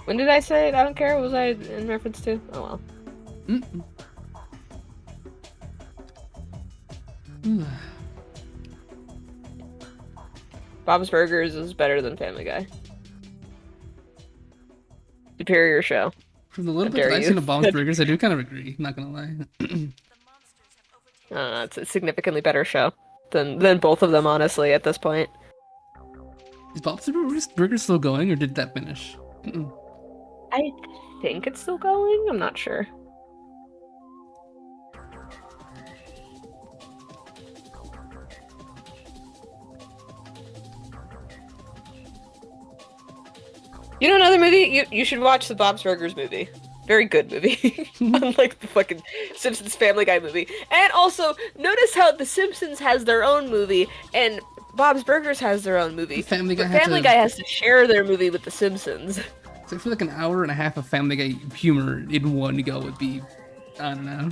When did I say it? I don't care. What was I in reference to? Oh well. Bob's Burgers is better than Family Guy. Superior show. From the little bit dare that I've you. seen of Bob's Burgers, I do kind of agree. Not gonna lie. It's a significantly better show than both of them, honestly, at this point. Is Bob's Burgers still going, or did that finish? I think it's still going. I'm not sure. You know another movie? You should watch the Bob's Burgers movie. Very good movie. Unlike the fucking Simpsons Family Guy movie. And also, notice how The Simpsons has their own movie and Bob's Burgers has their own movie. Family Guy, Family Guy has to share their movie with The Simpsons. So I feel like an hour and a half of Family Guy humor in one go would be, I don't know.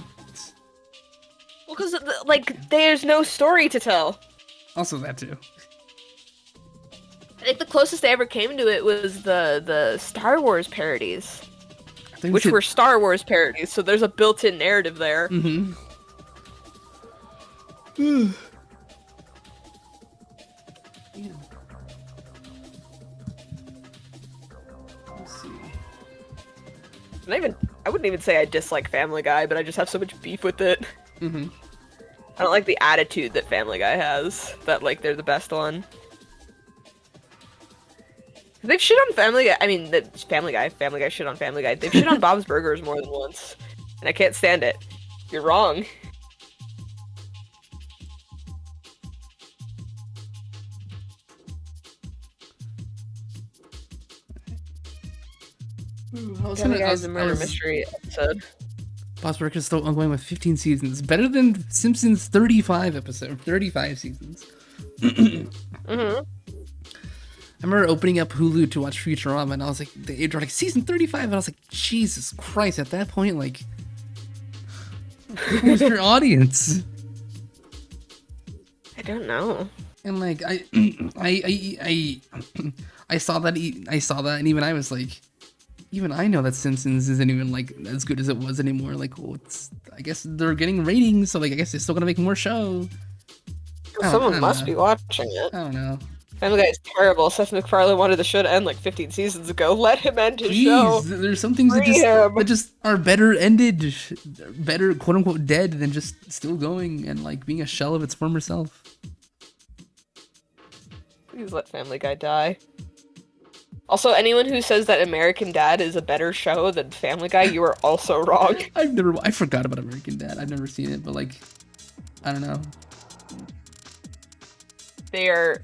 Well, because, like, there's no story to tell. Also that too. I think the closest they ever came to it was the Star Wars parodies. Which were Star Wars parodies, so there's a built-in narrative there. Mm-hmm. Yeah. Let's see. I wouldn't even say I dislike Family Guy, but I just have so much beef with it. Mm-hmm. I don't like the attitude that Family Guy has, that, like, they're the best one. They've shit on Family Guy. I mean, Family Guy shit on Family Guy. They've shit on Bob's Burgers more than once, and I can't stand it. You're wrong. Family Guy's a murder mystery episode. Bob's Burgers is still ongoing with 15 seasons. Better than Simpsons 35 seasons. Mm-hmm. I remember opening up Hulu to watch Futurama, and I was like, they were like, season 35, and I was like, Jesus Christ, at that point, like, who's your audience? I don't know. And like, I saw that, and even I was like, even I know that Simpsons isn't even like as good as it was anymore. Like, well, I guess they're getting ratings, so like, I guess they're still gonna make more show. Someone must be watching it. I don't know. Family Guy is terrible. Seth MacFarlane wanted the show to end like 15 seasons ago. Let him end his show. There's some things that just are better ended, better quote unquote dead than just still going and like being a shell of its former self. Please let Family Guy die. Also, anyone who says that American Dad is a better show than Family Guy, you are also wrong. I forgot about American Dad. I've never seen it, but like, I don't know. They are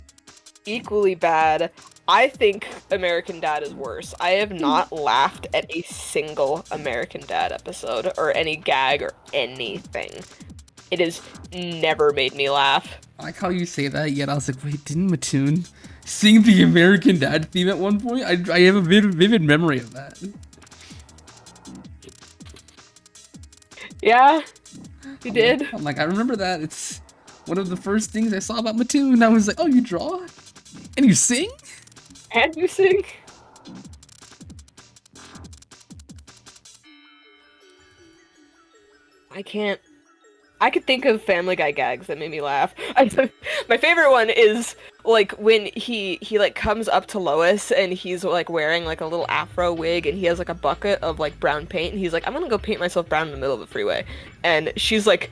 equally bad. I think American Dad is worse. I have not laughed at a single American Dad episode or any gag or anything. It has never made me laugh. I like how you say that, yet I was like, wait, didn't Mattoon sing the American Dad theme at one point? I have a vivid memory of that. Yeah, he did. I'm like, I remember that. It's one of the first things I saw about Mattoon. I was like, oh, you draw? And you sing? And you sing? I could think of Family Guy gags that made me laugh. My favorite one is like when he like comes up to Lois and he's like wearing like a little afro wig and he has like a bucket of like brown paint and he's like, I'm gonna go paint myself brown in the middle of the freeway. And she's like,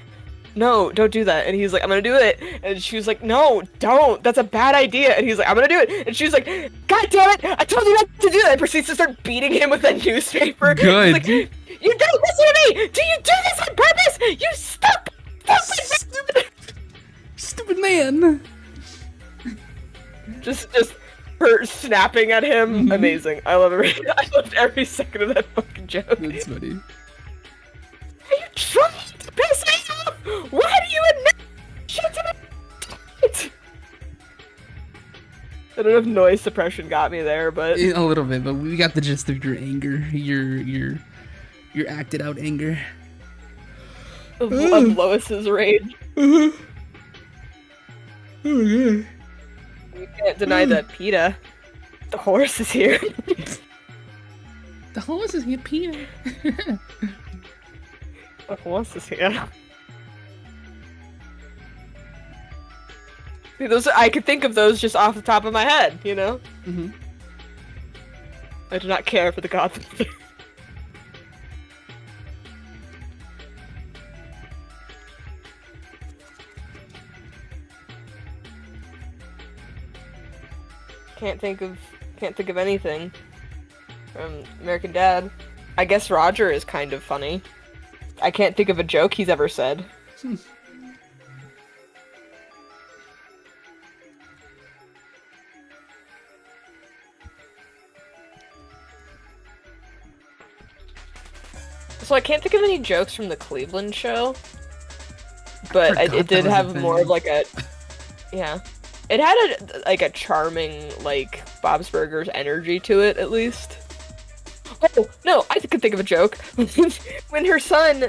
no, don't do that. And he's like, I'm gonna do it. And she was like, no, don't. That's a bad idea. And he's like, I'm gonna do it. And she was like, God damn it, I told you not to do that. And proceeds to start beating him with a newspaper. Good. Like, you don't listen to me. Do you do this on purpose? You stupid man. Just her snapping at him. Amazing. I love I loved every second of that fucking joke. That's funny. Are you trying to piss me off? Why do you admit shit to me? I don't know if noise suppression got me there, but A little bit, but we got the gist of your anger, your acted out anger. of Lois's rage. Oh yeah. You can't deny that PETA. The horse is here. The horse is here, Peter. The horse is here. See, I could think of those just off the top of my head, you know? Mm-hmm. I do not care for the Godfather. Can't think of anything from American Dad. I guess Roger is kind of funny. I can't think of a joke he's ever said. So I can't think of any jokes from the Cleveland show, but it did have more of like a, yeah, it had a charming like Bob's Burgers energy to it at least. Oh no, I could think of a joke when her son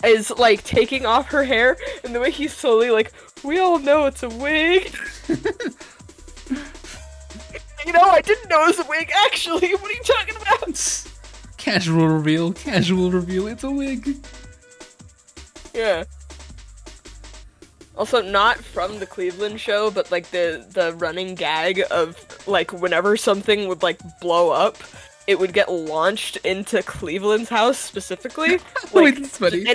is like taking off her hair and the way he's slowly like, we all know it's a wig. You know, I didn't know it was a wig actually. What are you talking about? Casual reveal, it's a wig. Yeah. Also, not from the Cleveland show, but like the running gag of like whenever something would like blow up, it would get launched into Cleveland's house specifically. Like, wait, that's funny.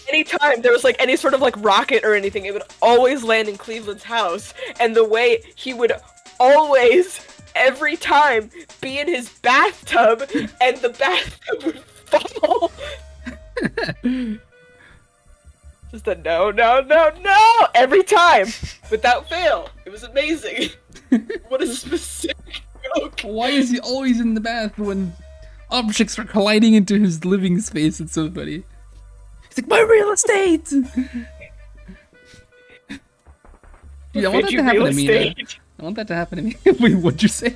Anytime there was like any sort of like rocket or anything, it would always land in Cleveland's house, and the way he would always, every time, be in his bathtub, and the bathtub would fall. Just a no, every time, without fail. It was amazing. What a specific joke. Why is he always in the bath when objects are colliding into his living space? It's so funny. He's like, my real estate! Dude, I want that to happen to me, though. I want that to happen to me. Wait, what'd you say?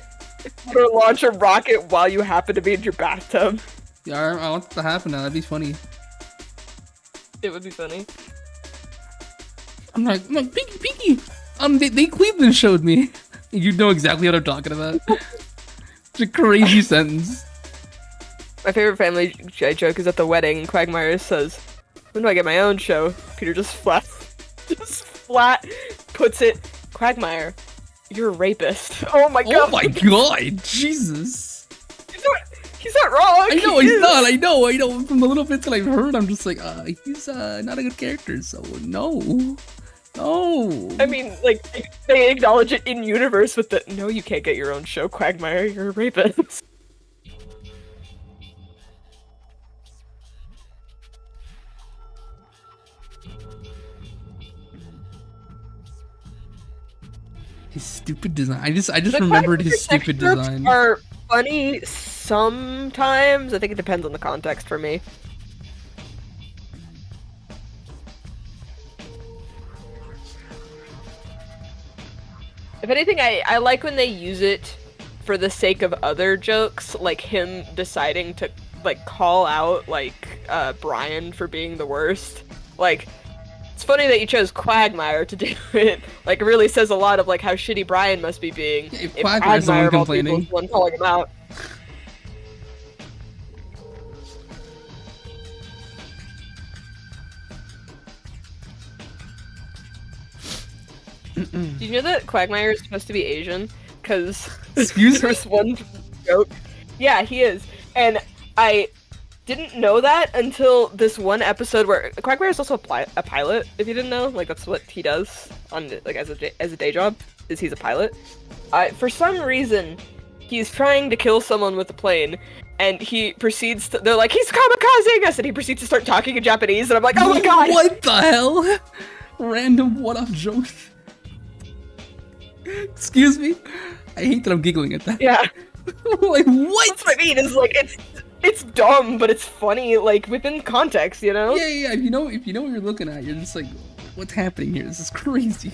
Or launch a rocket while you happen to be in your bathtub. Yeah, I want that to happen now. That'd be funny. It would be funny. I'm like, Pinky! They Cleveland showed me. You know exactly what I'm talking about. It's a crazy sentence. My favorite Family Guy joke is at the wedding. Quagmire says, "When do I get my own show?" Peter just flat puts it. Quagmire, you're a rapist. Oh my god. Oh my god, Jesus. He's not wrong. I know he's not. I know. From the little bits that I've heard, I'm just like, he's not a good character. So no. I mean, like they acknowledge it in universe with the no, you can't get your own show, Quagmire. You're a rapist. His stupid design. I just remembered his stupid design. Are funny sometimes. I think it depends on the context for me. If anything, I like when they use it for the sake of other jokes, like him deciding to like call out like Brian for being the worst. Like, it's funny that you chose Quagmire to do it. Like, it really says a lot of like how shitty Brian must be being. Yeah, if Quagmire's the one complaining. Is the one calling him out. Did you know that Quagmire is supposed to be Asian? Because there's one joke. Yeah, he is. And I didn't know that until this one episode where Quagmire is also a pilot, if you didn't know. Like, that's what he does on like as a day job, is he's a pilot. For some reason, he's trying to kill someone with a plane, and he proceeds to, they're like, he's kamikazing us, and he proceeds to start talking in Japanese, and I'm like, oh my god! What the hell? Random what-up joke. Excuse me? I hate that I'm giggling at that. Yeah. Like, what? That's what I mean, is like, it's dumb, but it's funny, like, within context, you know? Yeah. If you know what you're looking at, you're just like, what's happening here? This is crazy.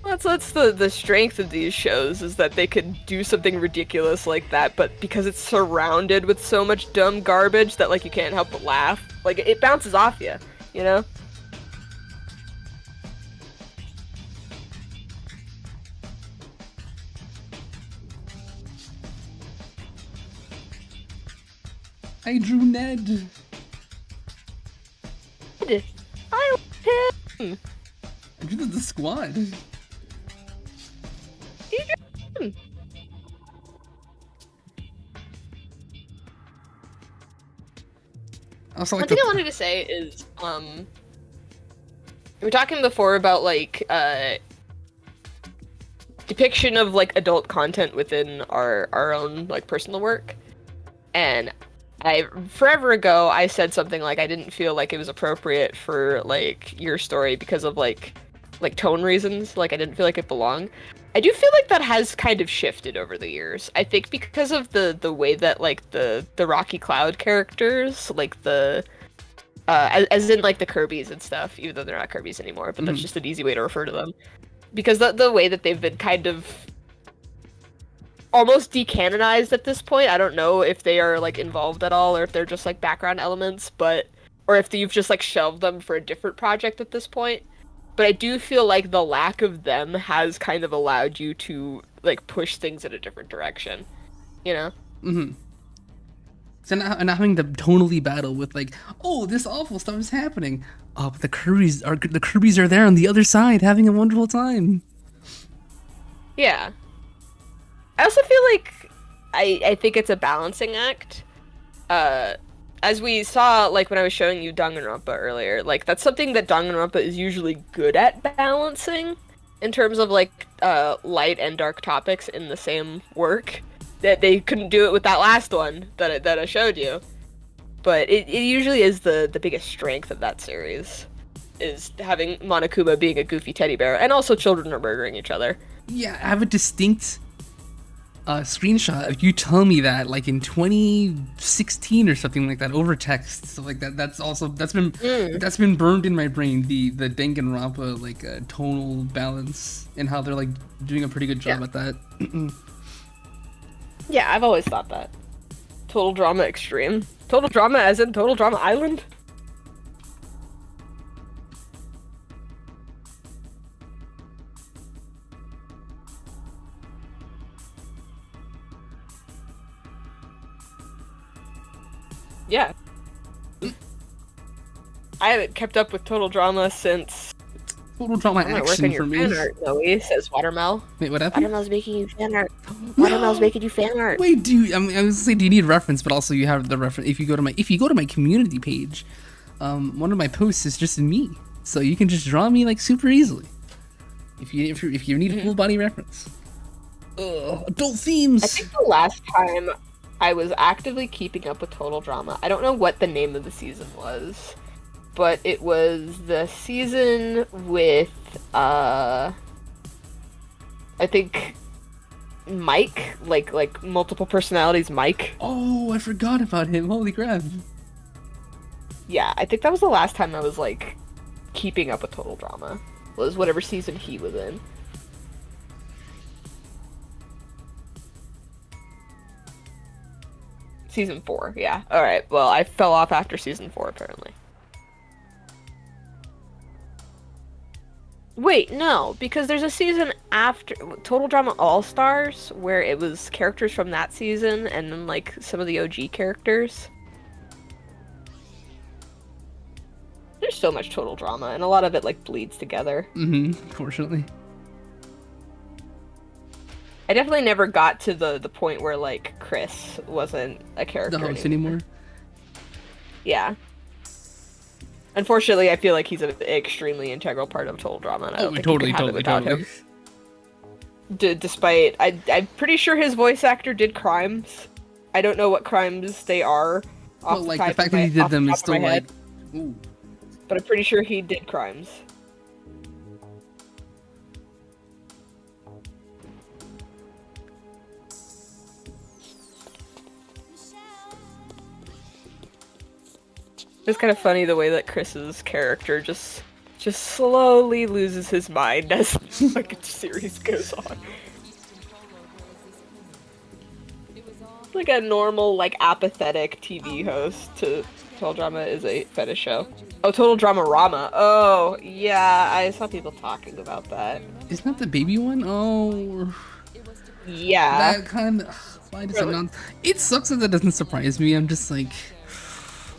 That's the strength of these shows, is that they could do something ridiculous like that, but because it's surrounded with so much dumb garbage that, like, you can't help but laugh. Like, it bounces off you know? I drew Ned. I love him. I drew the squad. You drew him. Also, One like thing I wanted to say is, we were talking before about, like, depiction of like adult content within our own like personal work. And I forever ago I said something like I didn't feel like it was appropriate for like your story because of like tone reasons. Like I didn't feel like it belonged. I do feel like that has kind of shifted over the years. I think because of the way that like the Rocky Cloud characters, like the as in like the Kirby's and stuff, even though they're not Kirby's anymore, but that's just an easy way to refer to them. Because the way that they've been kind of almost decanonized at this point. I don't know if they are like involved at all or if they're just like background elements, but or if you've just like shelved them for a different project at this point. But I do feel like the lack of them has kind of allowed you to like push things in a different direction, you know? Mm-hmm. So not having to tonally battle with like, oh, this awful stuff is happening. Oh, but the Kirby's are there on the other side having a wonderful time. Yeah. I also feel like I think it's a balancing act. As we saw, like, when I was showing you Danganronpa earlier, like, that's something that Danganronpa is usually good at balancing in terms of, like, light and dark topics in the same work. That they couldn't do it with that last one that I showed you. But it usually is the biggest strength of that series, is having Monokuma being a goofy teddy bear, and also children are murdering each other. Yeah, I have a distinct screenshot of you telling me that like in 2016 or something like that over text. So like that's been burned in my brain, the Danganronpa like tonal balance and how they're like doing a pretty good job at that. Yeah, I've always thought that. Total Drama Extreme. Total Drama as in Total Drama Island? Yeah. I haven't kept up with Total Drama since... Total Drama action for me. Fan art, Zoe, says Watermel. Wait, what happened? Watermel's making you fan art. Watermel's making you fan art. Wait, I was gonna say, do you need reference? But also, you have the reference. If you go to my community page, one of my posts is just me, so you can just draw me like super easily. If you need a full body reference. Adult themes. I think the last time I was actively keeping up with Total Drama, I don't know what the name of the season was, but it was the season with, I think, Mike, like multiple personalities Mike. Oh, I forgot about him. Holy crap. Yeah, I think that was the last time I was, like, keeping up with Total Drama, was whatever season he was in. Season 4, yeah. Alright, well, I fell off after season 4, apparently. Wait, no, because there's a season after Total Drama All-Stars where it was characters from that season and then like some of the OG characters. There's so much Total Drama and a lot of it like bleeds together. Unfortunately. I definitely never got to the point where like Chris wasn't a character The host anymore. Yeah. Unfortunately, I feel like he's an extremely integral part of Total Drama, and I don't think you can have it without him. Despite, I'm pretty sure his voice actor did crimes. I don't know what crimes they are. Well, like the fact that he did them is still like, ooh. But I'm pretty sure he did crimes. It's kind of funny the way that Chris's character just slowly loses his mind as like the series goes on. Like a normal, like apathetic TV host to Total Drama is a fetish show. Oh, Total Drama Rama. Oh, yeah, I saw people talking about that. Isn't that the baby one? Oh. Yeah. That kind of. Why does it not? It sucks that doesn't surprise me. I'm just like.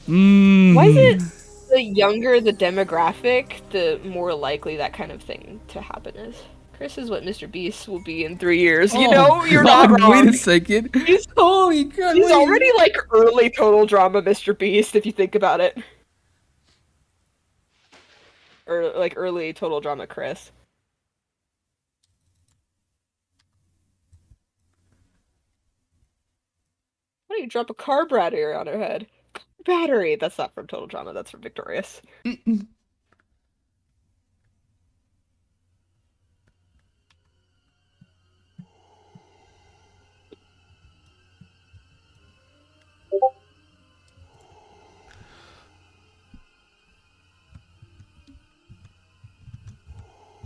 Why is it the younger the demographic, the more likely that kind of thing to happen is? Chris is what Mr. Beast will be in 3 years. You know, you're not wrong. Wait a second. Holy God. He's already like early Total Drama Mr. Beast, if you think about it. Or like early Total Drama Chris. don't you drop a car battery on her head? Car battery! That's not from Total Drama, that's from Victorious.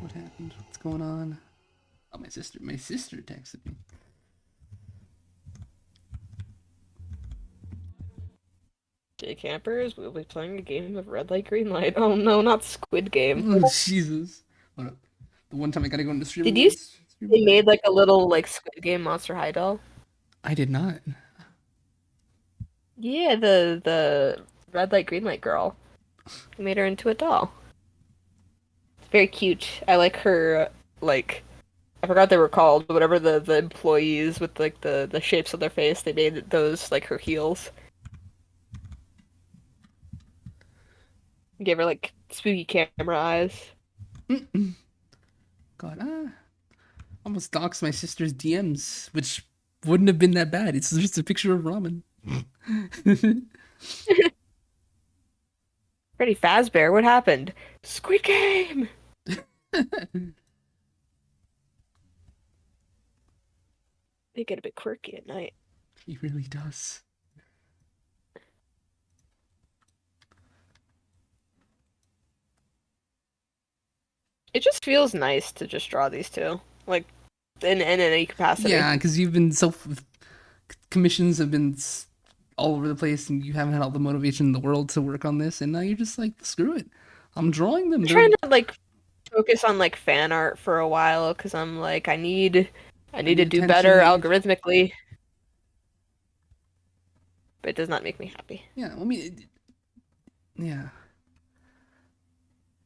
What happened? What's going on? Oh, my sister texted me. J Campers, we'll be playing a game of Red Light, Green Light. Oh no, not Squid Game. Oh, Jesus. What up? The one time I gotta go into stream. Did you see they made like a little like Squid Game Monster High doll? I did not. Yeah, the Red Light, Green Light girl. They made her into a doll. Very cute. I like her, like, I forgot they were called, but whatever the employees with like the shapes of their face, they made those like her heels. Gave her like spooky camera eyes. God, almost doxed my sister's DMs, which wouldn't have been that bad. It's just a picture of ramen. Freddy Fazbear, what happened? Squid Game! They get a bit quirky at night. He really does. It just feels nice to just draw these two. Like, in any capacity. Yeah, because you've been commissions have been all over the place, and you haven't had all the motivation in the world to work on this, and now you're just like, screw it, I'm drawing them. I'm trying to like focus on like fan art for a while because I'm like, I need to do attention, better man. algorithmically. But it does not make me happy. Yeah, I mean, yeah.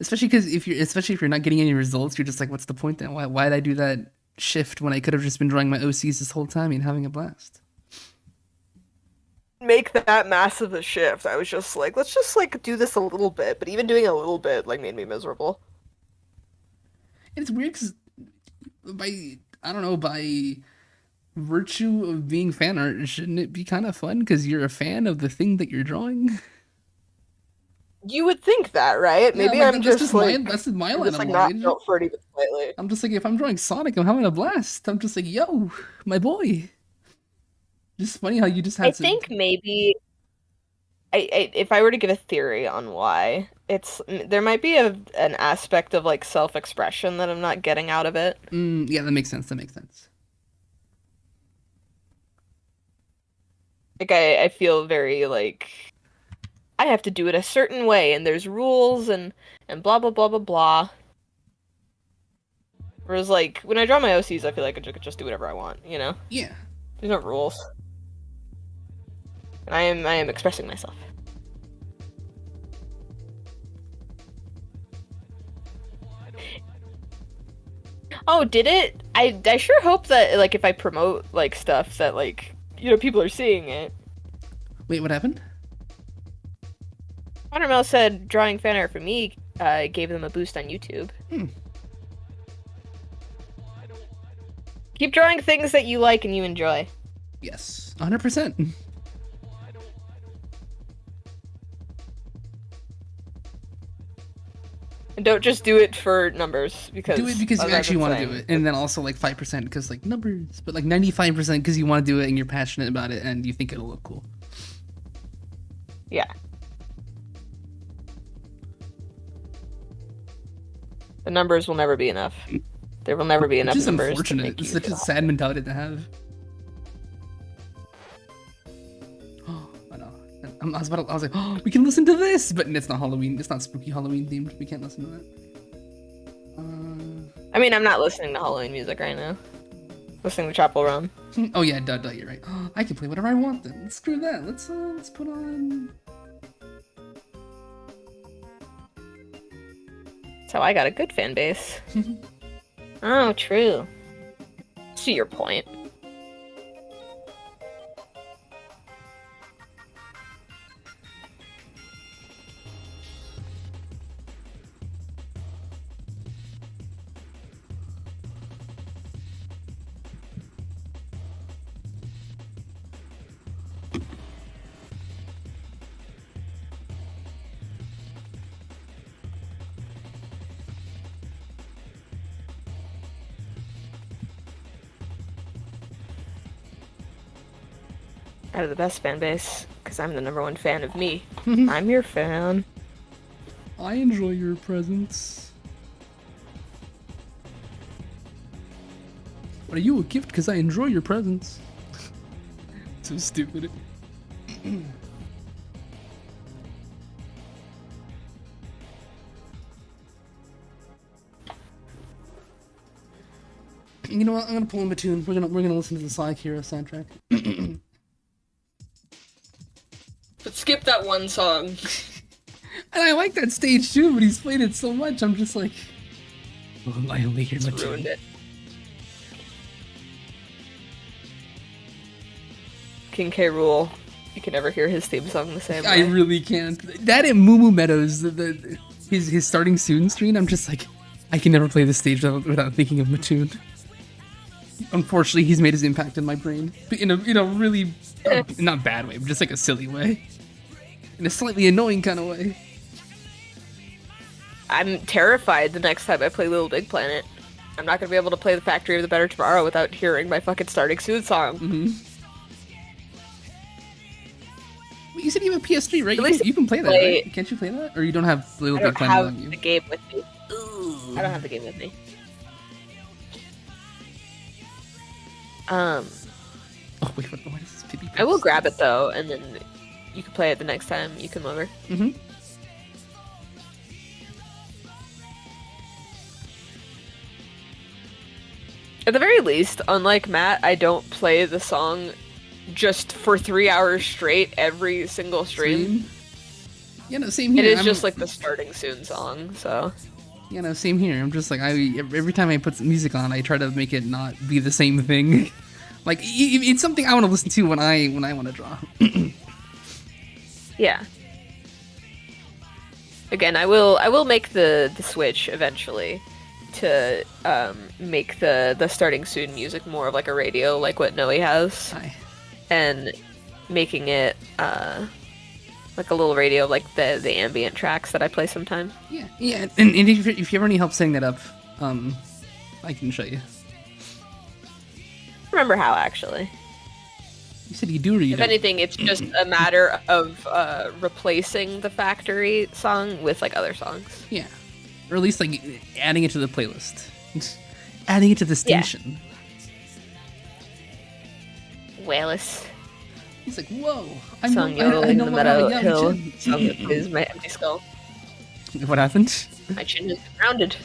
Especially if you're not getting any results, you're just like, what's the point then? Why did I do that shift when I could have just been drawing my OCs this whole time and having a blast? Make that massive a shift. I was just like, let's just like do this a little bit, but even doing a little bit like made me miserable. And it's weird because by virtue of being fan art, shouldn't it be kind of fun because you're a fan of the thing that you're drawing? You would think that, right? Maybe like, I'm just like that's my I'm line just of like not logic. built for it even slightly. I'm just like, if I'm drawing Sonic, I'm having a blast. I'm just like, yo, my boy. Just funny how you just had I think maybe if I were to give a theory on why, there might be an aspect of like self-expression that I'm not getting out of it. Yeah, that makes sense. Like I feel very like I have to do it a certain way, and there's rules and blah blah blah blah blah. Whereas like when I draw my OCs, I feel like I could just do whatever I want, you know? Yeah. There's no rules. And I am expressing myself. Oh, did it? I sure hope that like if I promote like stuff that like people are seeing it. Wait, what happened? Watermel said drawing fan art for me gave them a boost on YouTube. Keep drawing things that you like and you enjoy. Yes, 100%. And don't just do it for numbers because Do it because you actually want to do it, and then also like 5% because like numbers, but like 95% because you want to do it and you're passionate about it and you think it'll look cool. Yeah. The numbers will never be enough. There will never be enough Which is numbers. unfortunate. It's such a sad mentality to have. Oh, I know. I was like, oh, we can listen to this, but it's not Halloween. It's not spooky Halloween themed. We can't listen to that. I mean, I'm not listening to Halloween music right now. Listening to Chapel Run. Oh yeah, duh, you're right. Oh, I can play whatever I want then. Screw that. Let's put on. That's how I got a good fan base. Oh, true. To your point. I have the best fan base, because I'm the #1 fan of me. I'm your fan. I enjoy your presence. Are you a gift? Because I enjoy your presence. So stupid. You know what? I'm gonna pull him a tune. We're gonna listen to the Sonic Hero soundtrack. But skip that one song. And I like that stage too, but he's played it so much. I'm just like, well, I only hear my Ruined tune. it. King K. Rool. You can never hear his theme song the same I way. really can't. That and Moo Moo Meadows, his starting soon screen. I'm just like, I can never play this stage without thinking of Mattoon. Unfortunately, he's made his impact in my brain, but in a really not bad way, but just like a silly way, in a slightly annoying kind of way. I'm terrified the next time I play Little Big Planet. I'm not gonna be able to play the Factory of the Better Tomorrow without hearing my fucking starting soon song. Mm-hmm. Well, you said you have a PS3, right? At least You can play that, play- right? Can't you play that? Or you don't have Little I Big don't Planet have on you? the game with me. I don't have the game with me. Oh wait, what is this? Pity I will grab it though, and then you can play it the next time you come over. Mm-hmm. At the very least, unlike Matt, I don't play the song just for 3 hours straight every single stream. Yeah, no, same here. It is I'm- just like the starting soon song, so. You know, same here. I'm just like, every time I put some music on, I try to make it not be the same thing. Like, it's something I want to listen to when I want to draw. Yeah. Again, I will make the switch eventually to make the starting soon music more of like a radio, like what Noe has, Hi. and making it like a little radio, like the ambient tracks that I play sometimes. Yeah, yeah. And if you ever need help setting that up, I can show you. Remember how actually? You said you do or you If don't? anything, it's just a matter of replacing the Factory song with like other songs. Yeah. Or at least like adding it to the playlist. Adding it to the Yeah. station. Wayless. He's like, whoa, Song I yodeling no the longer have a meadow young hill. chin. Song that is my empty skull. What happened? My chin has been rounded.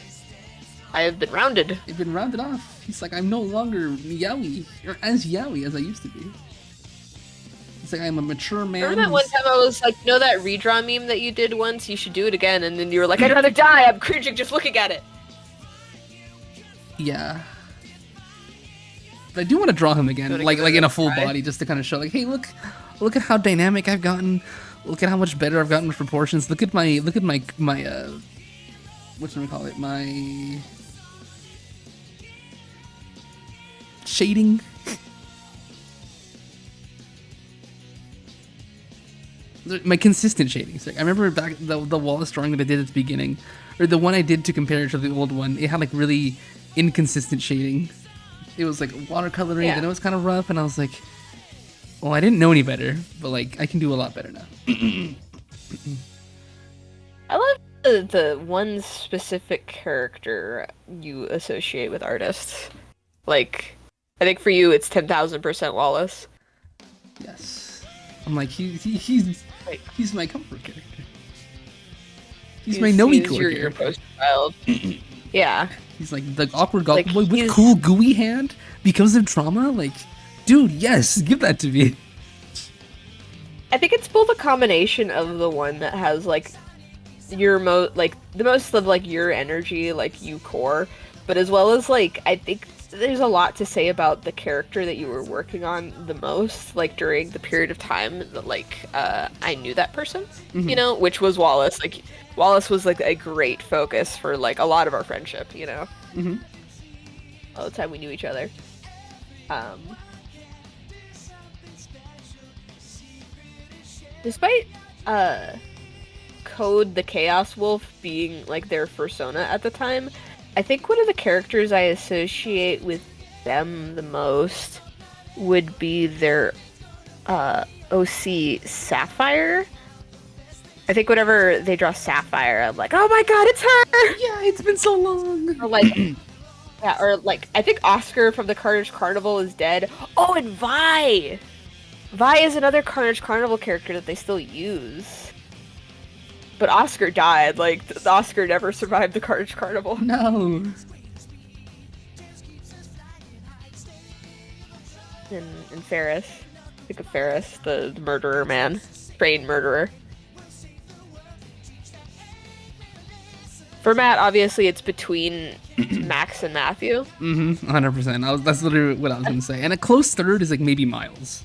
I have been rounded. They've been rounded off. He's like, I'm no longer yaoi, or as yaoi as I used to be. It's like I'm a mature man. Remember that one time I was like, know that redraw meme that you did once? You should do it again. And then you were like, I'd rather die. I'm cringing just looking at it. Yeah. But I do want to draw him again, Wanna like give it in a a full try? body, just to kind of show, like, hey, look at how dynamic I've gotten. Look at how much better I've gotten with proportions. Look at my what should we call it? My shading. My consistent shading. So I remember back the Wallace drawing that I did at the beginning, or the one I did to compare it to the old one. It had like really inconsistent shading. It was like watercoloring, Yeah. and it was kind of rough. And I was like, well, I didn't know any better, but like I can do a lot better now. I love the one specific character you associate with artists. Like, I think for you, it's 10,000% Wallace. Yes, I'm like he's my comfort character. He's my Noe core your character. poster child. Yeah. He's like the awkward goblin Like, boy with he's- cool gooey hand because of trauma. Like, dude, yes, give that to me. I think it's both a combination of the one that has like your the most of like your energy, like you core, but as well as like I think there's a lot to say about the character that you were working on the most, like during the period of time that like I knew that person, you know, which was Wallace. Like Wallace was like a great focus for like a lot of our friendship, you know, all the time we knew each other. Despite Code the Chaos Wolf being like their persona at the time, I think one of the characters I associate with them the most would be their OC Sapphire. I think whenever they draw Sapphire, I'm like, oh my god, it's her! Yeah, it's been so long. Or like, yeah, or like, I think Oscar from the Carnage Carnival is dead. Oh, and Vi! Vi is another Carnage Carnival character that they still use. But Oscar died, like, Oscar never survived the Carnage Carnival. No. And Ferris. Think of Ferris, the murderer man. Trained murderer. For Matt, obviously, it's between Max and Matthew. 100%. That's literally what I was gonna say. And a close third is like maybe Miles.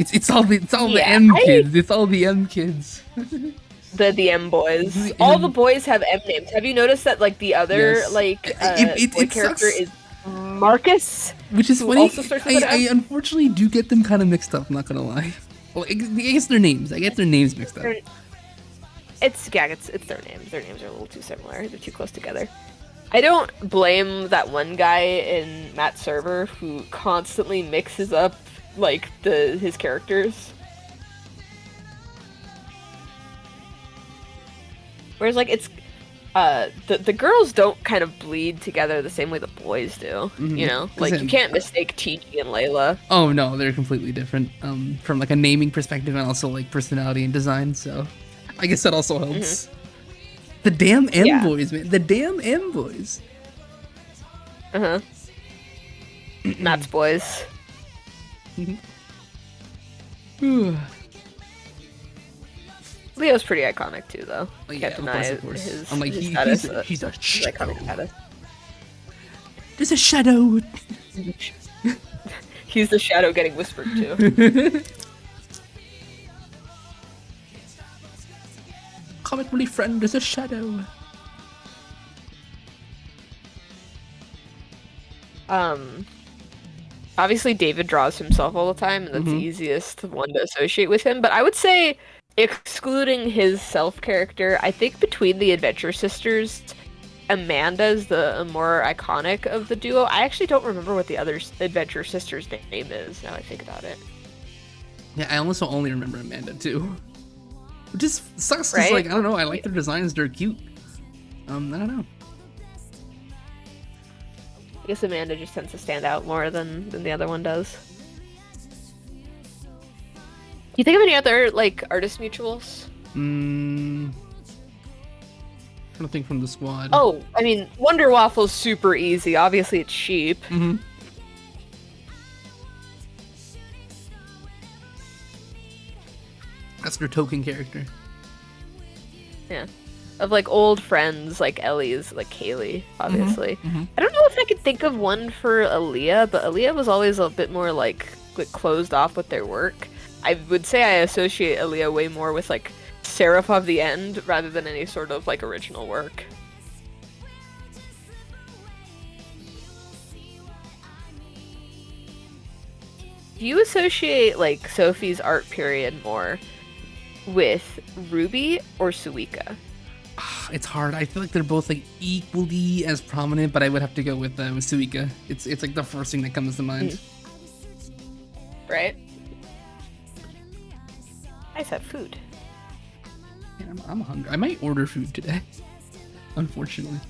It's all the M kids. It's all the M kids. The M boys. All the boys have M names. Have you noticed that like the other boy character sucks. is Marcus? Which is who funny. also starts with an I M? unfortunately do get them kind of mixed up. I'm not gonna lie. Well, I guess their names. I get their names mixed up. It's their names. Their names are a little too similar. They're too close together. I don't blame that one guy in Matt's server who constantly mixes up like his characters. Whereas like it's the girls don't kind of bleed together the same way the boys do. You know? Like you can't mistake TG and Layla. Oh no, they're completely different. From like a naming perspective and also like personality and design, so I guess that also helps. The damn M boys, man. The damn M boys. Matt's boys. Leo's pretty iconic too, though. Oh, yeah, Can't deny of course. his I'm like, his he's status, a his shadow. iconic status. There's a shadow. He's the shadow getting whispered to. Comic relief friend, there's a shadow. Obviously David draws himself all the time, and that's the easiest one to associate with him. But I would say, excluding his self character, I think between the Adventure Sisters, Amanda's the more iconic of the duo. I actually don't remember what the other Adventure Sisters' name is, now I think about it. Yeah, I also only remember Amanda too. It just sucks because, Right? like, I don't know, I like their designs, they're cute. I don't know. I guess Amanda just tends to stand out more than the other one does. Do you think of any other, like, artist mutuals? Trying to think from the squad. Oh, I mean, Wonder Waffle's super easy. Obviously, it's Sheep. That's their token character. Yeah. Of, like, old friends, like Ellie's, like Kaylee, obviously. I don't know if I could think of one for Aaliyah, but Aaliyah was always a bit more, like closed off with their work. I would say I associate Aaliyah way more with, like, Seraph of the End rather than any sort of, like, original work. Do you associate, like, Sophie's art period more with Ruby or Suika? It's hard. I feel like they're both like equally as prominent, but I would have to go with Suika. It's like the first thing that comes to mind. Right? I just have food. Yeah, I'm hungry. I might order food today. Unfortunately.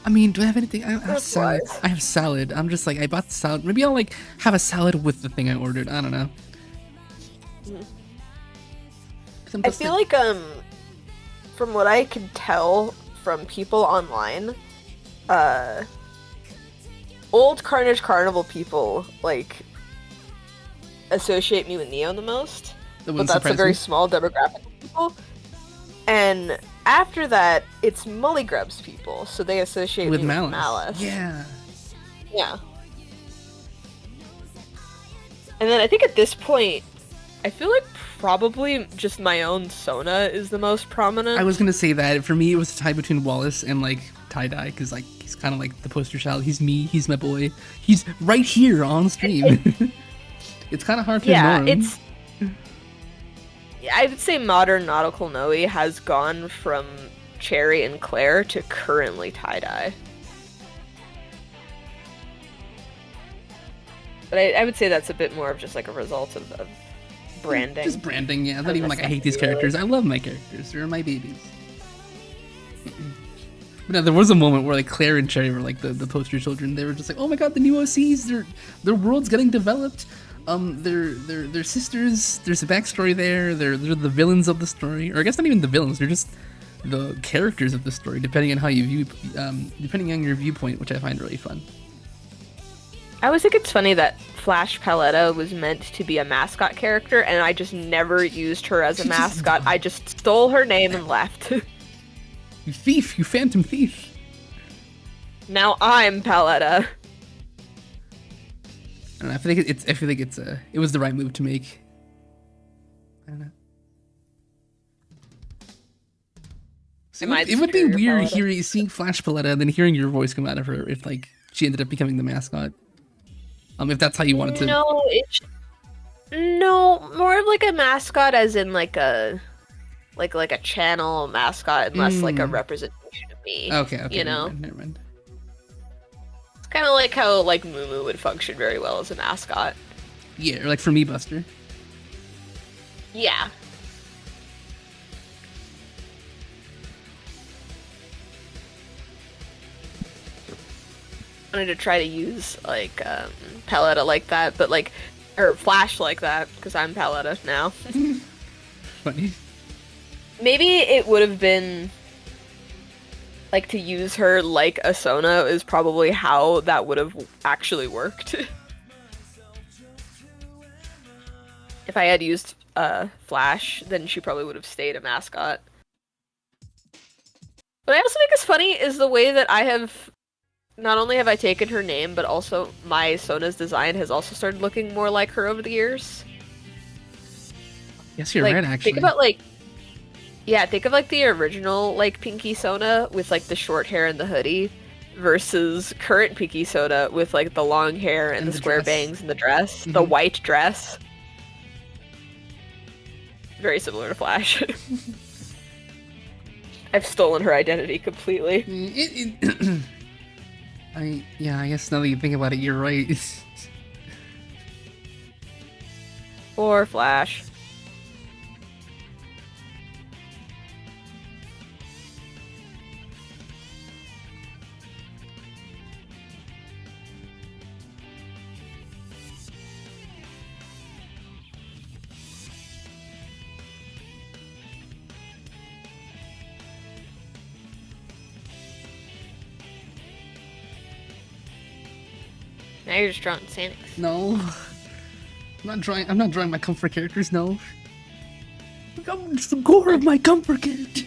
I mean, do I have anything? I have salad. I have salad. I'm just like, I bought the salad. Maybe I'll like have a salad with the thing I ordered. I don't know. I feel like from what I can tell from people online, old Carnage Carnival people like associate me with Neo the most, but that's a very small demographic of people. And after that, it's Mullygrubs people, so they associate with me Malice. with Malice. Yeah. Yeah. And then I think at this point, I feel like probably just my own Sona is the most prominent. I was gonna say that. For me, it was a tie between Wallace and like Tie-Dye, because like he's kind of like the poster child. He's me. He's my boy. He's right here on stream. It's kind of hard to ignore him. I would say modern Nautical Noe has gone from Cherry and Claire to currently Tie-Dye. But I would say that's a bit more of just like a result of branding. Just branding, yeah. Not even like I hate these characters. I love my characters. They're my babies. But no, there was a moment where like Claire and Cherry were like the poster children. They were just like, oh my god, the new OCs, their world's getting developed. They're sisters. There's a backstory there. They're the villains of the story, or I guess not even the villains. They're just the characters of the story, depending on how you view, depending on your viewpoint, which I find really fun. I always think it's funny that Flash Paletta was meant to be a mascot character, and I just never used her as a mascot. I just stole her name and left. You thief! You phantom thief! Now I'm Paletta. I don't know, I feel like it was the right move to make. I don't know. So it would be weird seeing Flash Paletta and then hearing your voice come out of her if like she ended up becoming the mascot. If that's how you wanted to. No, more of like a mascot, as in like a channel mascot, and less like a representation of me. Okay, you know, never mind. It's kind of like how like Moo Moo would function very well as a mascot. Yeah, or like for me, Buster. Yeah. I wanted to try to use like Paletta like that, but like, or Flash like that, because I'm Paletta now. Funny. Maybe it would have been like to use her like Asuna is probably how that would have actually worked. If I had used Flash, then she probably would have stayed a mascot. What I also think is funny is the way that I have. Not only have I taken her name, but also my Sona's design has also started looking more like her over the years. Yes, you're like, right, actually. Think about like, yeah, think of like the original like Pinky Sona with like the short hair and the hoodie, versus current Pinky Sona with like the long hair and the square dress. bangs and the dress, the white dress. Very similar to Flash. I've stolen her identity completely. I guess now that you think about it, you're right. Or Flash. Now you're just drawing Sanics. No. I'm not drawing my comfort characters, no. I'm just the gore of my comfort character.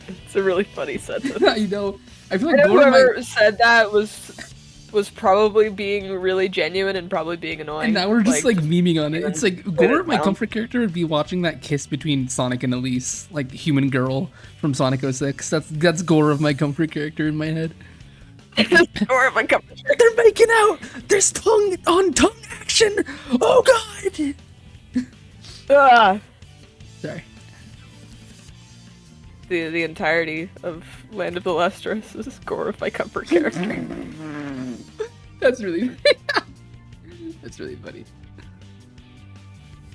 It's a really funny sentence. I know. I feel like whoever said that was probably being really genuine and probably being annoying. And now we're just like memeing on it. It's like gore of my down. comfort character would be watching that kiss between Sonic and Elise, like human girl from Sonic 06. That's gore of my comfort character in my head. Gore of my comfort character. They're making out. There's tongue on tongue action. Oh god. Sorry. The entirety of Land of the Lustrous is gore of my comfort character. That's really that's really funny.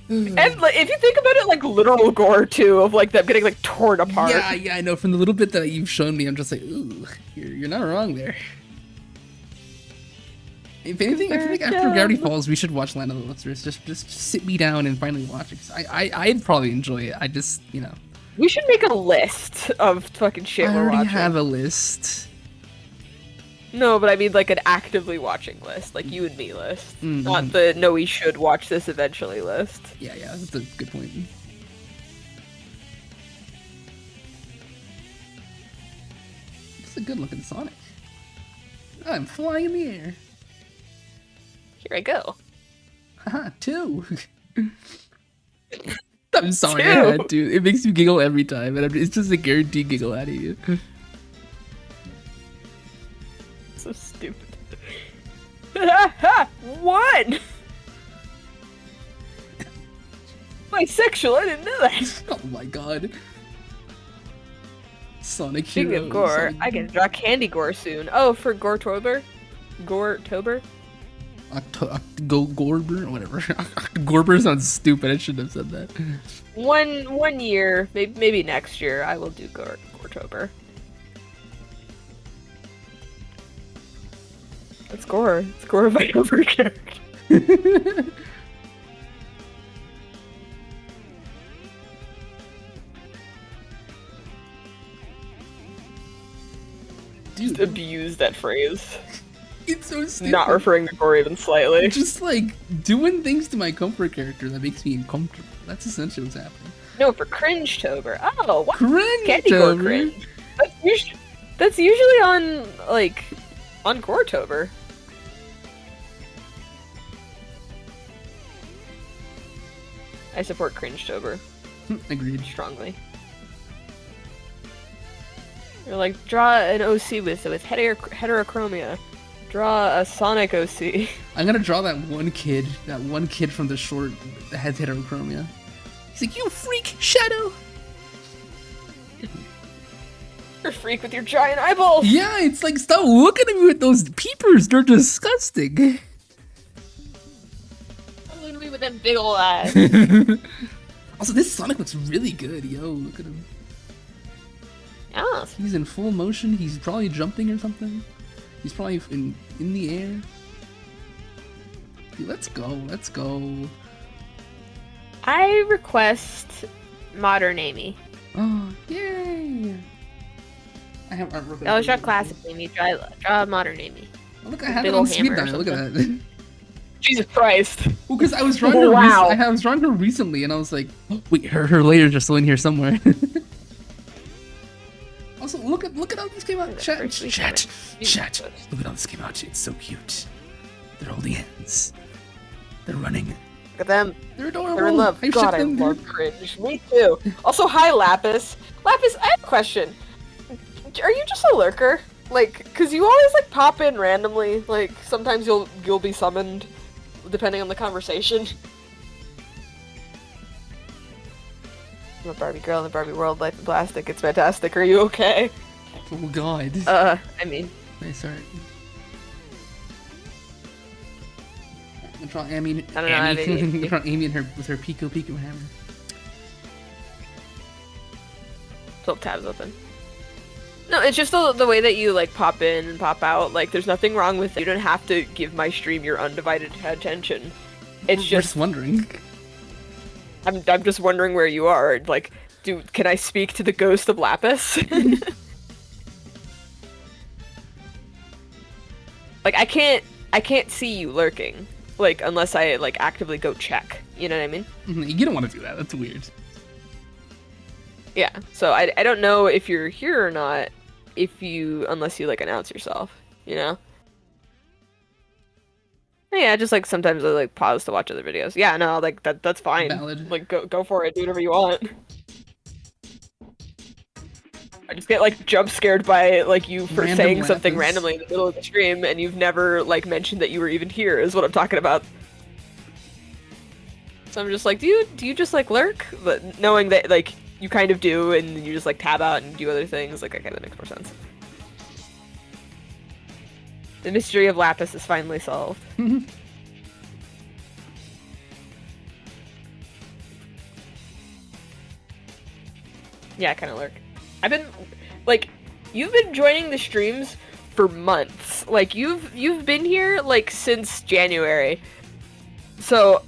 And like, if you think about it, like literal gore too, of like them getting like torn apart. Yeah, I know. From the little bit that you've shown me, I'm just like, ooh, you're not wrong there. If anything, I feel like after Gravity Falls, we should watch Land of the Lustrous. Just sit me down and finally watch it. 'Cause I'd probably enjoy it. I just, We should make a list of fucking shit I we're already watching. have a list. No, but I mean like an actively watching list, like you and me list, Mm-hmm. not the no we should watch this eventually list. Yeah, that's a good point. It's a good looking Sonic. I'm flying in the air. Here I go. Haha, 2. I'm sorry, 2. I had to. It makes me giggle every time, and it's just a guaranteed giggle out of you. So stupid. 1! Bisexual, I didn't know that. Oh my god. Sonic Speaking Hero. of gore, Sonic... I can draw Candy Gore soon. Oh, for Goretober? Goretober? Gorber or whatever. Gorber sounds stupid. I shouldn't have said that. One year, maybe next year, I will do Goretober. It's Gore. It's Gore my cover character. Dude, Abuse that phrase. it's so stupid. Not referring to Gore even slightly. Just like doing things to my comfort character that makes me uncomfortable. That's essentially what's happening. No, for Cringe-tober. Oh, what? Cringe. Candy Gore Cringe. That's usually on, like, on Goretober. I support Cringe-tober Agreed. strongly. You're like, draw an OC with heterochromia. Draw a Sonic OC. I'm gonna draw that one kid from the short that has heterochromia. He's like, you freak, Shadow! You're a freak with your giant eyeballs! Yeah, it's like, stop looking at me with those peepers, they're disgusting. Look at me with them big ol' eyes. Also, this Sonic looks really good, yo, look at him. Yeah. He's in full motion, he's probably jumping or something. He's probably in the air. Dude, let's go. I request Modern Amy. Oh, yay! I have artwork. No, draw classic Amy. Draw Modern Amy. Oh, look, I have big it on ol' speed hammer or dial. Look at that. Jesus Christ. Well, because I was drawing her. Wow. I was drawing her recently, and I was like, oh, wait, her layers are still in here somewhere. Also, look at how this came out. Chat. Look at how this came out. It's so cute. They're holding hands. They're running. Look at them. They're adorable. They're in love. I God, ship I them. love Cringe. Me too. Also, hi, Lapis. Lapis, I have a question. Are you just a lurker? Like, cause you always like pop in randomly. Like, sometimes you'll be summoned, depending on the conversation. I'm a Barbie girl in the Barbie world, life in plastic. It's fantastic. Are you okay? Oh God. I mean, Nice art. I'm gonna draw Amy. I don't know, I have Amy. I'm ADHD. gonna draw Amy and her with her Pico hammer. still tabs open. No, it's just the way that you like pop in and pop out. Like, there's nothing wrong with it. You don't have to give my stream your undivided attention. It's We're just wondering. I'm just wondering where you are. Like, can I speak to the ghost of Lapis? Like, I can't see you lurking. Like, unless I like actively go check. You know what I mean? You don't want to do that. That's weird. Yeah. So I don't know if you're here or not unless you like announce yourself, you know? Yeah, just like sometimes I like pause to watch other videos. Yeah, no, like that's fine. Valid. Like go for it, do whatever you want. I just get like jump scared by like you for Random saying something Lapis. randomly in the middle of the stream and you've never like mentioned that you were even here is what I'm talking about. So I'm just like, do you just like lurk? But knowing that like you kind of do and you just like tab out and do other things, like okay, that makes more sense. The mystery of Lapis is finally solved. Yeah, I kind of lurk. I've been, like, you've been joining the streams for months. Like, you've been here, like, since January. So,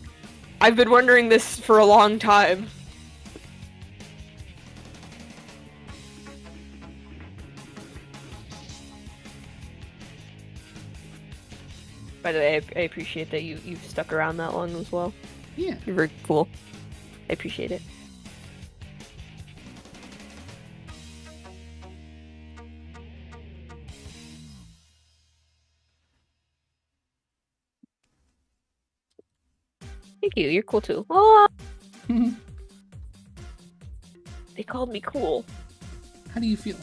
I've been wondering this for a long time. By the way, I appreciate that you've stuck around that long as well. Yeah. You're very cool. I appreciate it. Thank you, you're cool too. Ah! They called me cool. How do you feel?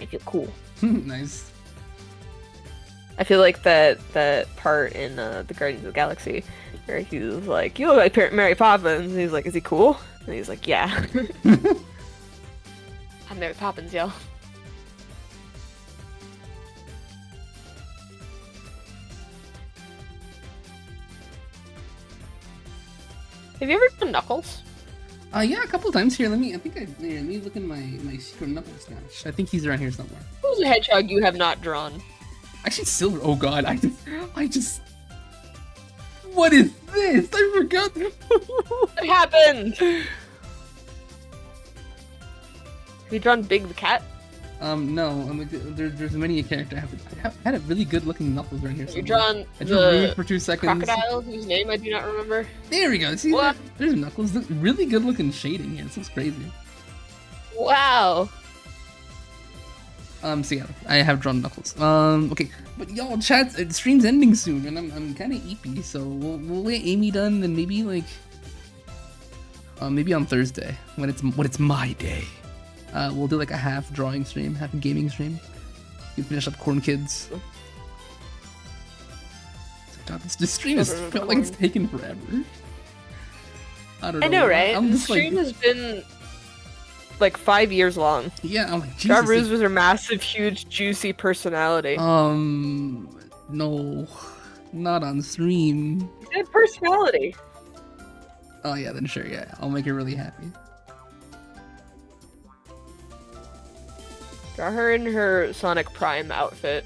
I feel cool. Nice. I feel like that part in the Guardians of the Galaxy where he was like, "You look like Mary Poppins," and he's like, "Is he cool?" And he's like, "Yeah." I'm Mary Poppins, yo. Have you ever done Knuckles? Yeah, a couple times here. Let me look in my secret Knuckles stash. I think he's around here somewhere. Who's a hedgehog you have not drawn? Actually, silver. Oh god, I just. What is this? I forgot. What happened? Have you drawn Big the Cat? No. There's many a character. I have had a really good looking Knuckles right here. Have you somewhere. drawn I drew Rude the for 2 seconds. crocodile whose name I do not remember? There we go. See, What? there's Knuckles. Really good looking shading here. This looks crazy. Wow. So yeah, I have drawn Knuckles. Okay, but y'all, chat, stream's ending soon, and I'm kind of eepy, so we'll get Amy done, then maybe like, maybe on Thursday when it's my day. We'll do like a half drawing stream, half a gaming stream. We finish up Corn Kids. God, this stream has felt like it's taken forever. I don't know. I know, right? I'm The just stream like, has been like 5 years long. yeah, I'm like, Jesus. Jarruz was her massive, huge, juicy personality. No, not on stream. Good personality. Oh yeah, then sure, yeah, I'll make her really happy. Draw her in her Sonic Prime outfit.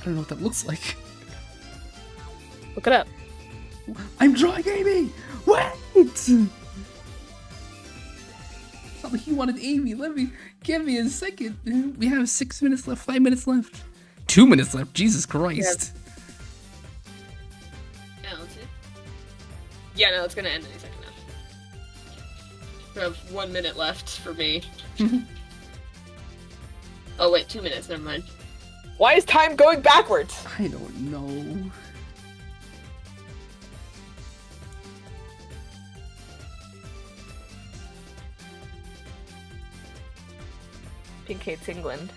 I don't know what that looks like. Look it up. I'm drawing Amy! What? It's not like you wanted Amy. Give me a second. We have 6 minutes left, 5 minutes left. 2 minutes left, Jesus Christ. Yeah, let's see. Yeah, no, it's gonna end any second now. We have 1 minute left for me. Oh wait, 2 minutes, never mind. Why is time going backwards? I don't know. Pink hates England.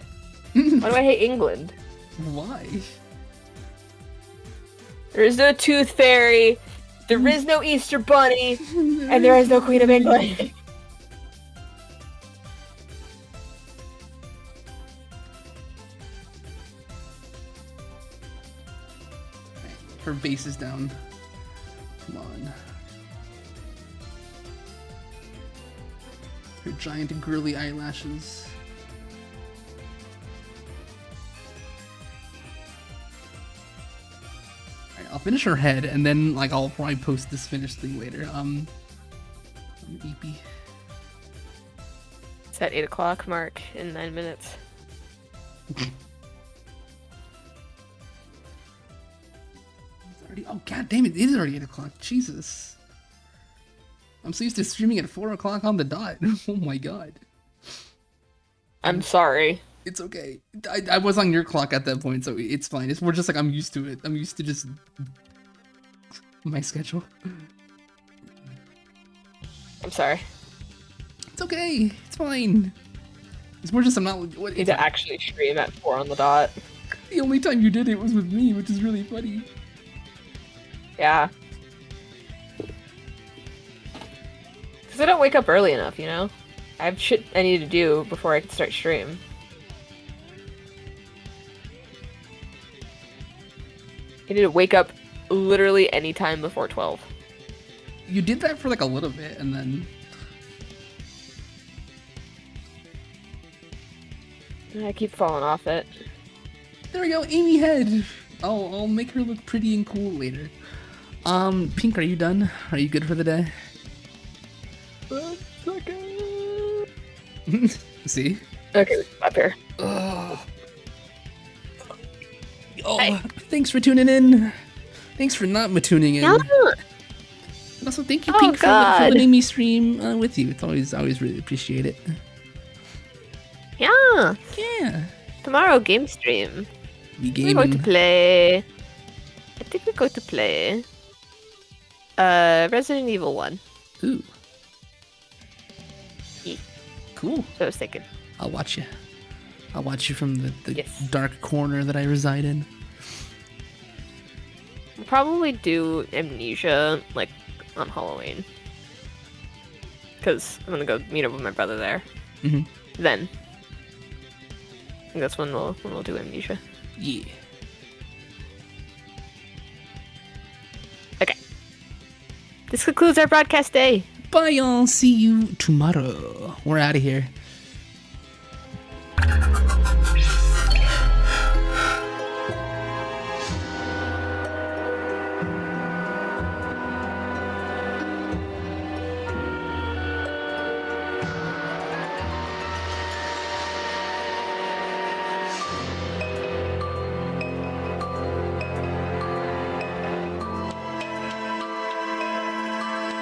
Why do I hate England? Why? There is no Tooth Fairy, there is no Easter Bunny, and there is no Queen of England. Her base is down. Come on. Her giant girly eyelashes. Alright, I'll finish her head and then like I'll probably post this finished thing later. I'm eepy. It's at 8 o'clock mark in 9 minutes. Oh god damn it, it is already 8 o'clock. Jesus. I'm so used to streaming at 4 o'clock on the dot. Oh my god. I'm sorry. It's okay. I was on your clock at that point, so it's fine. We're just like, I'm used to it. I'm used to just my schedule. I'm sorry. It's okay. It's fine. It's more just I'm not. What, Need to actually stream at 4 on the dot. the only time you did it was with me, which is really funny. Yeah. Because I don't wake up early enough, you know? I have shit I need to do before I can start stream. I need to wake up literally any time before 12. You did that for like a little bit, and then I keep falling off it. there we go. Amy head. I'll make her look pretty and cool later. Pink, are you done? Are you good for the day? See? Okay, up here. Oh, Hey. Thanks for tuning in. Thanks for not tuning in. Yeah. And also, thank you, Oh, Pink, for God. letting me stream with you. It's always really appreciate it. Yeah. Yeah. Tomorrow game stream. We We're going to gaming. play. I think we're going to play. Resident Evil 1. Ooh. Yeah. Cool. So I was thinking. I'll watch you. I'll watch you from the Yes. dark corner that I reside in. We'll probably do Amnesia, like, on Halloween. Because I'm gonna go meet up with my brother there. Mhm. Then. I think that's when we'll do Amnesia. Yeah. Okay. This concludes our broadcast day. Bye, y'all. See you tomorrow. We're out of here.